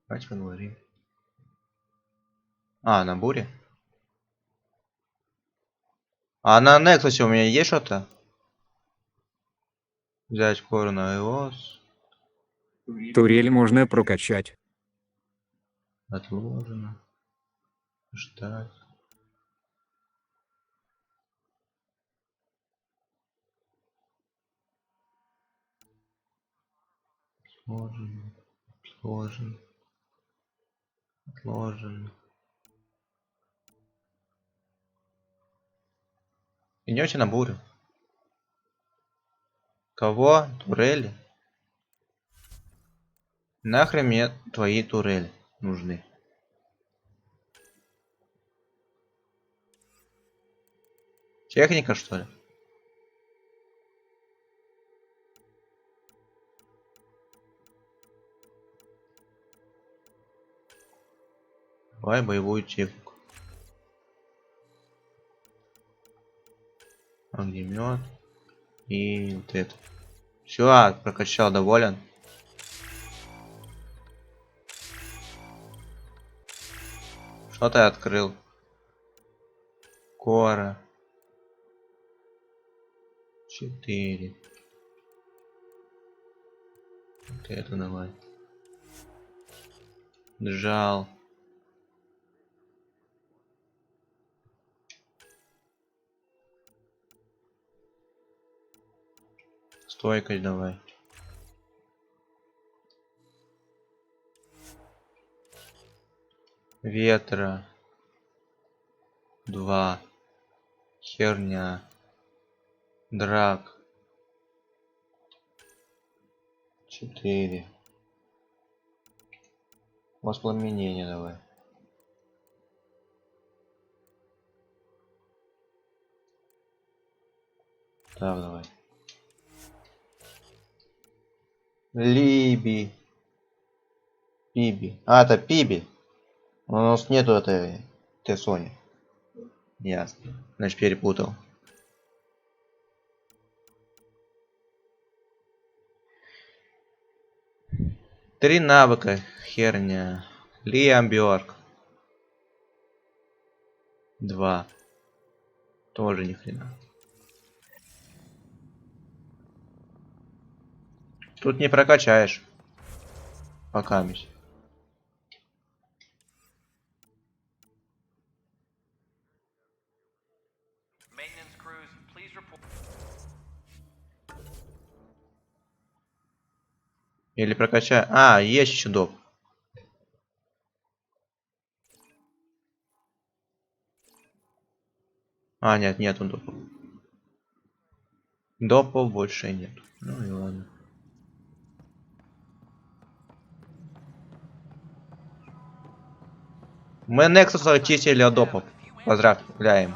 Давайте поговорим. А, на буре? А на Нексусе у меня есть что-то? Взять коронавирус. Турель можно прокачать. Отложено. Ждать. Отложено. Отложено. Отложено. Идете на бурю. Кого? Турели? Нахрен мне твои турели нужны? Техника, что ли? Давай боевую технику. Огнемет. И вот это. Все, прокачал, доволен. Что ты открыл? Кора. 4. Вот это давай. Джал. Стойкость давай. Ветра. 2. Херня. Драк. 4. Воспламенение давай. Так, давай. Либи. Пиби. А, это Пиби. У нас нету этой Сони. Ясно. Значит, перепутал. Три навыка. Херня. Лиам Бьорк. 2. Тоже ни хрена. Тут не прокачаешь. Пока мись. Или прокачай. А, есть еще доп. А, нет, нету допов. Допов больше нет. Ну и ладно. Мы Нексуса очистили от допов. Поздравляем.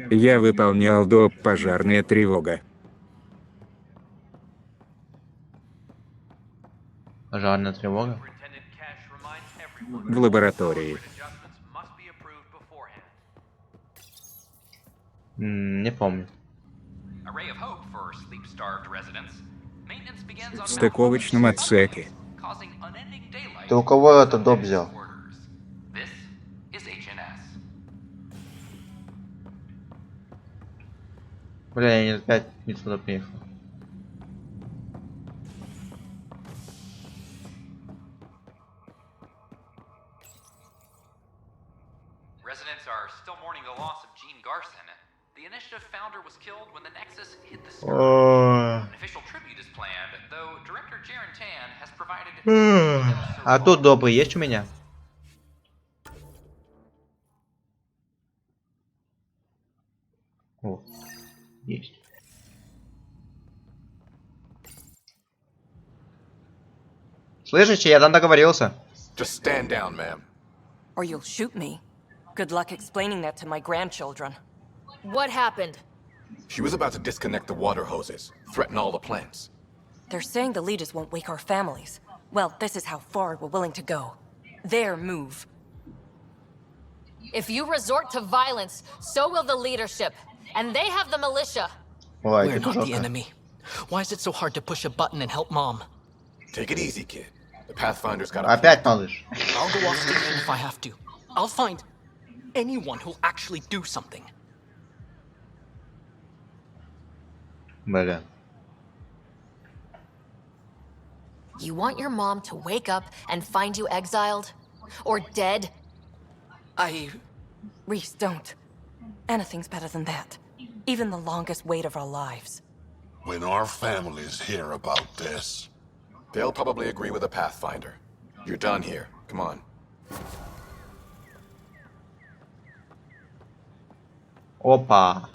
Я выполнял доп. Пожарная тревога. Пожарная тревога? В лаборатории. Не помню. В стыковочном отсеке. Ты у кого это доп взял? Бля, я опять не туда приехал. Residents are still mourning the loss of Gene Garson. The initiative founder was killed when the Nexus hit the sky. An official tribute is planned, though director Jaren Tan has provided. А тут допы есть у меня? О, есть. Слышите, я там договорился. Just stand down, ma'am. Or you'll shoot me. Good luck explaining that to my grandchildren. What happened? She was about to disconnect the water hoses, threaten all the plants. They're saying the leaders won't wake our families. Well, this is how far we're willing to go. Their move. If you resort to violence, so will the leadership. And they have the militia. We're not the enemy. Why is it so hard to push a button and help Mom? Take it easy, kid. The Pathfinder's got Опять малыш. I'll go off station if I have to. I'll find anyone who'll actually do something. Бля. You want your mom to wake up and find you exiled? Or dead? Reese, don't. Anything's better than that. Even the longest wait of our lives. When our families hear about this... They'll probably agree with the Pathfinder. You're done here. Come on. Опа.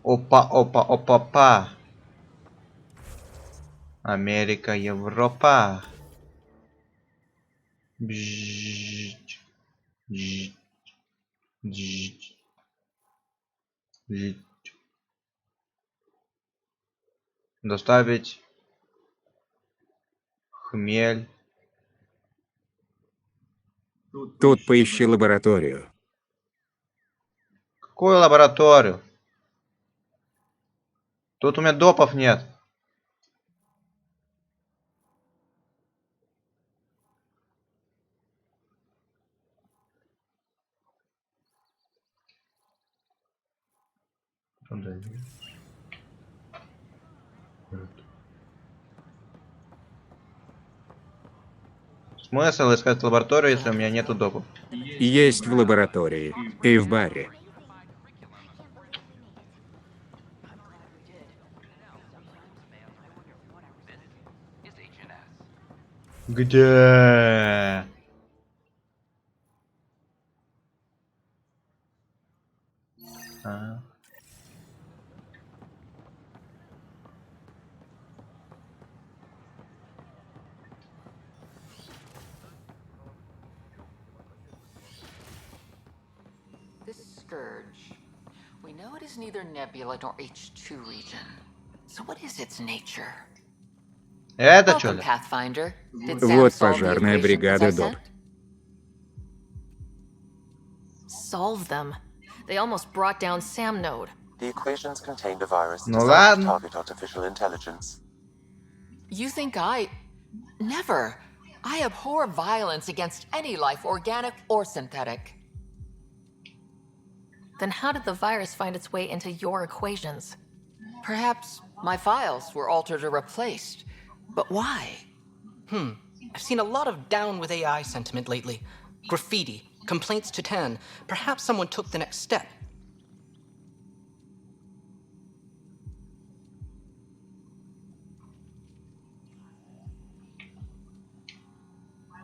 Опа. Америка, Европа. Бжжж. Жж. Жж. Жж. Доставить хмель. Тут поищи лабораторию. Какую лабораторию? Тут у меня допов нет. Смысл искать лабораторию, если у меня нету допов? Есть в лаборатории и в баре. Где? А. This scourge. We know it is neither nebula nor H2 region. So what is its nature? Это что Welcome, ли? Pathfinder. Did Sam Вот solve the пожарная equations бригада I доп. sent? Solve them. They almost brought down Sam Node. The equations contained a virus Ну designed ладно. to target artificial intelligence. You think I... Never. I abhor violence against any life, organic or synthetic. Then how did the virus find its way into your equations? Perhaps my files were altered or replaced. But why? I've seen a lot of down with AI sentiment lately. Graffiti, complaints to 10. Perhaps someone took the next step.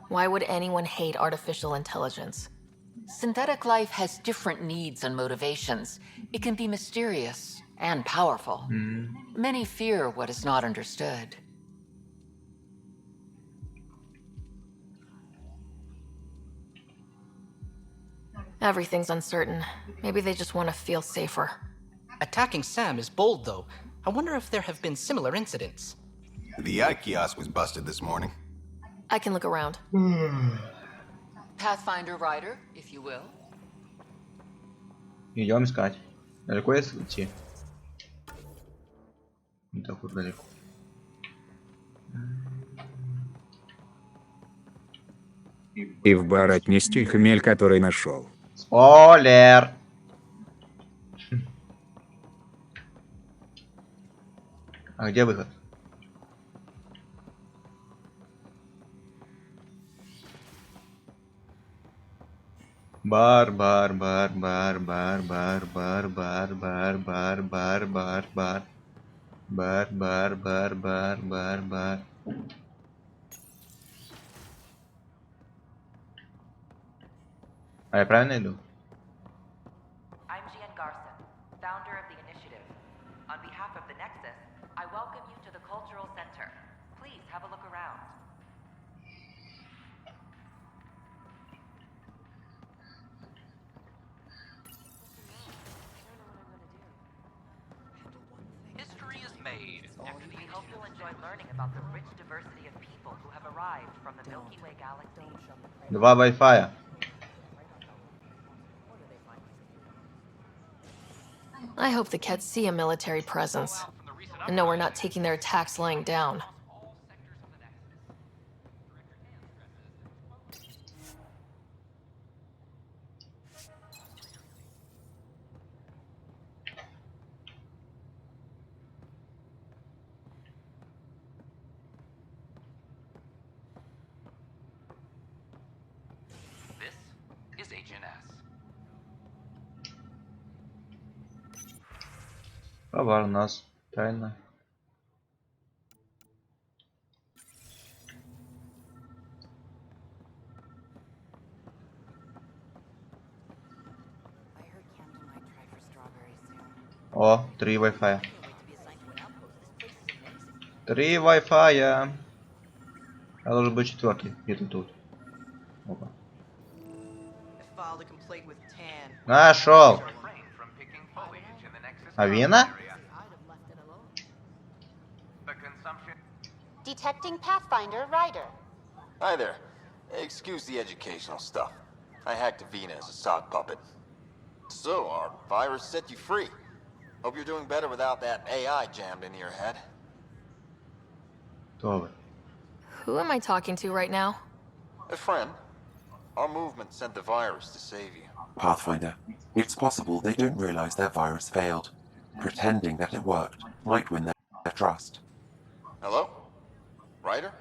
Why would anyone hate artificial intelligence? Synthetic life has different needs and motivations. It can be mysterious and powerful. Many fear what is not understood. Everything's uncertain. Maybe they just want to feel safer. Attacking Sam is bold, though. I wonder if there have been similar incidents. The eye kiosk was busted this morning. I can look around. Pathfinder Rider, if you will. Идем искать. Далеко идти? Не так уж далеко. И в бар отнести хмель, который нашел. Спойлер! А где выход? Бар. А я правильно иду? I'm Gian Garson, founder of the initiative. On behalf of the Nexus, I welcome you to the Cultural Center. Please have a look around. History is made. We hope you'll enjoy learning about the rich diversity of people who have arrived from the Milky Way galaxy. Два Wi-Fi. I hope the Kets see a military presence and know we're not taking their attacks lying down. This is HNS. Товар у нас. Тайна. О, 3 Wi-Fi. 3 Wi-Fi. А должен быть 4-й. Где-то тут. Опа. Нашел. Авина? Detecting Pathfinder Rider. Hi there. Excuse the educational stuff. I hacked Avina as a sock puppet. So, our virus set you free. Hope you're doing better without that AI jammed into your head. Who am I talking to right now? A friend. Our movement sent the virus to save you. Pathfinder, it's possible they don't realize their virus failed. Pretending that it worked might win their trust. Hello? Ryder?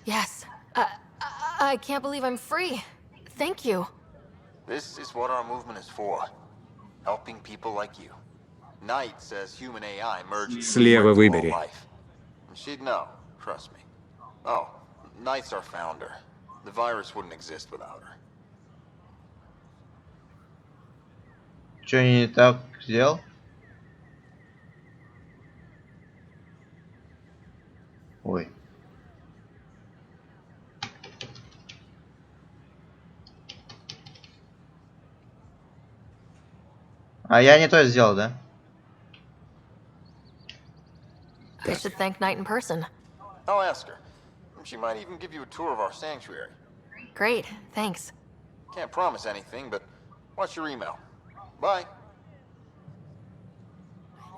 Yes. I can't believe I'm free. Thank you. This is what our movement is for. Helping people like you. Knight says human AI merged Слева выбери. life. She'd know, trust me. Oh, Knight's our founder. The virus wouldn't exist without her. Что я не так сделал? Ой. А я не то сделал, да? I should thank Knight in person. I'll ask her. She might even give you a tour of our sanctuary. Great, thanks. Can't promise anything, but watch your email. Bye.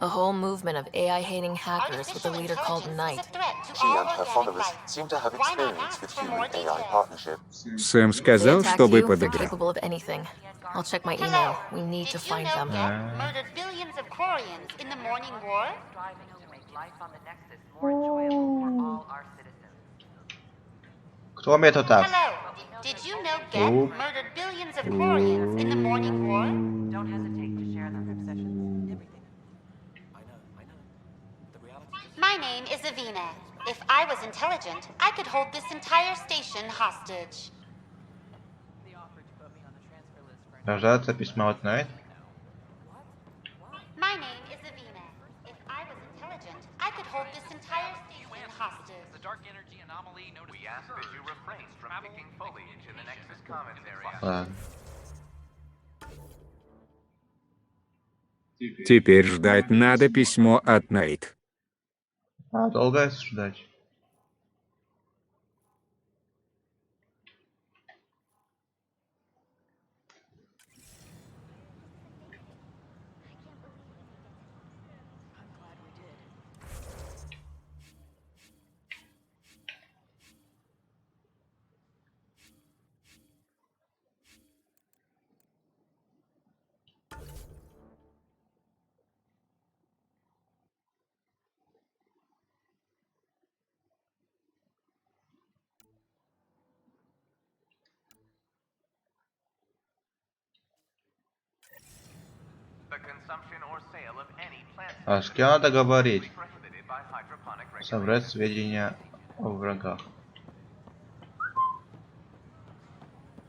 A whole movement of AI-hating hackers with a leader called Knight. She and her followers seem to have experience with human-AI partnerships. Сэм They сказал, attack чтобы you, they're подыграл. capable of anything. I'll check my email. We need to find them. Murdered billions of Quarians in the morning war? Striving to make life on the Nexus more enjoyable for all our citizens. Кто мне тут так? Hello. Did you know Geth murdered billions of Quarians in the morning war? Don't hesitate to share them obsessions. My name is Avina. If I was intelligent, I could hold this entire station hostage. Дождаться письма от Найт. My name is Avina. If I was intelligent, I could hold this entire station hostage. The dark energy anomaly noticed. We ask that you refrain from picking foliage in the Nexus Commons area. Ладно. Теперь ждать надо письмо от Найт. А, долго ждать. А с кем надо говорить? Собрать сведения о врагах.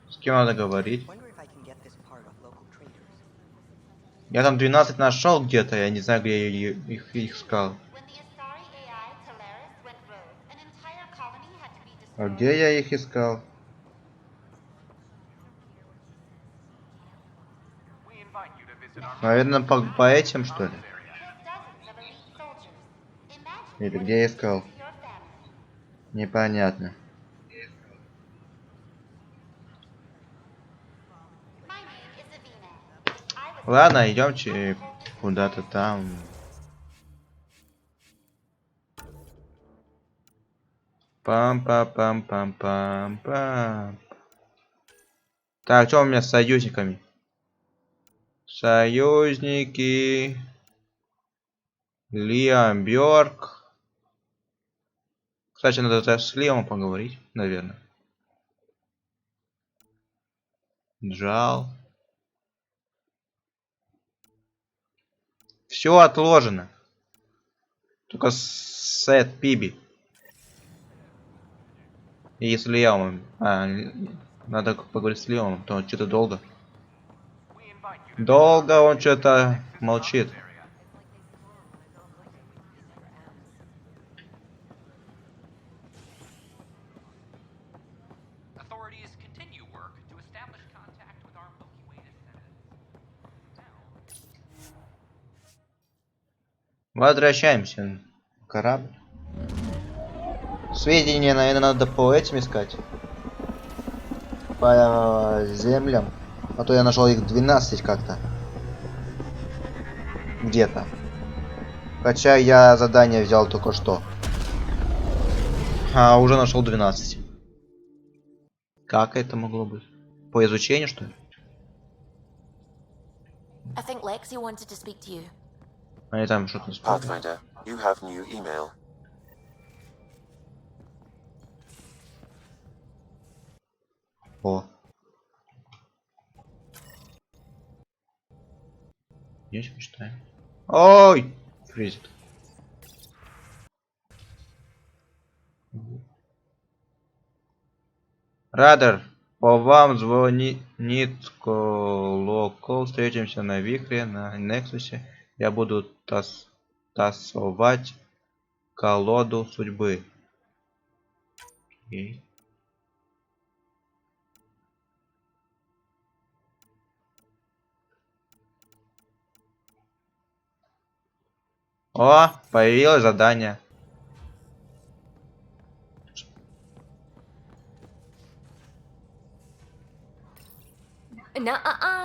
С кем надо говорить? Я там 12 нашел где-то, я не знаю, где я их искал. А где я их искал? Наверное, по этим, что ли? Или где я искал? Непонятно. Ладно, идемте куда-то там. Пам-пам-пам-пам-пам-пам. Так, что у меня с союзниками? Союзники. Лиам Бьорк. Кстати, надо с Лиамом поговорить, наверное. Джал. Все отложено. Только сет Пиби. И с Леомом. Надо поговорить с Леомом, то что-то долго. Долго он что-то молчит. Возвращаемся на корабль. Сведения, наверное, надо по этим искать. По землям. А то я нашел их 12 как-то. Где-то. Хотя я задание взял только что. А уже нашел 12. Как это могло быть? По изучению, что ли? I think Lexi wanted to speak to you. Они там что-то спрашивают. Pathfinder, you have new email. О. Здесь почитаем. Ой! Фризит. Радар, по вам звонит колокол. Встретимся на Викре, на Нексусе. Я буду тасовать колоду судьбы. Окей. О, появилось задание.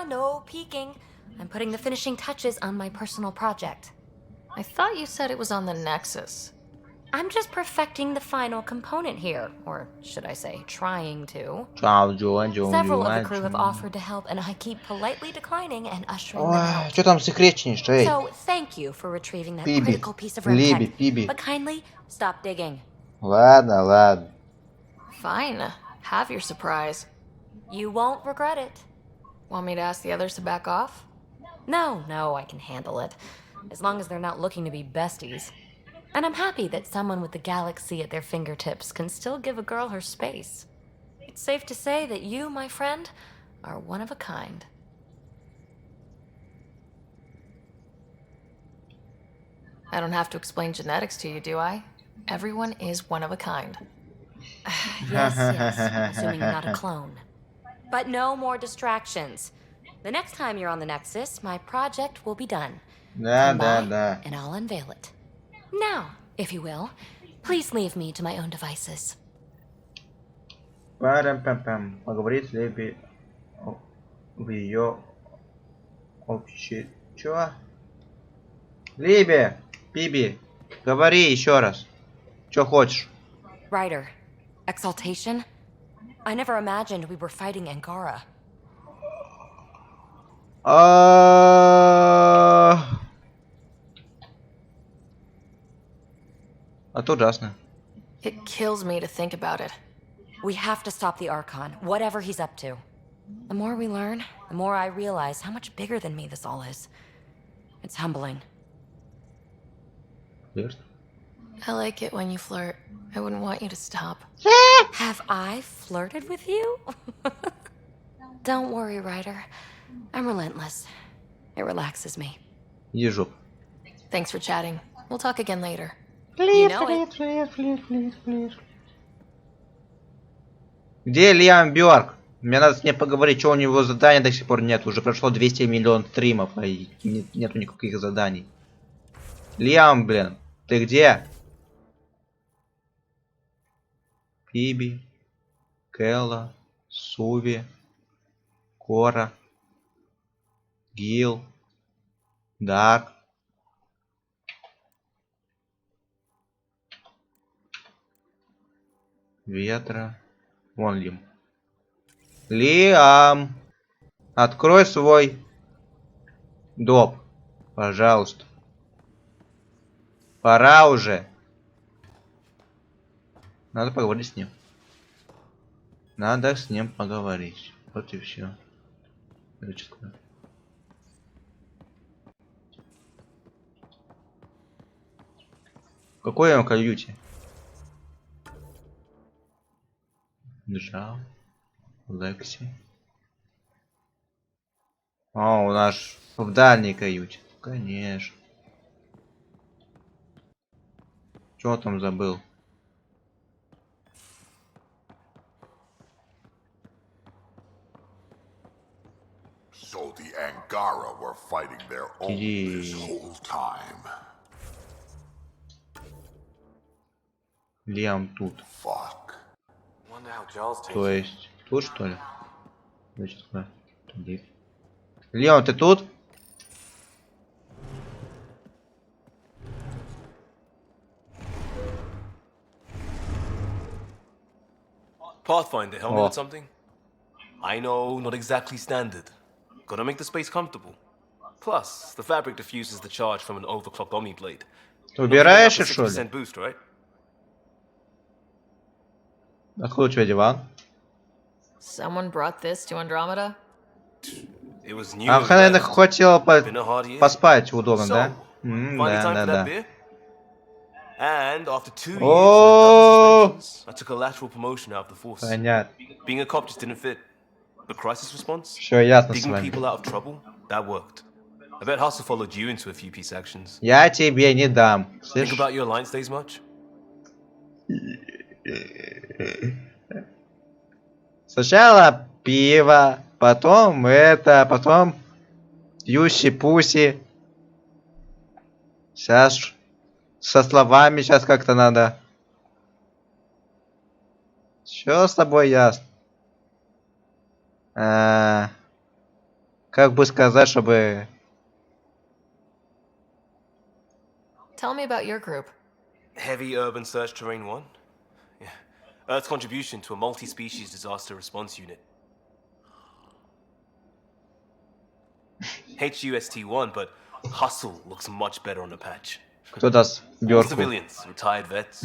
No peeking. I'm putting the finishing touches on my personal project. I thought you said it was on the Nexus. I'm just perfecting the final component here, or should I say, trying to. Several of the crew have offered to help, and I keep politely declining and ushering them out. Что там секретнее, что? So, thank you for retrieving that critical piece of tech, but kindly stop digging. Ладно, ладно. Fine. Have your surprise. You won't regret it. Want me to ask the others to back off? No, I can handle it. As long as they're not looking to be besties. And I'm happy that someone with the galaxy at their fingertips can still give a girl her space. It's safe to say that you, my friend, are one of a kind. I don't have to explain genetics to you, do I? Everyone is one of a kind. Yes, assuming you're not a clone. But no more distractions. The next time you're on the Nexus, my project will be done. Come by, and I'll unveil it. Now, if you will, please leave me to my own devices. Парам-пам-пам. Поговорить с Либи в ее общее... Чё? Либи! Биби! Говори еще раз. Чё хочешь? Ryder, exaltation? I never imagined we were fighting Angara. Это ужасно. It kills me to think about it. We have to stop the Archon, whatever he's up to. The more we learn, the more I realize how much bigger than me this all is. It's humbling. I like it when you flirt. I wouldn't want you to stop. Have I flirted with you? Don't worry, Ryder. I'm relentless. It relaxes me. Ежу. Thanks for chatting. We'll talk again later. You know it. Где Лиам Бёрк? Мне надо с ней поговорить, что у него задания до сих пор нет. Уже прошло 200 миллионов стримов, а нету никаких заданий. Лиам, блин, ты где? Фиби, Келла, Суви, Кора, Гил, Дарк. Ветра. Вон Лим. Лиам! Открой свой доп. Пожалуйста. Пора уже. Надо поговорить с ним. Надо с ним поговорить. Вот и все. какой он каюте? Нажал. Лекси. О, у нас в дальней каюте. Конечно. Чего там забыл? So the Angara were fighting their own this whole time. Лиам тут. То есть тут что ли? Значит, куда? Туди. Леон, ты тут? Pathfinder, help me Oh. with something? I know, not exactly standard. Gotta make the space comfortable. Plus, the fabric diffuses the charge from an overclocked Omni blade. Ты убираешь, что ли? 6% boost, right? Откуда у тебя диван? Someone brought this to Andromeda? It was new. А наверное, хотел Been a hard year. поспать удобно, So, да? finally time for that Да. beer? And after 2 years Oh. and a dozen suspensions, I took a lateral promotion out of the force. Понятно. Being a cop just didn't fit. But crisis response? Всё ясно с Digging вами. people out of trouble? That worked. I bet Hustle followed you into a few peace actions. Я тебе не дам. Think Слышь? about your alliance days much? Сначала пиво, потом это, потом юси-пуси. Сейчас со словами сейчас как-то надо. Что с тобой ясно? Как бы сказать, чтобы... Tell me about your group. Heavy urban search terrain 1? Yeah. Earth's contribution to a multi-species disaster response unit. HUST-1, but Hustle looks much better on the patch. Кто даст All бёрку? civilians, retired vets,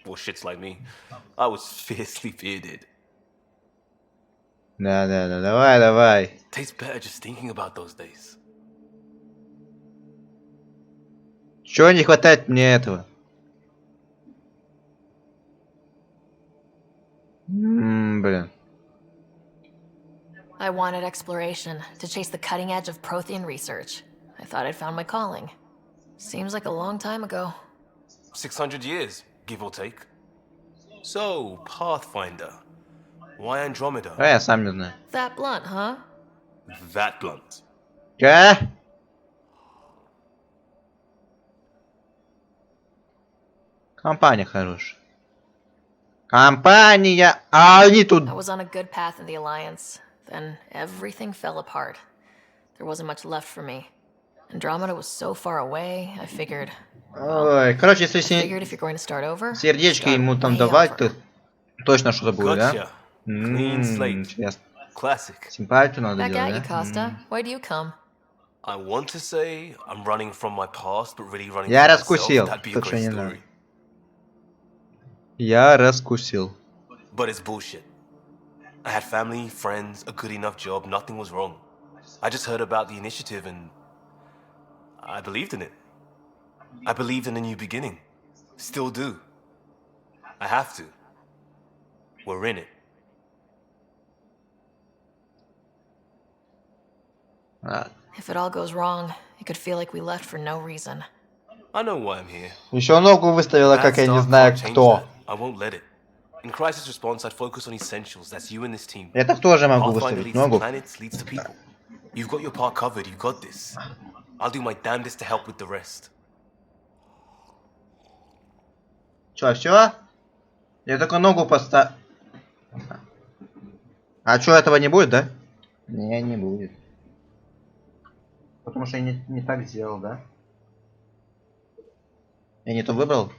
or shits like me. I was fiercely bearded. Да, давай. Tastes better just thinking about those days. Чего не хватает мне этого? Блин. I wanted exploration, to chase the cutting edge of Prothean research. I thought I'd found my calling. Seems like a long time ago. 600 years, give or take. So, Pathfinder. Why Andromeda? А я сам не знаю. That blunt, huh? That blunt. Компания хорошая. Компания! А они тут... I was on a good path in the Alliance. Then everything fell apart. There wasn't much left for me. Andromeda was so far away, I figured... Ой, короче, если figured if you're going to start over, сердечки ему там давать, то точно что-то будет, да? Интересно. Classic. Симпатию надо Back at you, делать, да? Costa. Why do you come? I want to say I'm running from my past, but really running Я from раскусил, myself. That'd be a так что great не надо. story. Я раскусил. But it's bullshit. I had family, friends, a good enough job, nothing was wrong. I just heard about the initiative and I believed in it. I believed in a new beginning. Still do. I have to. We're in it. If it all goes wrong, it could feel like we left for no reason. I know why I'm here. Еще ногу выставила, как я не знаю кто. I won't let it. In crisis response, I'd focus on essentials. That's you and this team. Я так тоже могу Pathfinder выставить leads to ногу. planets, leads to people. You've got your part covered. You've got this. I'll do my damnedest to help with the rest. Чё, все? Я только ногу поставил. А чё, этого не будет, да? Не, не будет. Потому что я не так сделал, да? Я не то выбрал?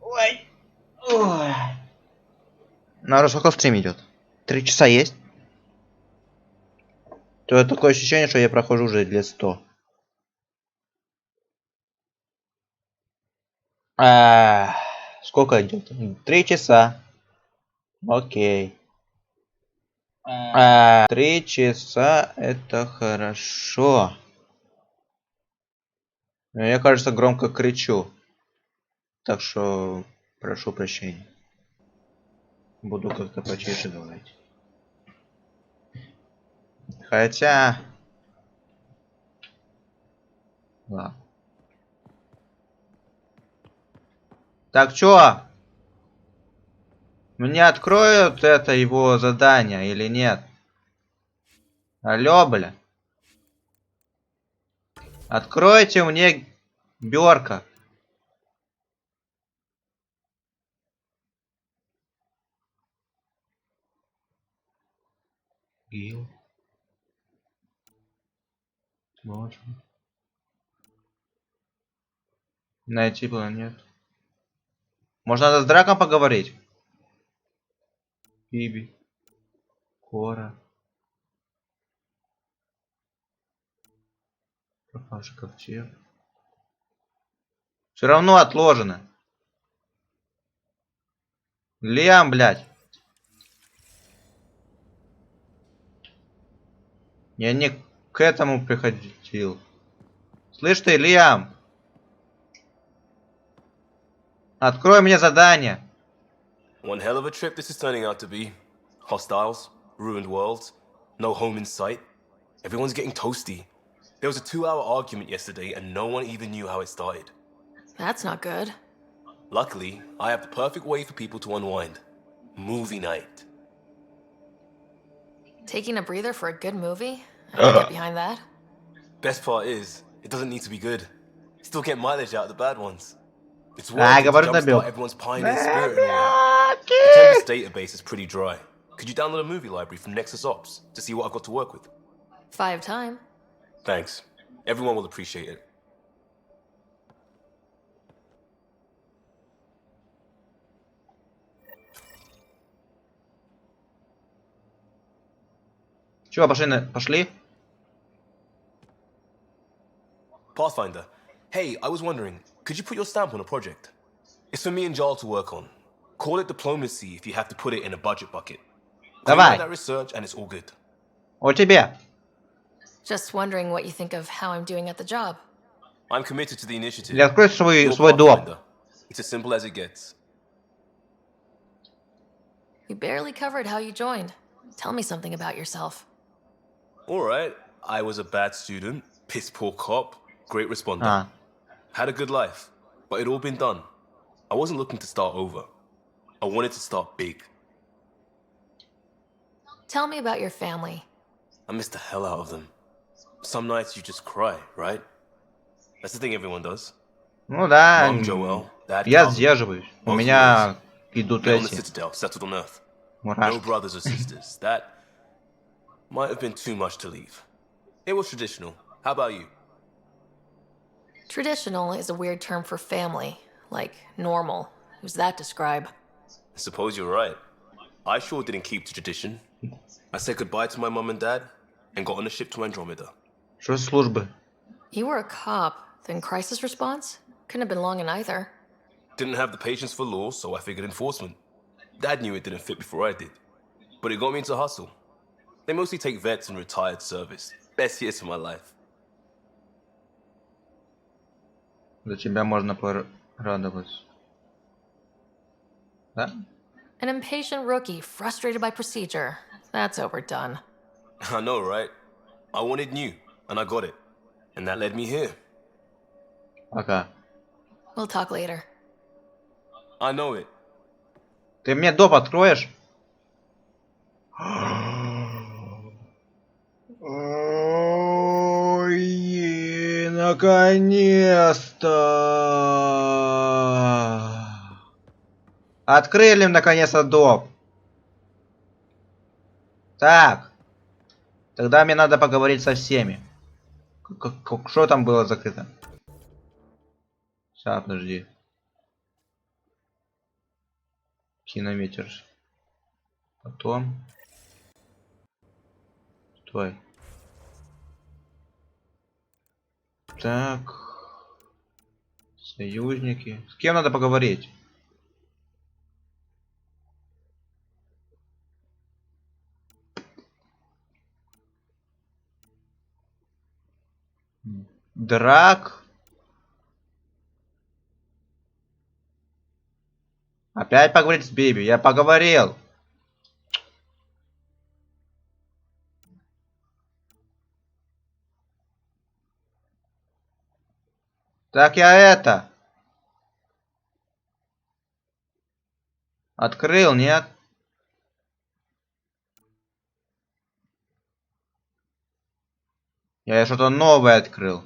Ой. Ой. На сколько стрим идет? 3 часа есть? То такое ощущение, что я прохожу уже лет 100. Сколько идет? 3 часа. Окей. 3 часа это хорошо. Но я, кажется, громко кричу. Так что прошу прощения. Буду как-то потише говорить. Хотя... Ладно. Так, чё? Мне откроют это его задание или нет? Алло, бля. Откройте мне Бёрка. Гил. Можно. Найти планету. Может, надо с Драком поговорить? Биби. Кора. Пропавший ковчег. Все равно отложено. Лиам, блядь. Я не к этому приходил. Слышь ты, Лиам. Открой мне задание. One hell of a trip this is turning out to be. Hostiles, ruined worlds, no home in sight. Everyone's getting toasty. There was a 2-hour argument yesterday and no one even knew how it started. That's not good. Luckily, I have the perfect way for people to unwind. Movie night. Taking a breather for a good movie? I can get behind that. Best part is, it doesn't need to be good. Still get mileage out of the bad ones. It's worth it to jumpstart everyone's pioneer spirit and all that. The Tempest database is pretty dry. Could you download a movie library from Nexus Ops to see what I've got to work with? 5 time. Thanks. Everyone will appreciate it. Чё, пошли? Pathfinder. Hey, I was wondering, could you put your stamp on a project? It's for me and Jarl to work on. Call it diplomacy if you have to put it in a budget bucket. Давай. That research and it's all good. О тебе. Just wondering what you think of how I'm doing at the job. I'm committed to the initiative. Я открою свой You're доп. Pathfinder. It's as simple as it gets. You barely covered how you joined. Tell me something about yourself. Alright, I was a bad student, piss poor cop, great responder. Had a good life, but it all been done. I wasn't looking to start over. I wanted to start big. Tell me about your family. I missed the hell out of them. Some nights you just cry, right? That's the thing everyone does. Ну да. Mom, Joel, Dad, Я Calvin. сдерживаюсь. У Both меня ways. идут Met on the эти. Citadel, settled on Earth. No Мурашки. brothers or sisters. That might have been too much to leave. It was traditional. How about you? Traditional is a weird term for family. Like normal. Who's that describe? I suppose you're right. I sure didn't keep to tradition. I said goodbye to my mom and dad and got on a ship to Andromeda. Что за службы? You were a cop, then crisis response? Couldn't have been long in either. Didn't have the patience for law, so I figured enforcement. Dad knew it didn't fit before I did. But it got me into hustle. They mostly take vets and retired service. Best years of my life. За тебя можно порадоваться. Да? An impatient rookie, frustrated by procedure. That's overdone. I know, right? I wanted new, and I got it. And that led me here. Пока. We'll talk later. I know it. Ты мне доп откроешь? Ой, наконец-то! Открыли наконец-то доп. Так. Тогда мне надо поговорить со всеми. Что там было закрыто? Сейчас, подожди. Кинометр. Потом. Стой. Так. Союзники. С кем надо поговорить? Драк. Опять поговорить с Биби. Я поговорил. Так я это. Открыл, нет? Я что-то новое открыл.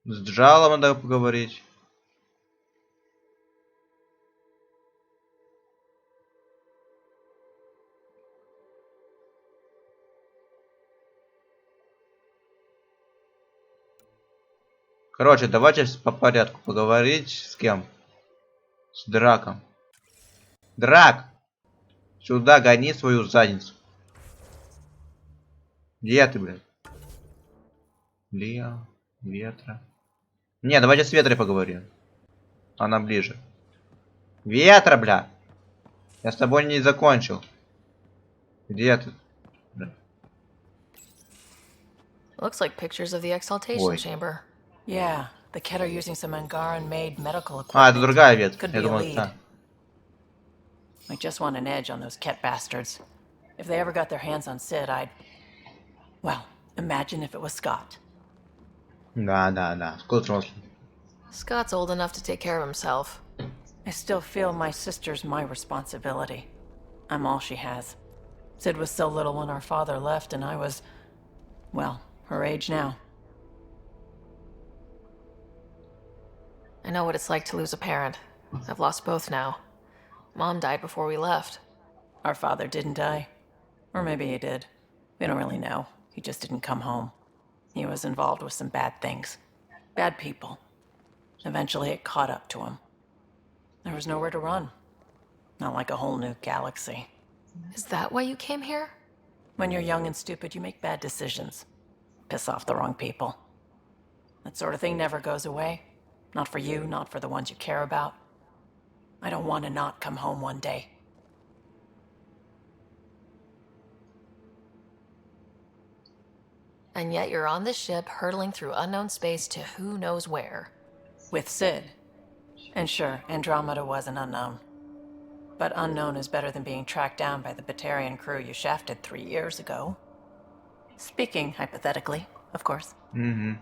С Джалом надо поговорить. Короче, давайте по порядку поговорить. С кем? С Драком. Драк! Сюда гони свою задницу. Где ты, блядь? Лео, Ветра. Не, давайте с Ветрой поговорим. Она ближе. Ветра, бля! Я с тобой не закончил. Где ты? Бля. Looks like pictures of the exaltation Ой. Yeah, chamber. the Ket are using some Angaran-made medical equipment. А, это другая ветка. Could Я be a думал, lead. та. I just want an edge on those Ket bastards. If they ever got their hands on Sid, I'd... Well, imagine if it was Scott. Да. Сколько взрослый? Scott's old enough to take care of himself. I still feel my sister's my responsibility. I'm all she has. Sid was so little when our father left, and I was... well, her age now. I know what it's like to lose a parent. I've lost both now. Mom died before we left. Our father didn't die. Or maybe he did. We don't really know. He just didn't come home. He was involved with some bad things. Bad people. Eventually it caught up to him. There was nowhere to run. Not like a whole new galaxy. Is that why you came here? When you're young and stupid, you make bad decisions. Piss off the wrong people. That sort of thing never goes away. Not for you, not for the ones you care about. I don't want to not come home one day. And yet you're on this ship hurtling through unknown space to who knows where. With Sid. And sure, Andromeda was an unknown. But unknown is better than being tracked down by the Batarian crew you shafted 3 years ago. Speaking hypothetically, of course. Mm-hmm.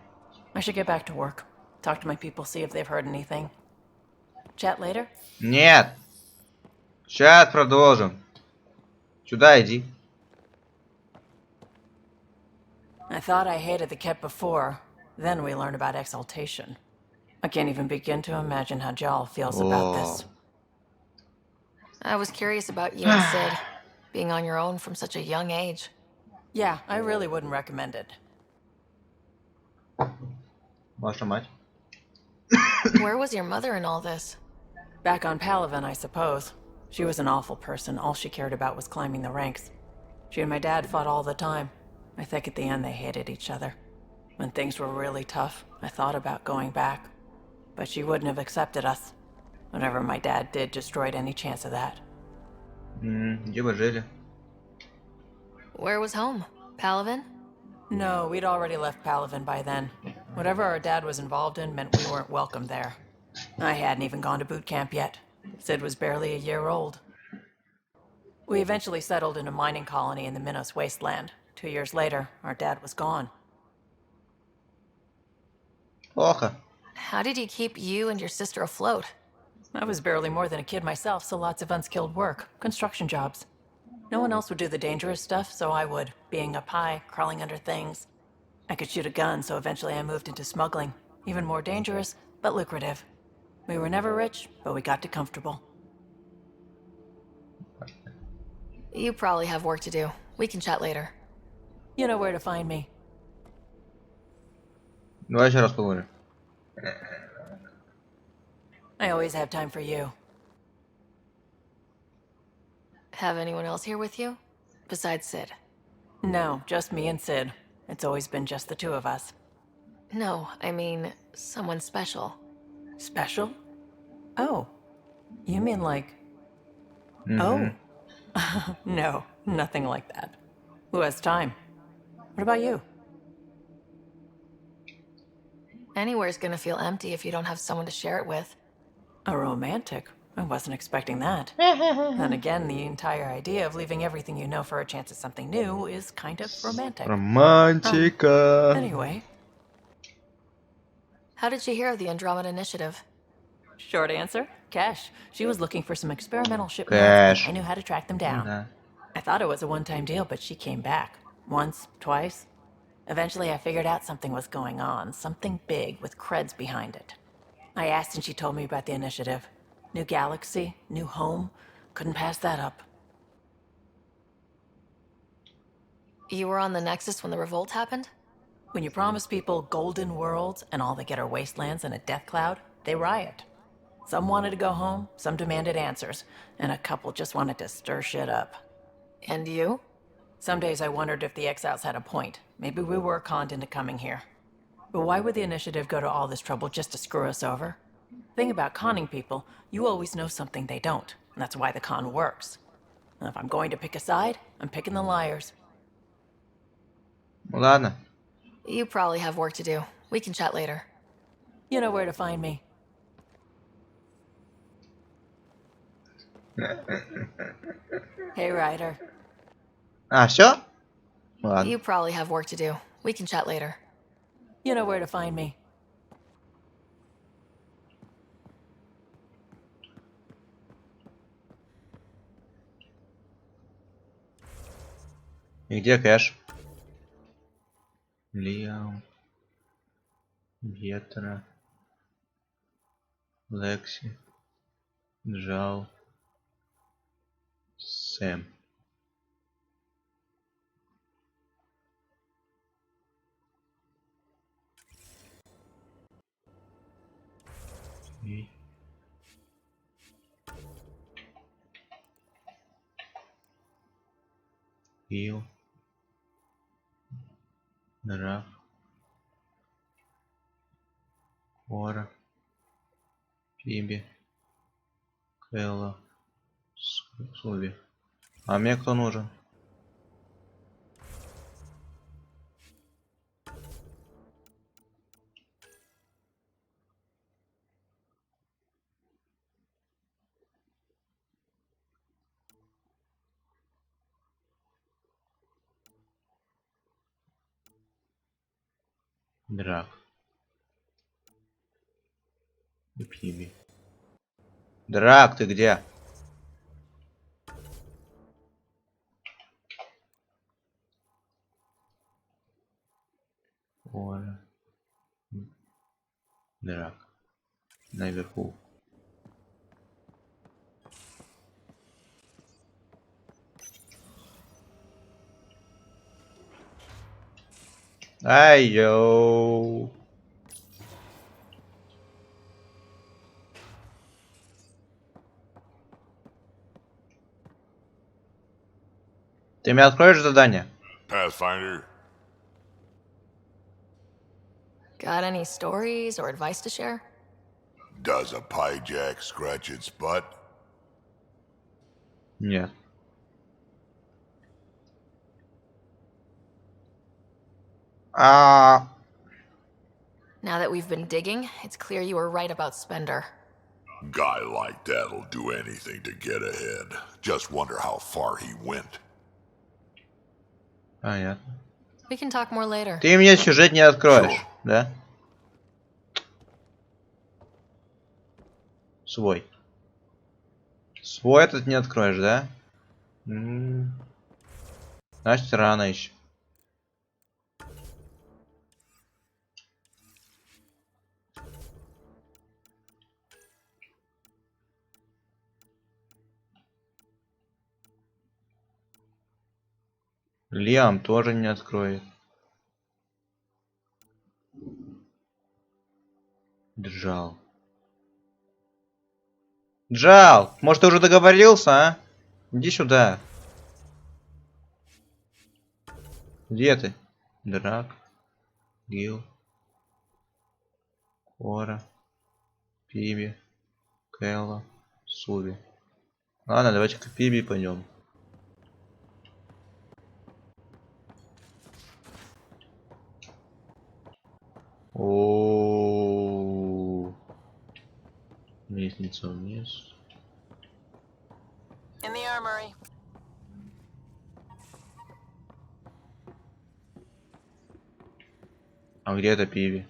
I should get back to work. Talk to my people, see if they've heard anything. Chat later? Нет. Сейчас продолжим. Сюда иди. I thought I hated the Ket before. Then we learned about exaltation. I can't even begin to imagine how Jal feels about this. I was curious about you and Sid, being on your own from such a young age. Yeah, I really wouldn't recommend it. Ваша мать. Where was your mother in all this? Back on Palaven, I suppose. She was an awful person. All she cared about was climbing the ranks. She and my dad fought all the time. I think at the end they hated each other. When things were really tough, I thought about going back. But she wouldn't have accepted us. Whatever my dad did destroyed any chance of that. Где вы жили? Where was home? Palaven? No, we'd already left Palaven by then. Whatever our dad was involved in meant we weren't welcome there. I hadn't even gone to boot camp yet. Sid was barely a year old. We eventually settled in a mining colony in the Minos wasteland. 2 years later, our dad was gone. Плохо. How did he keep you and your sister afloat? I was barely more than a kid myself, so lots of unskilled work. Construction jobs. No one else would do the dangerous stuff, so I would. Being up high, crawling under things. I could shoot a gun, so eventually I moved into smuggling. Even more dangerous, but lucrative. We were never rich, but we got to comfortable. You probably have work to do. We can chat later. You know where to find me. Давай еще раз поговорим. I always have time for you. Have anyone else here with you? Besides Sid? No, just me and Sid. It's always been just the two of us. No, I mean someone special. Special? Oh. You mean like... Mm-hmm. Oh. No, nothing like that. Who has time? What about you? Anywhere's gonna feel empty if you don't have someone to share it with. A romantic? I wasn't expecting that. Then again, the entire idea of leaving everything you know for a chance at something new is kind of romantic. Романтика. Anyway. How did you hear of the Andromeda initiative? Short answer, Cash. She was looking for some experimental shipments, Cash. and I knew how to track them down. Да. I thought it was a one-time deal, but she came back. Once, twice. Eventually, I figured out something was going on, something big with creds behind it. I asked and she told me about the initiative. New galaxy, new home. Couldn't pass that up. You were on the Nexus when the revolt happened? When you promise people golden worlds and all they get are wastelands and a death cloud, they riot. Some wanted to go home, some demanded answers, and a couple just wanted to stir shit up. And you? Some days I wondered if the exiles had a point. Maybe we were conned into coming here. But why would the initiative go to all this trouble just to screw us over? Thing about conning people, you always know something they don't, and that's why the con works. And if I'm going to pick a side, I'm picking the liars. Ладно. You probably have work to do. We can chat later. You know where to find me. Hey, Ryder. А, все? Ладно. You probably have work to do. We can chat later. You know where to find me. И где Кэш? Лиам. Ветра. Лекси. Джал. Сэм. И... Ил. Раф. Кора. Фиби. Кэлла. Суби. А мне кто нужен? Драк. И Фиби. Драк, ты где? Кора. Драк. Наверху. Ай-йоу. Ты мне откроешь задание? Pathfinder. Got any stories or advice to share? Does a pie jack scratch its butt? Нет. Now that we've been digging, it's clear you were right about Spender. Guy like that'll do anything to get ahead. Just wonder how far he went. Понятно. We can talk more later. Ты мне сюжет не откроешь, да? Свой. Свой этот не откроешь, да? Значит, рано еще. Лиам тоже не откроет. Джал. Джал, может, ты уже договорился, а? Иди сюда. Где ты? Драк. Гил. Кора. Пиби. Кэлла. Суби. Ладно, давайте к Пиби пойдем. О, Лестница вниз. In the armory. А где это Пиви?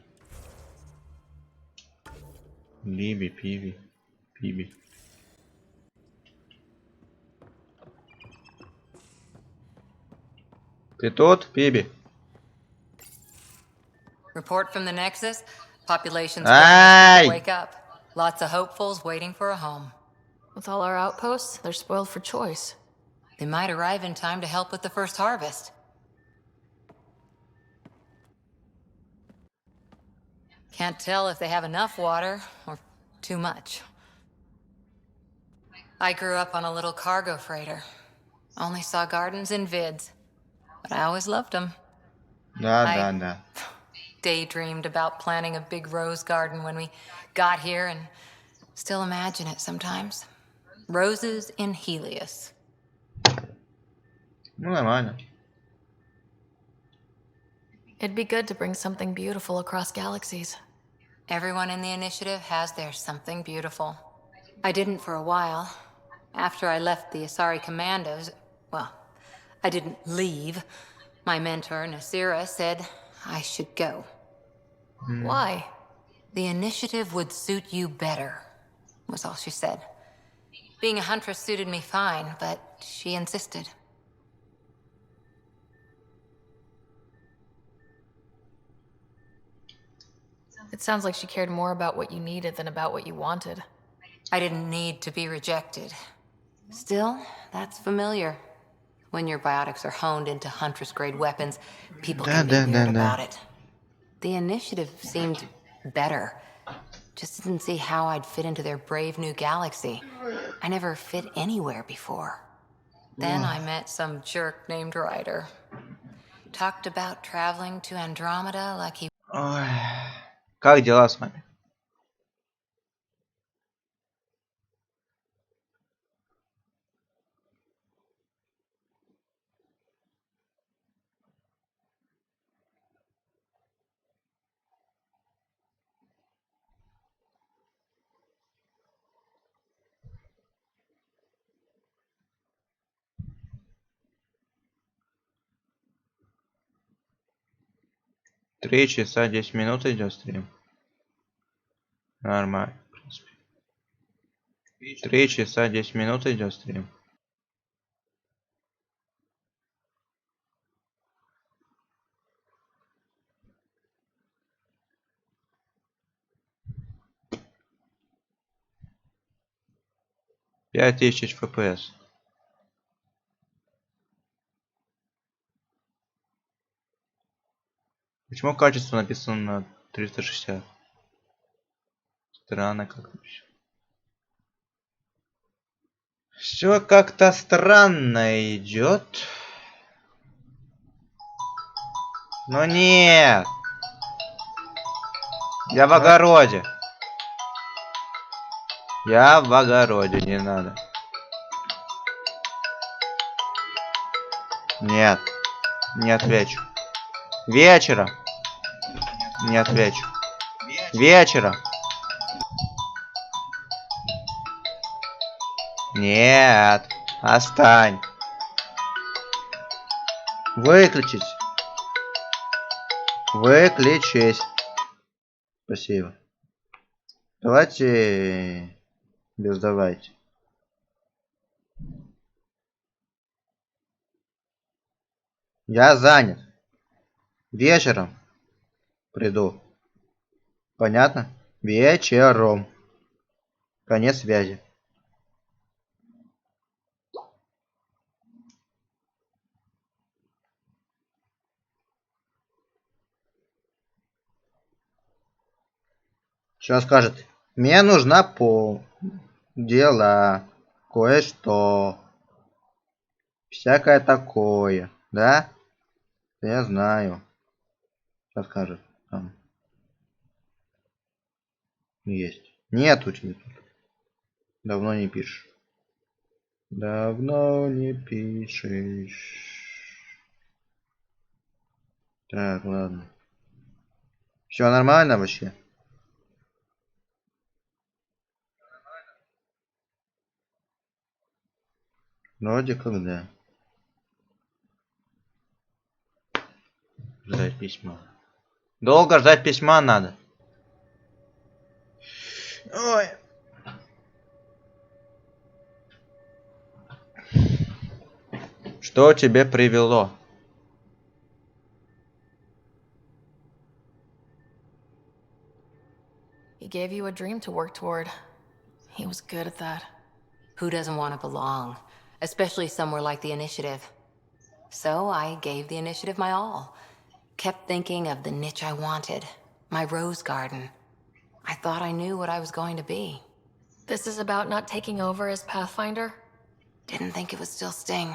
Биби, Пиви, Пиби. Ты тот, Пиби? Report from the Nexus. Population's Ай! to wake up. Lots of hopefuls waiting for a home. With all our outposts, they're spoiled for choice. They might arrive in time to help with the first harvest. Can't tell if they have enough water or too much. I grew up on a little cargo freighter. Only saw gardens in vids, but I always loved them. Да. Daydreamed about planting a big rose garden when we got here and still imagine it sometimes. Roses in Helios. Ну, нормально. It'd be good to bring something beautiful across galaxies. Everyone in the initiative has their something beautiful. I didn't for a while. After I left the Asari Commandos, well, I didn't leave. My mentor, Nasira, said I should go. Why? The initiative would suit you better, was all she said. Being a huntress suited me fine, but she insisted. It sounds like she cared more about what you needed than about what you wanted. I didn't need to be rejected. Still, that's familiar. When your biotics are honed into Huntress-grade weapons, people can be weird about it. The initiative seemed better. Just didn't see how I'd fit into their brave new galaxy. I never fit anywhere before. Then I met some jerk named Ryder. Talked about traveling to Andromeda like he... Ой. Как дела с вами? Три часа 10 минут идет стрим. Нормально, в принципе. 3 часа 10 минут идет стрим. Пять тысяч FPS. Почему качество написано на 360? Странно как-то. Все как-то странно идет. Но нет. Я в огороде. Я в огороде, не надо. Нет. Не отвечу. Вечером. Не отвечу. Вечером. Нет. Остань. Выключить. Выключись. Спасибо. Давайте... Без давайте. Я занят. Вечером приду. Понятно? Вечером. Конец связи. Сейчас скажет. Мне нужна дела. Кое-что. Всякое такое. Да? Я знаю. Сейчас скажет. Там. Есть. Нет у тебя тут. Давно не пишешь. Давно не пишешь. Так, ладно. Все нормально вообще? Вроде как да. Ждать письма. Долго ждать письма надо. Ой. Что тебе привело? He gave you a dream to work toward. He was good at that. Who doesn't want to belong? Especially somewhere like the Initiative. So I gave the Initiative my all. Kept thinking of the niche I wanted. My rose garden. I thought I knew what I was going to be. This is about not taking over as Pathfinder? Didn't think it would still sting.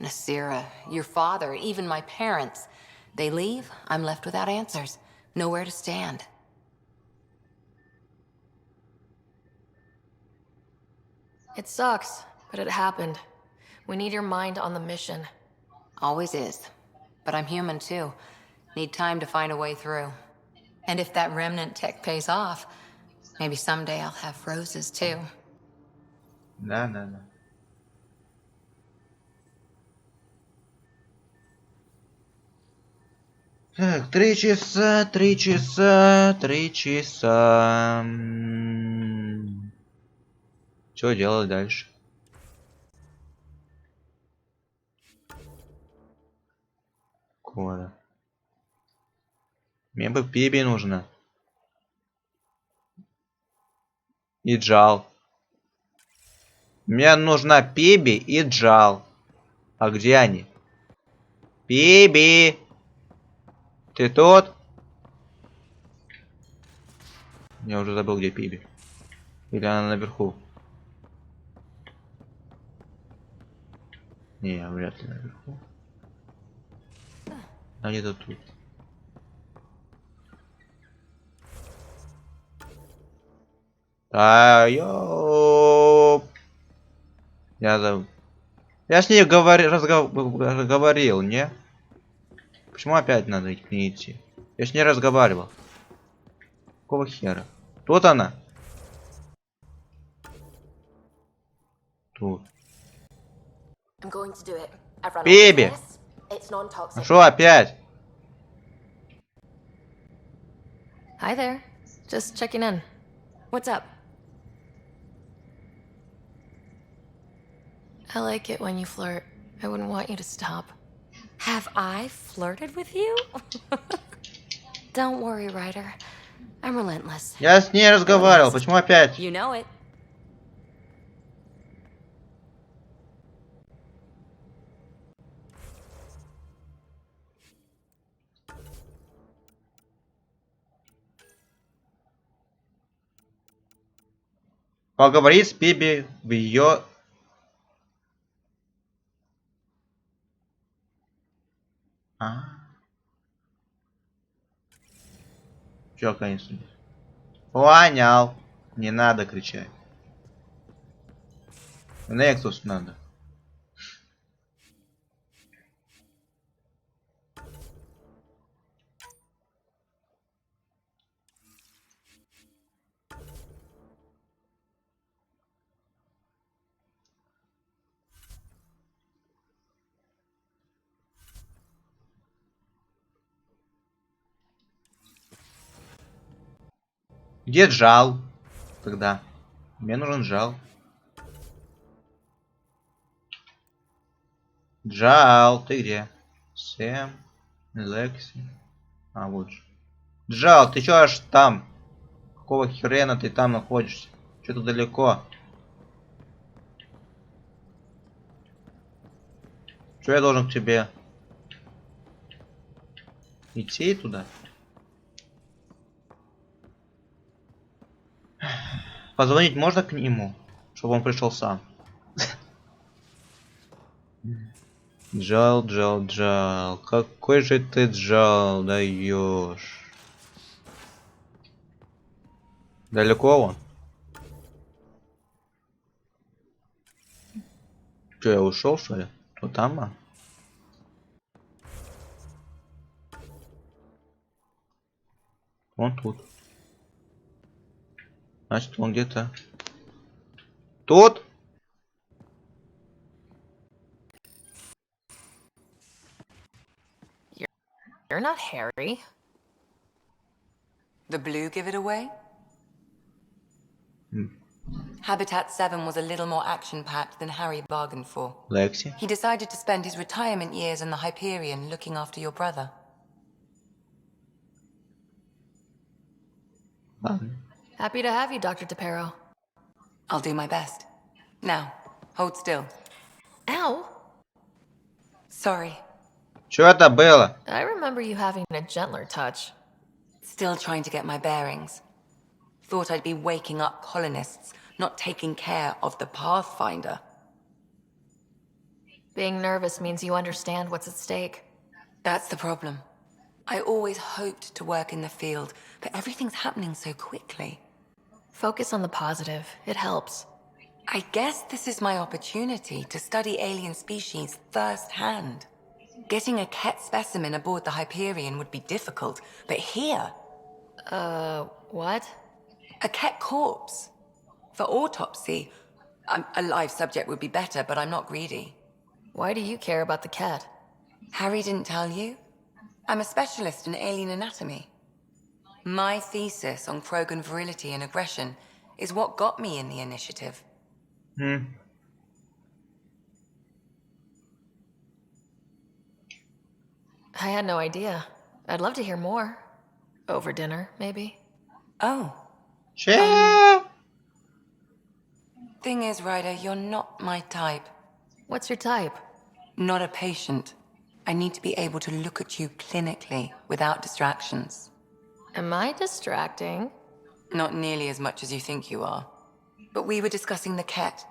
Nasira, your father, even my parents. They leave, I'm left without answers. Nowhere to stand. It sucks, but it happened. We need your mind on the mission. Always is. But I'm human too. Need time to find a way through. And if that remnant tech pays off, maybe someday I'll have roses too. Да. Так, 3 часа. Что делать дальше? Кода. Мне бы Пиби нужно. И Джал. Мне нужна Пиби и Джал. А где они? Пиби! Ты тут? Я уже забыл, где Пиби. Или она наверху? Не, вряд ли наверху. А где-то тут. Ёп. Я с ней разговаривал, не? Почему опять надо к ней идти? Я с ней разговаривал. Какого хера? Тут она? Тут. Биби! Ну что опять? Hi there. Just checking in. What's up? I like it when you flirt. I wouldn't want you to stop. Have I flirted with you? Don't worry, Ryder. I'm relentless. Я с ней разговаривал. Почему опять? You know it. Поговори с Биби в ее... Чё, конечно. Понял. Не надо кричать. Нексус надо. Где Джал? Тогда. Мне нужен Джал. Джал, ты где? Сэм, Лекси. А, вот же. Джал, ты чё аж там? Какого хрена ты там находишься? Что-то далеко. Что я должен к тебе? Идти туда? Позвонить можно к нему, чтобы он пришел сам? Джал, Джал, Джал. Какой же ты Джал даешь? Далеко он? Че, я ушел, что ли? Вот там, а? Он тут. Значит, он где-то тут. you're not Harry. The blue give it away? Habitat 7 was a little more action-packed than Harry bargained for. Lexi. He decided to spend his retirement years in the Hyperion looking after your brother. Happy to have you, Dr. DePero. I'll do my best. Now, hold still. Ow! Sorry. Что это было? I remember you having a gentler touch. Still trying to get my bearings. Thought I'd be waking up colonists, not taking care of the Pathfinder. Being nervous means you understand what's at stake. That's the problem. I always hoped to work in the field, but everything's happening so quickly. Focus on the positive. It helps. I guess this is my opportunity to study alien species firsthand. Getting a Ket specimen aboard the Hyperion would be difficult, but here... what? A Ket corpse. For autopsy, a live subject would be better, but I'm not greedy. Why do you care about the cat? Harry didn't tell you? I'm a specialist in alien anatomy. My thesis on Krogan virility and aggression is what got me in the initiative. I had no idea. I'd love to hear more. Over dinner, maybe? Oh. Sure. Thing is, Ryder, you're not my type. What's your type? Not a patient. I need to be able to look at you clinically without distractions. Am I distracting? Not nearly as much as you think you are. But we were discussing the Ket.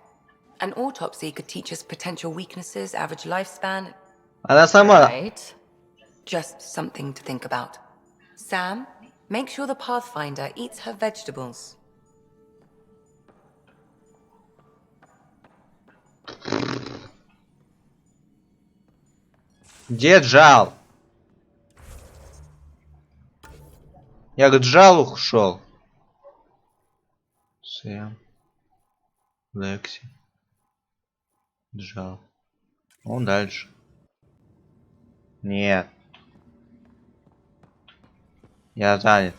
An autopsy could teach us potential weaknesses, average lifespan. Она сама. Right. Just something to think about. Sam, make sure the Pathfinder eats her vegetables. Где Джал? Я к Джалу шел. Сэм. Лекси. Джал. Он дальше. Нет. Я занят.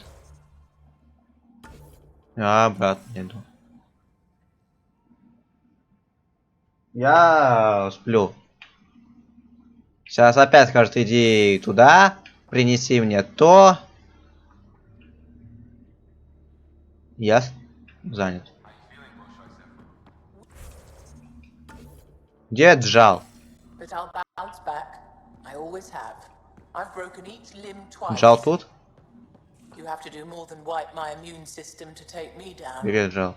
Я обратно иду. Я сплю. Сейчас опять скажет, иди туда, принеси мне то. Я занят. Где Джал? But I'll bounce back. I always have. I've broken each limb twice. Джал тут? You have to do more than wipe my immune system to take me down. Где Джал?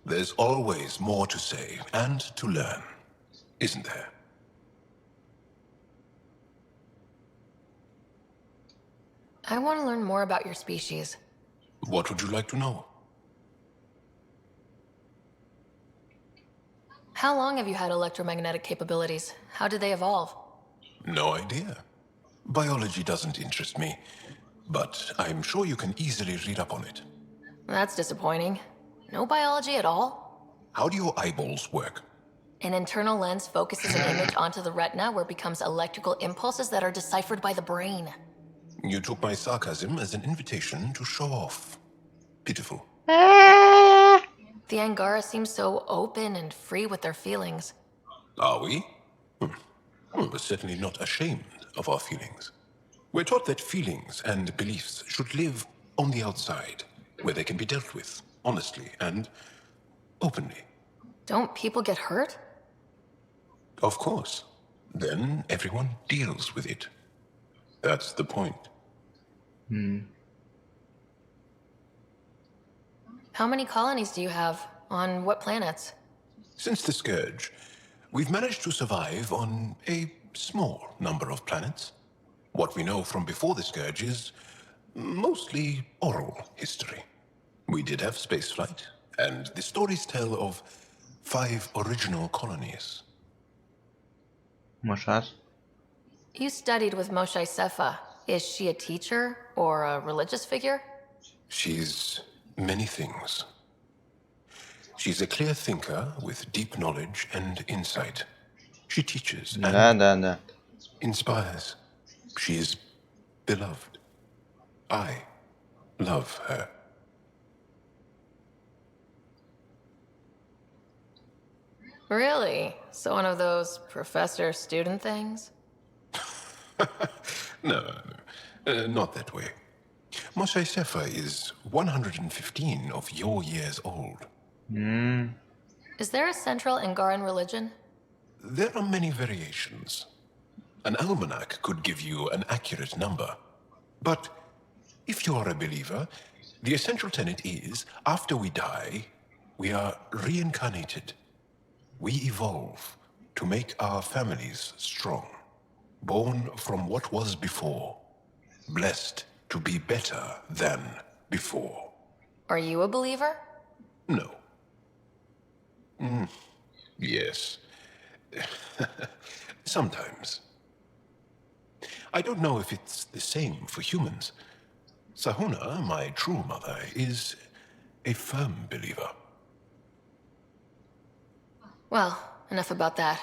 There's always more to say and to learn, isn't there? I want to learn more about your species. What would you like to know? How long have you had electromagnetic capabilities? How did they evolve? No idea. Biology doesn't interest me, but I'm sure you can easily read up on it. That's disappointing. No biology at all? How do your eyeballs work? An internal lens focuses an image onto the retina where it becomes electrical impulses that are deciphered by the brain. You took my sarcasm as an invitation to show off. Pitiful. The Angara seem so open and free with their feelings. Are we? We're certainly not ashamed of our feelings. We're taught that feelings and beliefs should live on the outside, where they can be dealt with, honestly and openly. Don't people get hurt? Of course. Then everyone deals with it. That's the point. How many colonies do you have? On what planets? Since the Scourge, we've managed to survive on a small number of planets. What we know from before the Scourge is mostly oral history. We did have spaceflight, and the stories tell of 5 original colonies. Moshas? You studied with Moshe Sefa. Is she a teacher or a religious figure? She's many things. She's a clear thinker with deep knowledge and insight. She teaches Да. inspires. She is beloved. I love her. Really? So one of those professor-student things? No, not that way. Moshe Sefer is 115 of your years old. Is there a central Angaran religion? There are many variations. An almanac could give you an accurate number. But if you are a believer, the essential tenet is, after we die, we are reincarnated. We evolve to make our families strong, born from what was before, blessed to be better than before. Are you a believer? No. Yes. Sometimes. I don't know if it's the same for humans. Sahuna, my true mother, is a firm believer. Well, enough about that.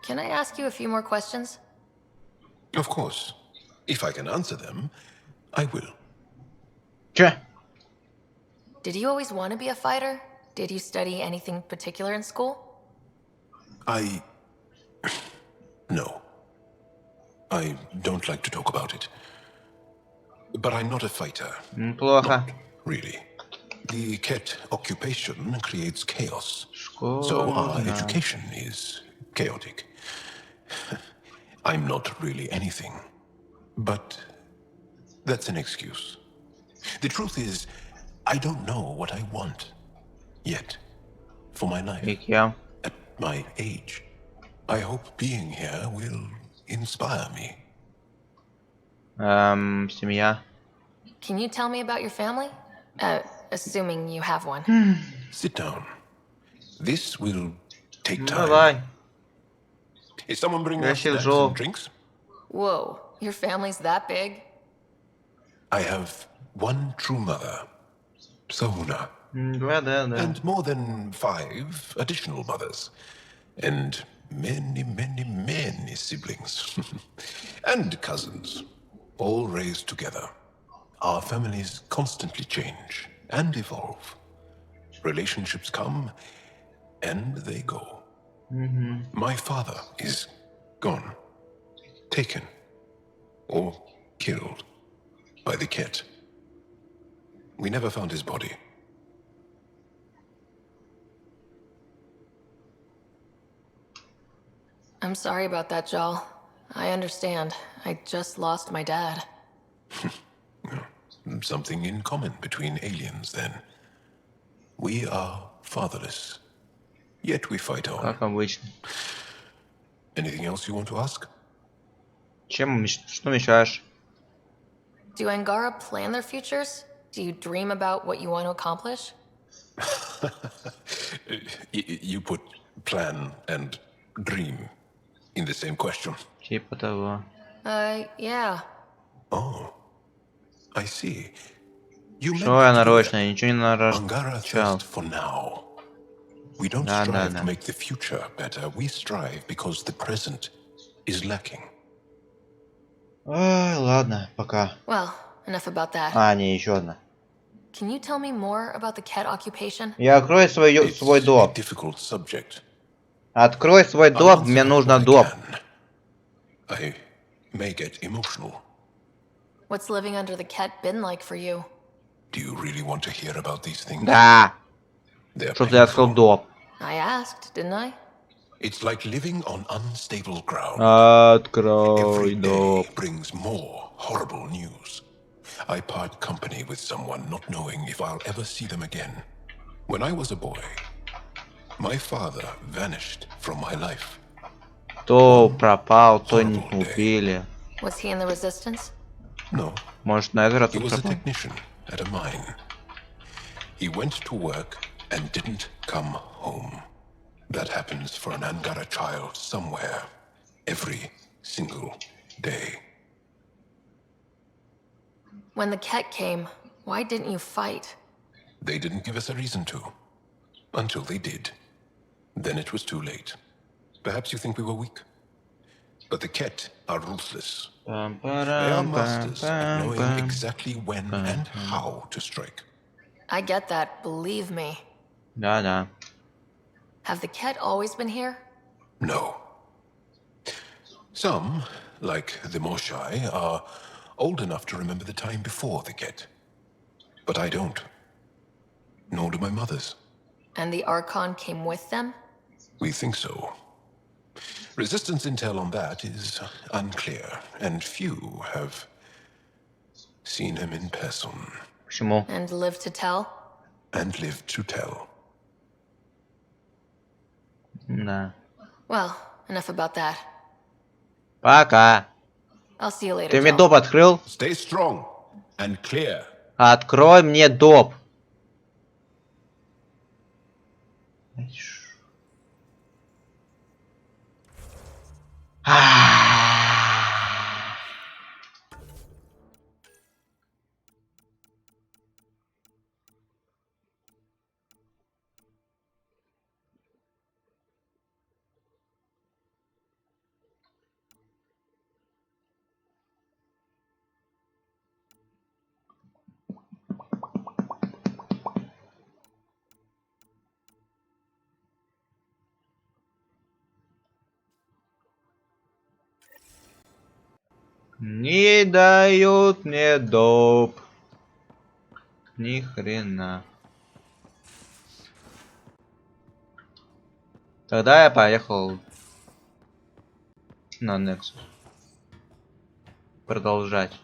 Can I ask you a few more questions? Of course. If I can answer them, I will. Че? Did you always want to be a fighter? Did you study anything particular in school? No. I don't like to talk about it. But I'm not a fighter. Плохо. Not really. The Ket occupation creates chaos. So our education is chaotic. I'm not really anything. But that's an excuse. The truth is, I don't know what I want yet for my life. At my age, I hope being here will inspire me. Семья. Can you tell me about your family? Assuming you have one. Sit down. This will take time. Давай. Is someone bringing us Я snacks сижу. and drinks? Whoa, your family's that big? I have one true mother, Sahuna, Да. and more than 5 additional mothers, and many siblings, and cousins, all raised together. Our families constantly change and evolve. Relationships come and they go. My father is gone, taken, or killed by the Ket. We never found his body. I'm sorry about that, Jal. I understand. I just lost my dad. Something in common between aliens, then. We are fatherless. Yet we fight on. Как обычно. Anything else you want to ask? Что мешаешь? Do Angara plan their futures? Do you dream about what you want to accomplish? You put plan and dream in the same question. Типа того. Yeah. Oh, I see. You Что я нарочно? Я ничего не Angara нарочал. thirst for now. We don't strive to make the future better. We strive because the present is lacking. Ай, ладно, пока. Well, enough about that. Не, еще одна. Can you tell me more about the Ket occupation? Я открою свой доп. Difficult subject. Открой свой доп, мне нужно доп. I may get emotional. What's living under the Ket been like for you? Do you really want to hear about these things? Да. Чтоб ты открыл доп. I asked, didn't I? It's like living on unstable ground. Открой доп. Day brings more horrible news. I part company with someone not knowing if I'll ever see them again. When I was a boy, my father vanished from my life. То пропал, то не убили. Was he in the resistance? No. Может, на этот раз He was a пропал? technician at a mine. He went to work and didn't come home. That happens for an Angara child somewhere, every single day. When the Ket came, why didn't you fight? They didn't give us a reason to. Until they did. Then it was too late. Perhaps you think we were weak. But the Ket are ruthless. They are masters at knowing exactly when and how to strike. I get that, believe me. Да. Have the Ket always been here? No. Some, like the Moshai, are old enough to remember the time before the Ket. But I don't. Nor do my mothers. And the Archon came with them? We think so. Resistance intel on that is unclear, and few have seen him in person. Почему? And lived to tell? And lived to tell. Да. Well, enough about that. Пока. I'll see you later. Ты мне доп открыл? Stay strong and clear. Открой мне доп. Не дают мне доп. Ни хрена. Тогда я поехал на Нексус. Продолжать.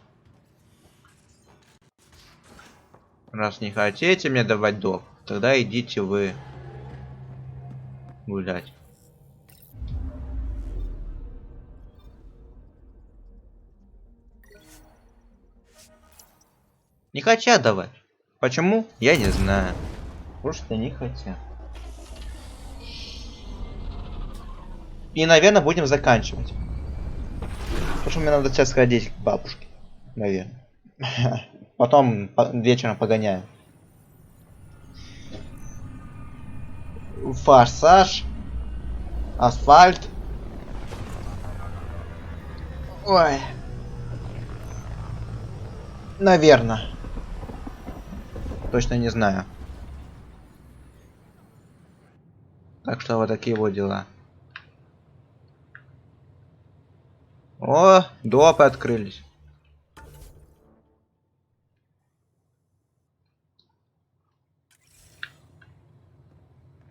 Раз не хотите мне давать доп, тогда идите вы гулять. Не хотят давать. Почему? Я не знаю. Просто не хотят. И, наверное, будем заканчивать. Потому что мне надо сейчас сходить к бабушке. Наверное. Потом вечером погоняю. Форсаж. Асфальт. Ой. Наверное. Точно не знаю. Так что вот такие вот дела. О, допы открылись.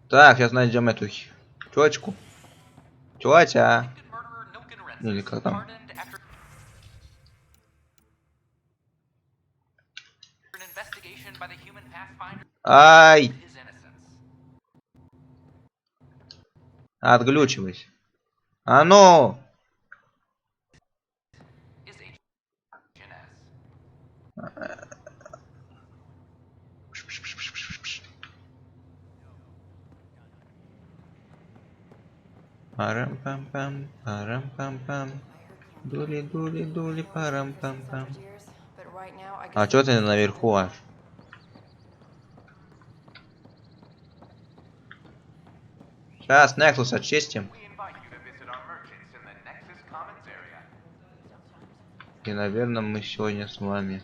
Так, сейчас найдем эту тёчку. Тётя. Или как там? Ай! Отглючивайся. А ну! Парам-пам-пам, парам-пам-пам. Дули-дули-дули, парам-пам-пам. А чё ты наверху аж? Сейчас Нексус очистим. И, наверное, мы сегодня с вами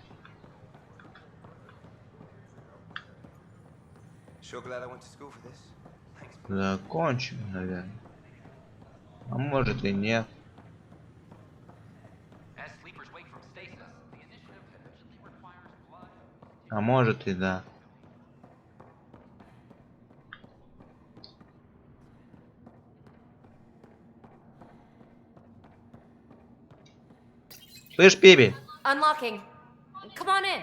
закончим, наверное. А может и нет. А может и да. Слышь, Пиби? Unlocking. Come on in.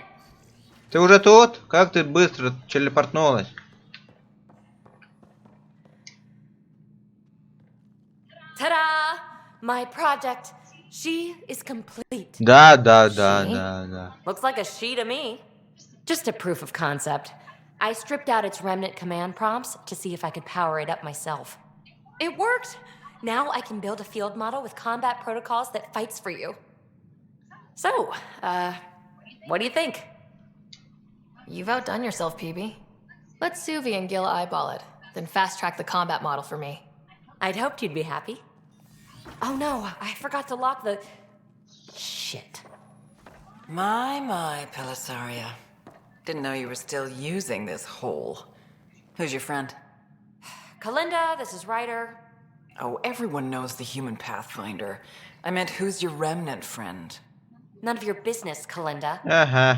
Ты уже тут? Как ты быстро телепортнулась? Ta-da! My project. She is complete. Да. Looks like a she to me. Just a proof of concept. I stripped out its remnant command prompts to see if I could power it up myself. It worked! Now I can build a field model with combat protocols that fights for you. So, what do you think? You've outdone yourself, PB. Let Suvi and Gil eyeball it, then fast-track the combat model for me. I'd hoped you'd be happy. Oh no, I forgot to lock the... Shit. My, Pellisaria. Didn't know you were still using this hole. Who's your friend? Kalinda, this is Ryder. Oh, everyone knows the human Pathfinder. I meant, who's your remnant friend? None of your business, Kalinda.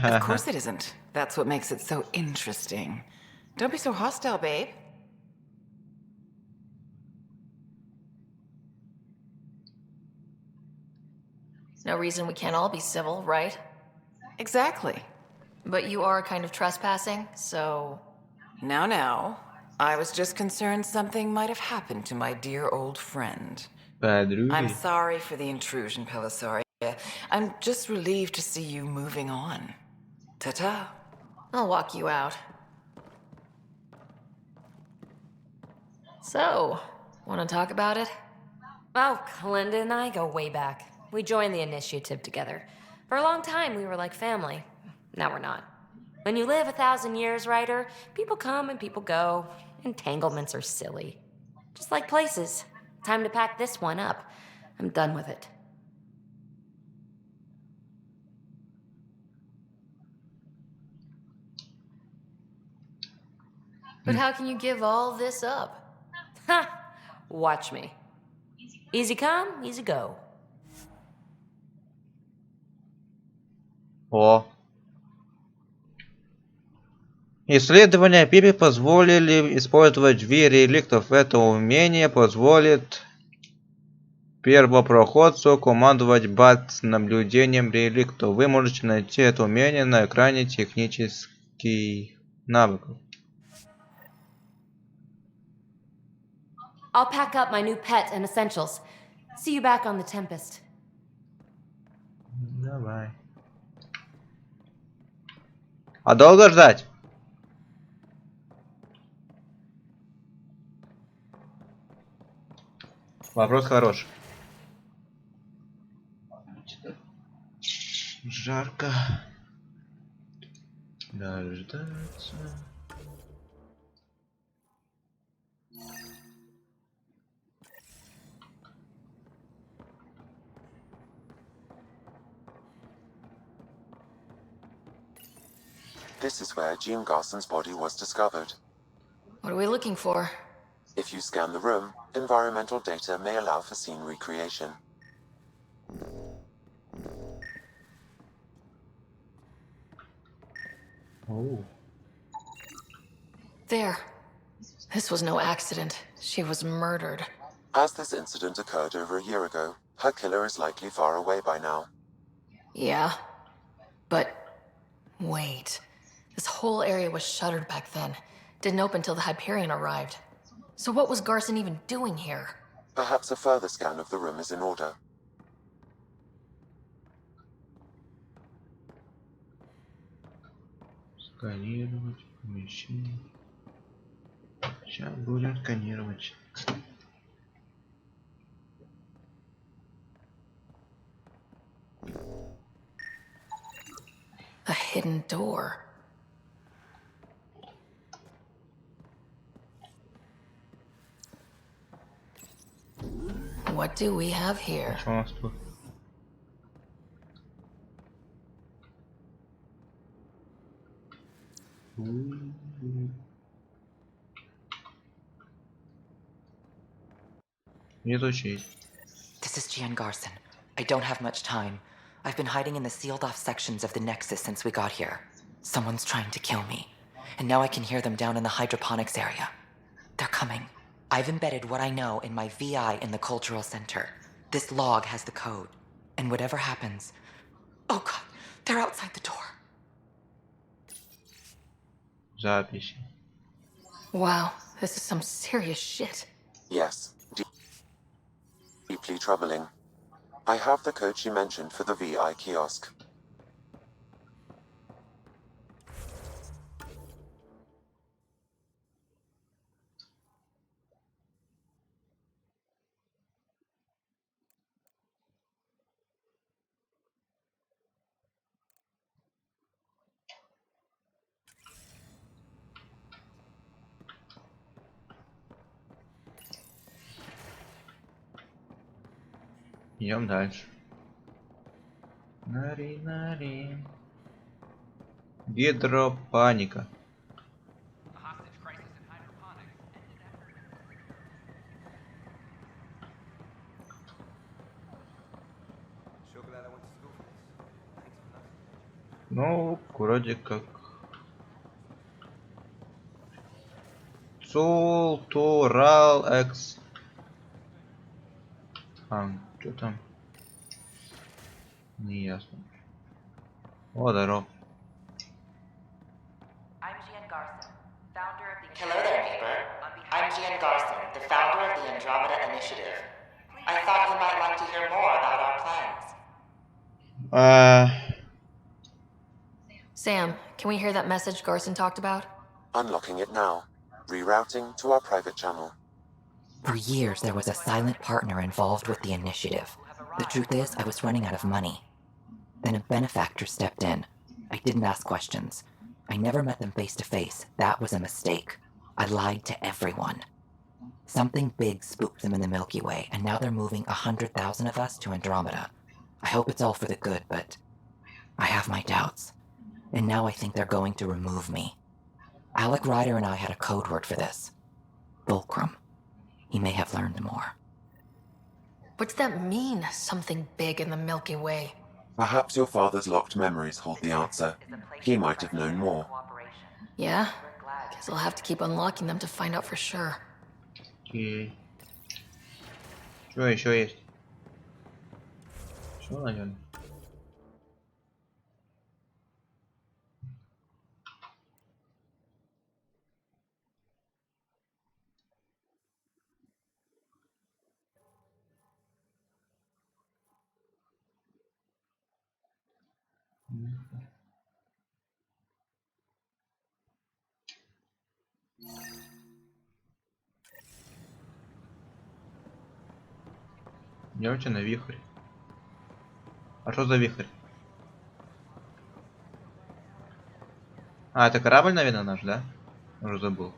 Of course it isn't. That's what makes it so interesting. Don't be so hostile, babe. No reason we can't all be civil, right? Exactly. But you are kind of trespassing, so... Now. I was just concerned something might have happened to my dear old friend. I'm sorry for the intrusion, Pellisaria. I'm just relieved to see you moving on. Ta-ta. I'll walk you out. So, want to talk about it? Oh, Kalinda and I go way back. We joined the initiative together. For a long time, we were like family. Now we're not. When you live 1,000 years, Ryder, people come and people go. Entanglements are silly. Just like places. Time to pack this one up. I'm done with it. But how can you give all this up? Ha! Watch me. Easy come, easy go. О. Исследования Пипи позволили использовать V реликтов. Это умение позволит первопроходцу командовать бат наблюдением реликтов. Вы можете найти это умение на экране технических навыков. I'll pack up my new pet and essentials. See you back on the Tempest. Давай. А долго ждать? Вопрос хороший. Жарко. Дождаться. This is where Jean Garson's body was discovered. What are we looking for? If you scan the room, environmental data may allow for scene recreation. Oh. There. This was no accident. She was murdered. As this incident occurred over a year ago, her killer is likely far away by now. Yeah. But... wait. This whole area was shuttered back then. Didn't open till the Hyperion arrived. So what was Garson even doing here? Perhaps a further scan of the room is in order. Сканировать помещение. Сейчас будем сканировать. A hidden door. What do we have here? Что у нас тут? Изучить. This is Gian Garson. I don't have much time. I've been hiding in the sealed-off sections of the Nexus since we got here. Someone's trying to kill me. And now I can hear them down in the hydroponics area. They're coming. I've embedded what I know in my VI in the Cultural Center. This log has the code. And whatever happens... Oh god, they're outside the door. Записи. Wow, this is some serious shit. Yes, deeply troubling. I have the code she mentioned for the VI kiosk. Идем дальше. Нари. Гидропаника. Ну, вроде как. Цултурал экс. Что там? Не ясно. О, здорово. Hello there, neighbor. I'm Gian Garson, the founder of the Andromeda Initiative. I thought you might like to hear more about our plans. Sam, can we hear that message Garson talked about? Unlocking it now. Rerouting to our private channel. For years, there was a silent partner involved with the initiative. The truth is, I was running out of money. Then a benefactor stepped in. I didn't ask questions. I never met them face to face. That was a mistake. I lied to everyone. Something big spooked them in the Milky Way, and now they're moving 100,000 of us to Andromeda. I hope it's all for the good, but I have my doubts. And now I think they're going to remove me. Alec Ryder and I had a code word for this. Fulcrum. He may have learned more. What's that mean, something big in the Milky Way? Perhaps your father's locked memories hold the answer. He might have known more. Yeah? Guess I'll have to keep unlocking them to find out for sure. Окей. Что еще есть? Что, наверное? Идемте на вихрь. А что за вихрь? А, это корабль, наверное, наш, да? Уже забыл.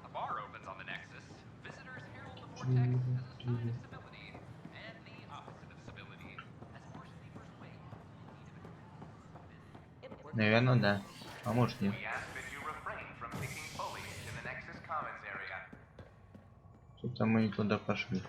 A bar opens on the Nexus. Visitors herald the vortex as a sign of civility, and the opposite of civility as Force Reaper's way. Наверное, да. А может нет. Что-то мы не туда пошли.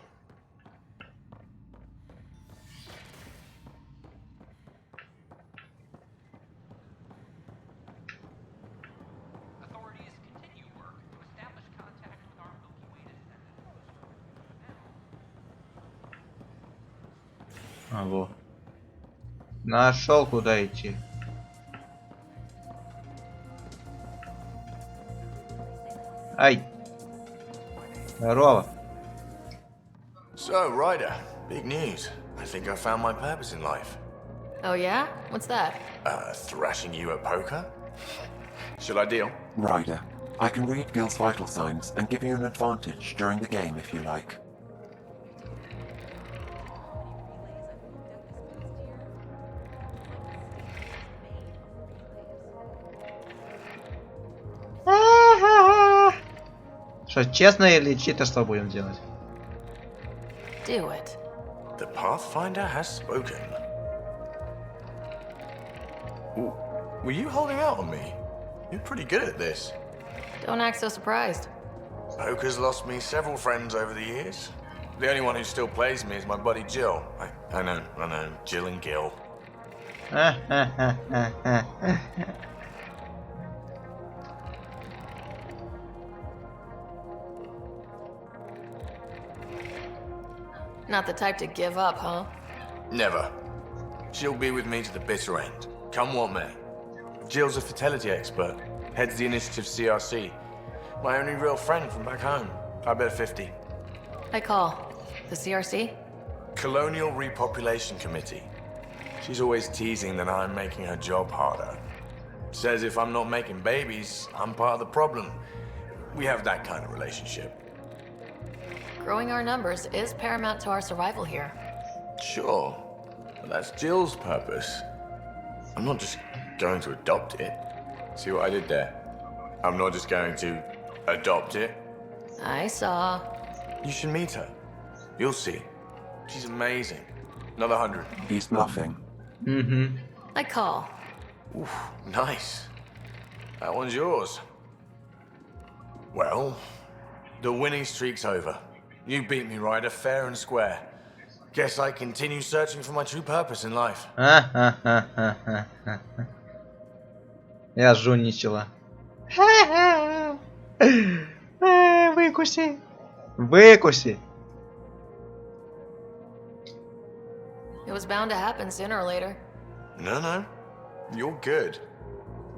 А, во. Нашел, куда идти. Ай. Здорово. So, Ryder, big news. I think I found my purpose in life. Oh yeah? What's that? Thrashing you at poker? Should I deal? Ryder, I can read Gil's vital signs and give you an advantage during the game if you like. Что, честно или читерство будем делать? Do it. The Pathfinder has spoken. Ooh, were you holding out on me? You're pretty good at this. Don't act so surprised. Poker's lost me several friends over the years. The only one who still plays me is my buddy Jill. I know, Jill and Gil. Not the type to give up, huh? Never. She'll be with me to the bitter end, come what may. Jill's a fertility expert, heads the initiative CRC. My only real friend from back home. I bet 50. I call. The CRC? Colonial Repopulation Committee. She's always teasing that I'm making her job harder. Says if I'm not making babies, I'm part of the problem. We have that kind of relationship. Growing our numbers is paramount to our survival here. Sure, but that's Jill's purpose. I'm not just going to adopt it. See what I did there? I'm not just going to adopt it. I saw. You should meet her. You'll see. She's amazing. Another 100. He's bluffing. Mm-hmm. I call. Oof, nice. That one's yours. Well, the winning streak's over. You beat me, Ryder, fair and square. Guess I continue searching for my true purpose in life. Я жульничала. Выкуси. Выкуси. It was bound to happen sooner or later. No. You're good.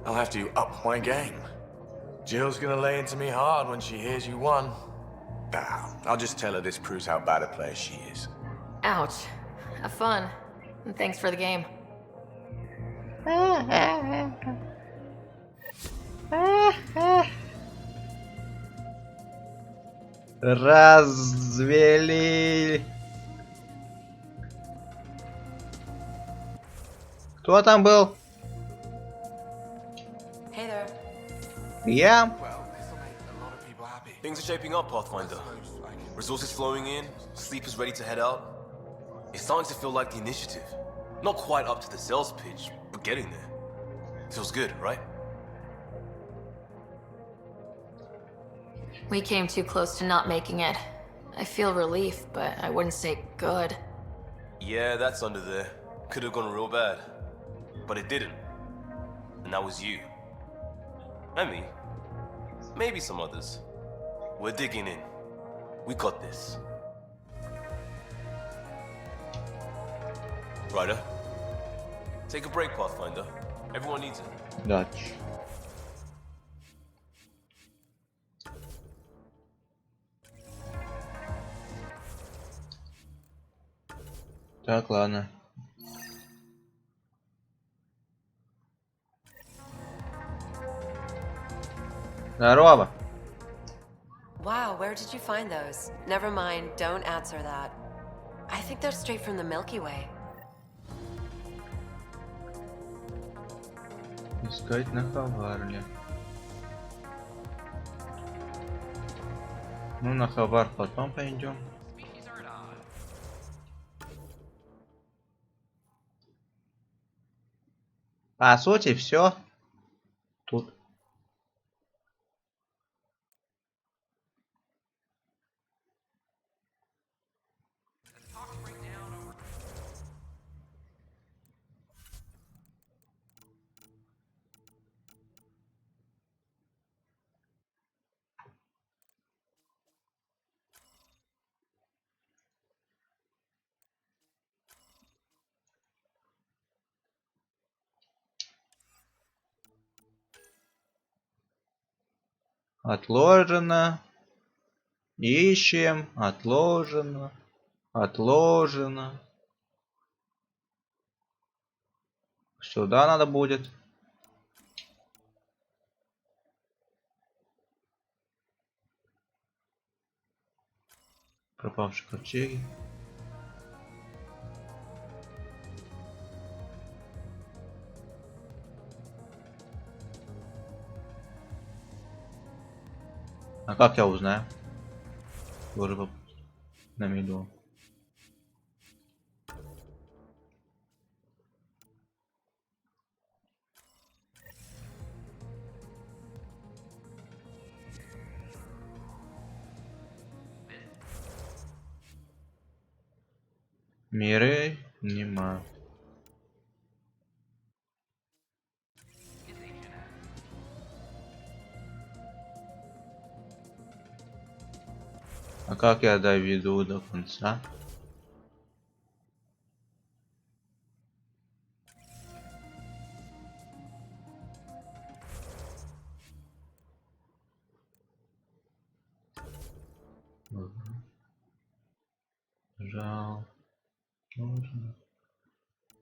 I'll have to up my game. Jill's gonna lay into me hard when she hears you won. I'll just tell her this proves how bad a player she is. Ouch. Have fun. And thanks for the game. Развели. Кто там был? Hey there. Я. Things are shaping up, Pathfinder. Resources flowing in, sleepers ready to head out. It's starting to feel like the initiative. Not quite up to the sales pitch, but getting there. Feels good, right? We came too close to not making it. I feel relief, but I wouldn't say good. Yeah, that's under there. Could have gone real bad. But it didn't. And that was you. And me. Maybe some others. We're digging in. We got this. Ryder, take a break, Pathfinder. Everyone needs it. Dutch. Так, ладно. Здорово. Wow, where did you find those? Never mind, don't answer that. I think they're straight from the Milky Way. Искать на Хаварле. Ну, на Хавар потом пойдем. По сути, все. Тут. Отложено. Ищем. Отложено. Отложено. Сюда надо будет. Пропавшие ковчеги. А как я узнаю? Тоже на меду. Миры нема. А как я доведу до конца? Жал. Нужно.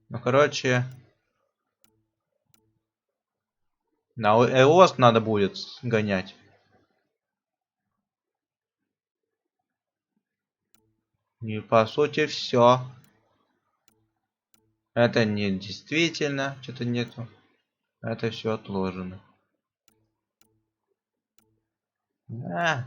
Ну, короче, на Эоск надо будет гонять. И по сути все. Это не действительно, что-то нету. Это все отложено. А.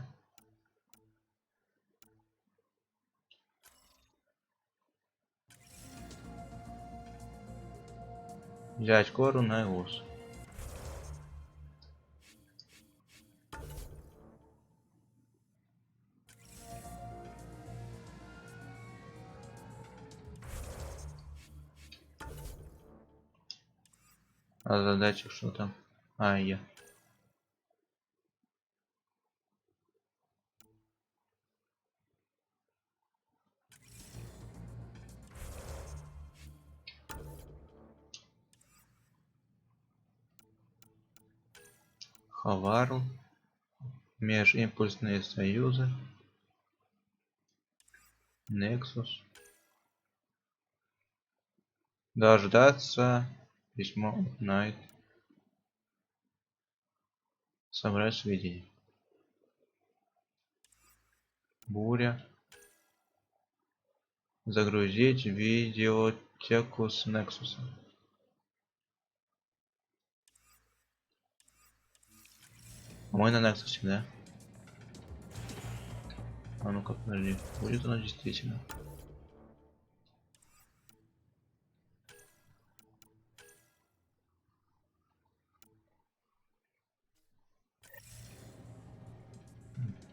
Взять кору на ус. А задача что там? Я. Хаварл. Межимпульсные союзы. Нексус. Дождаться. Письмо. Найт. Собрать сведения. Буря. Загрузить видеотеку с Нексуса. Мы на Нексусе, да? А ну-ка, подожди. Будет оно действительно?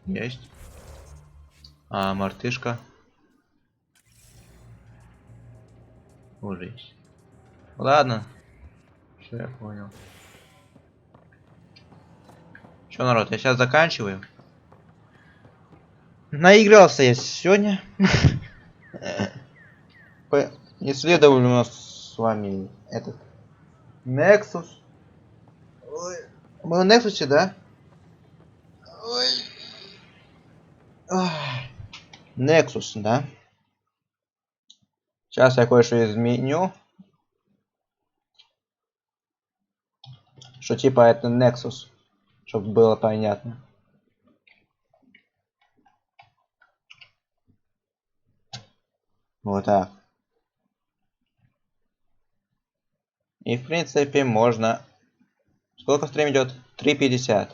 Есть. А мартышка? Уже есть. Ладно. Все, я понял. Что, народ, я сейчас заканчиваю. Наигрался я сегодня. Исследовали у нас с вами этот Нексус. Мы в Нексусе, да? Нексус, да? Сейчас я кое-что изменю. Что типа это Нексус. Чтобы было понятно. Вот так. И в принципе можно... Сколько стрим идет? 3:50.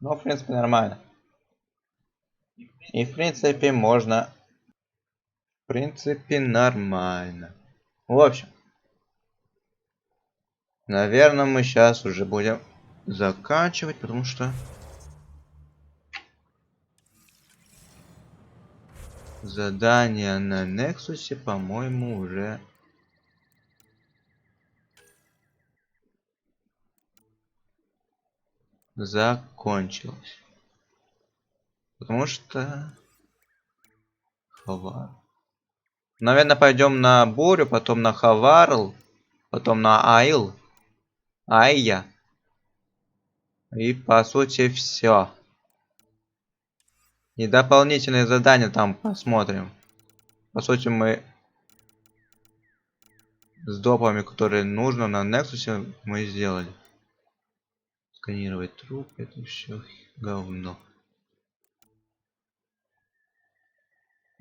Ну, в принципе, нормально. И в принципе можно... В принципе, нормально. В общем. Наверное, мы сейчас уже будем заканчивать, потому что... Задание на Нексусе, по-моему, уже... закончилось. Потому что... Хавар. Наверное, пойдем на бурю, потом на Хаварл, потом на Айл. Айя. И по сути все. И дополнительные задания там посмотрим. По сути мы с допами, которые нужно на Нексусе, мы сделали. Сканировать труп, это все говно.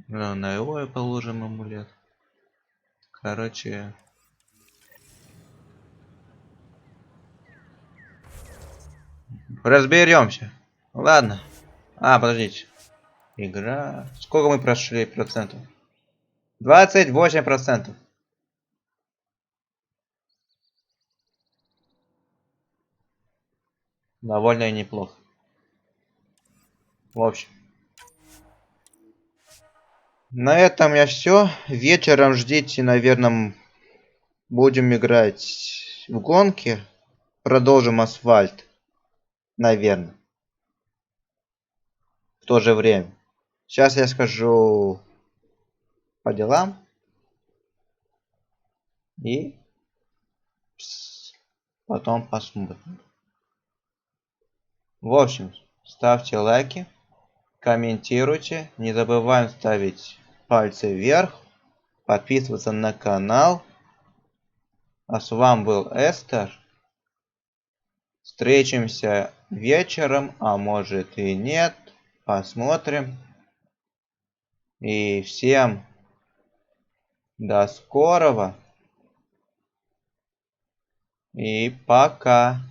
На его положим амулет. Короче. Разберемся. Ладно. Подождите. Игра. Сколько мы прошли процентов? 28%. Довольно неплохо. В общем. На этом я все. Вечером ждите, наверное, будем играть в гонки. Продолжим асфальт. Наверное. В то же время. Сейчас я скажу по делам. И потом посмотрим. В общем, ставьте лайки. Комментируйте. Не забываем ставить пальцы вверх. Подписываться на канал. А с вами был Эстер. Встретимся вечером, а может и нет. Посмотрим. И всем до скорого. И пока.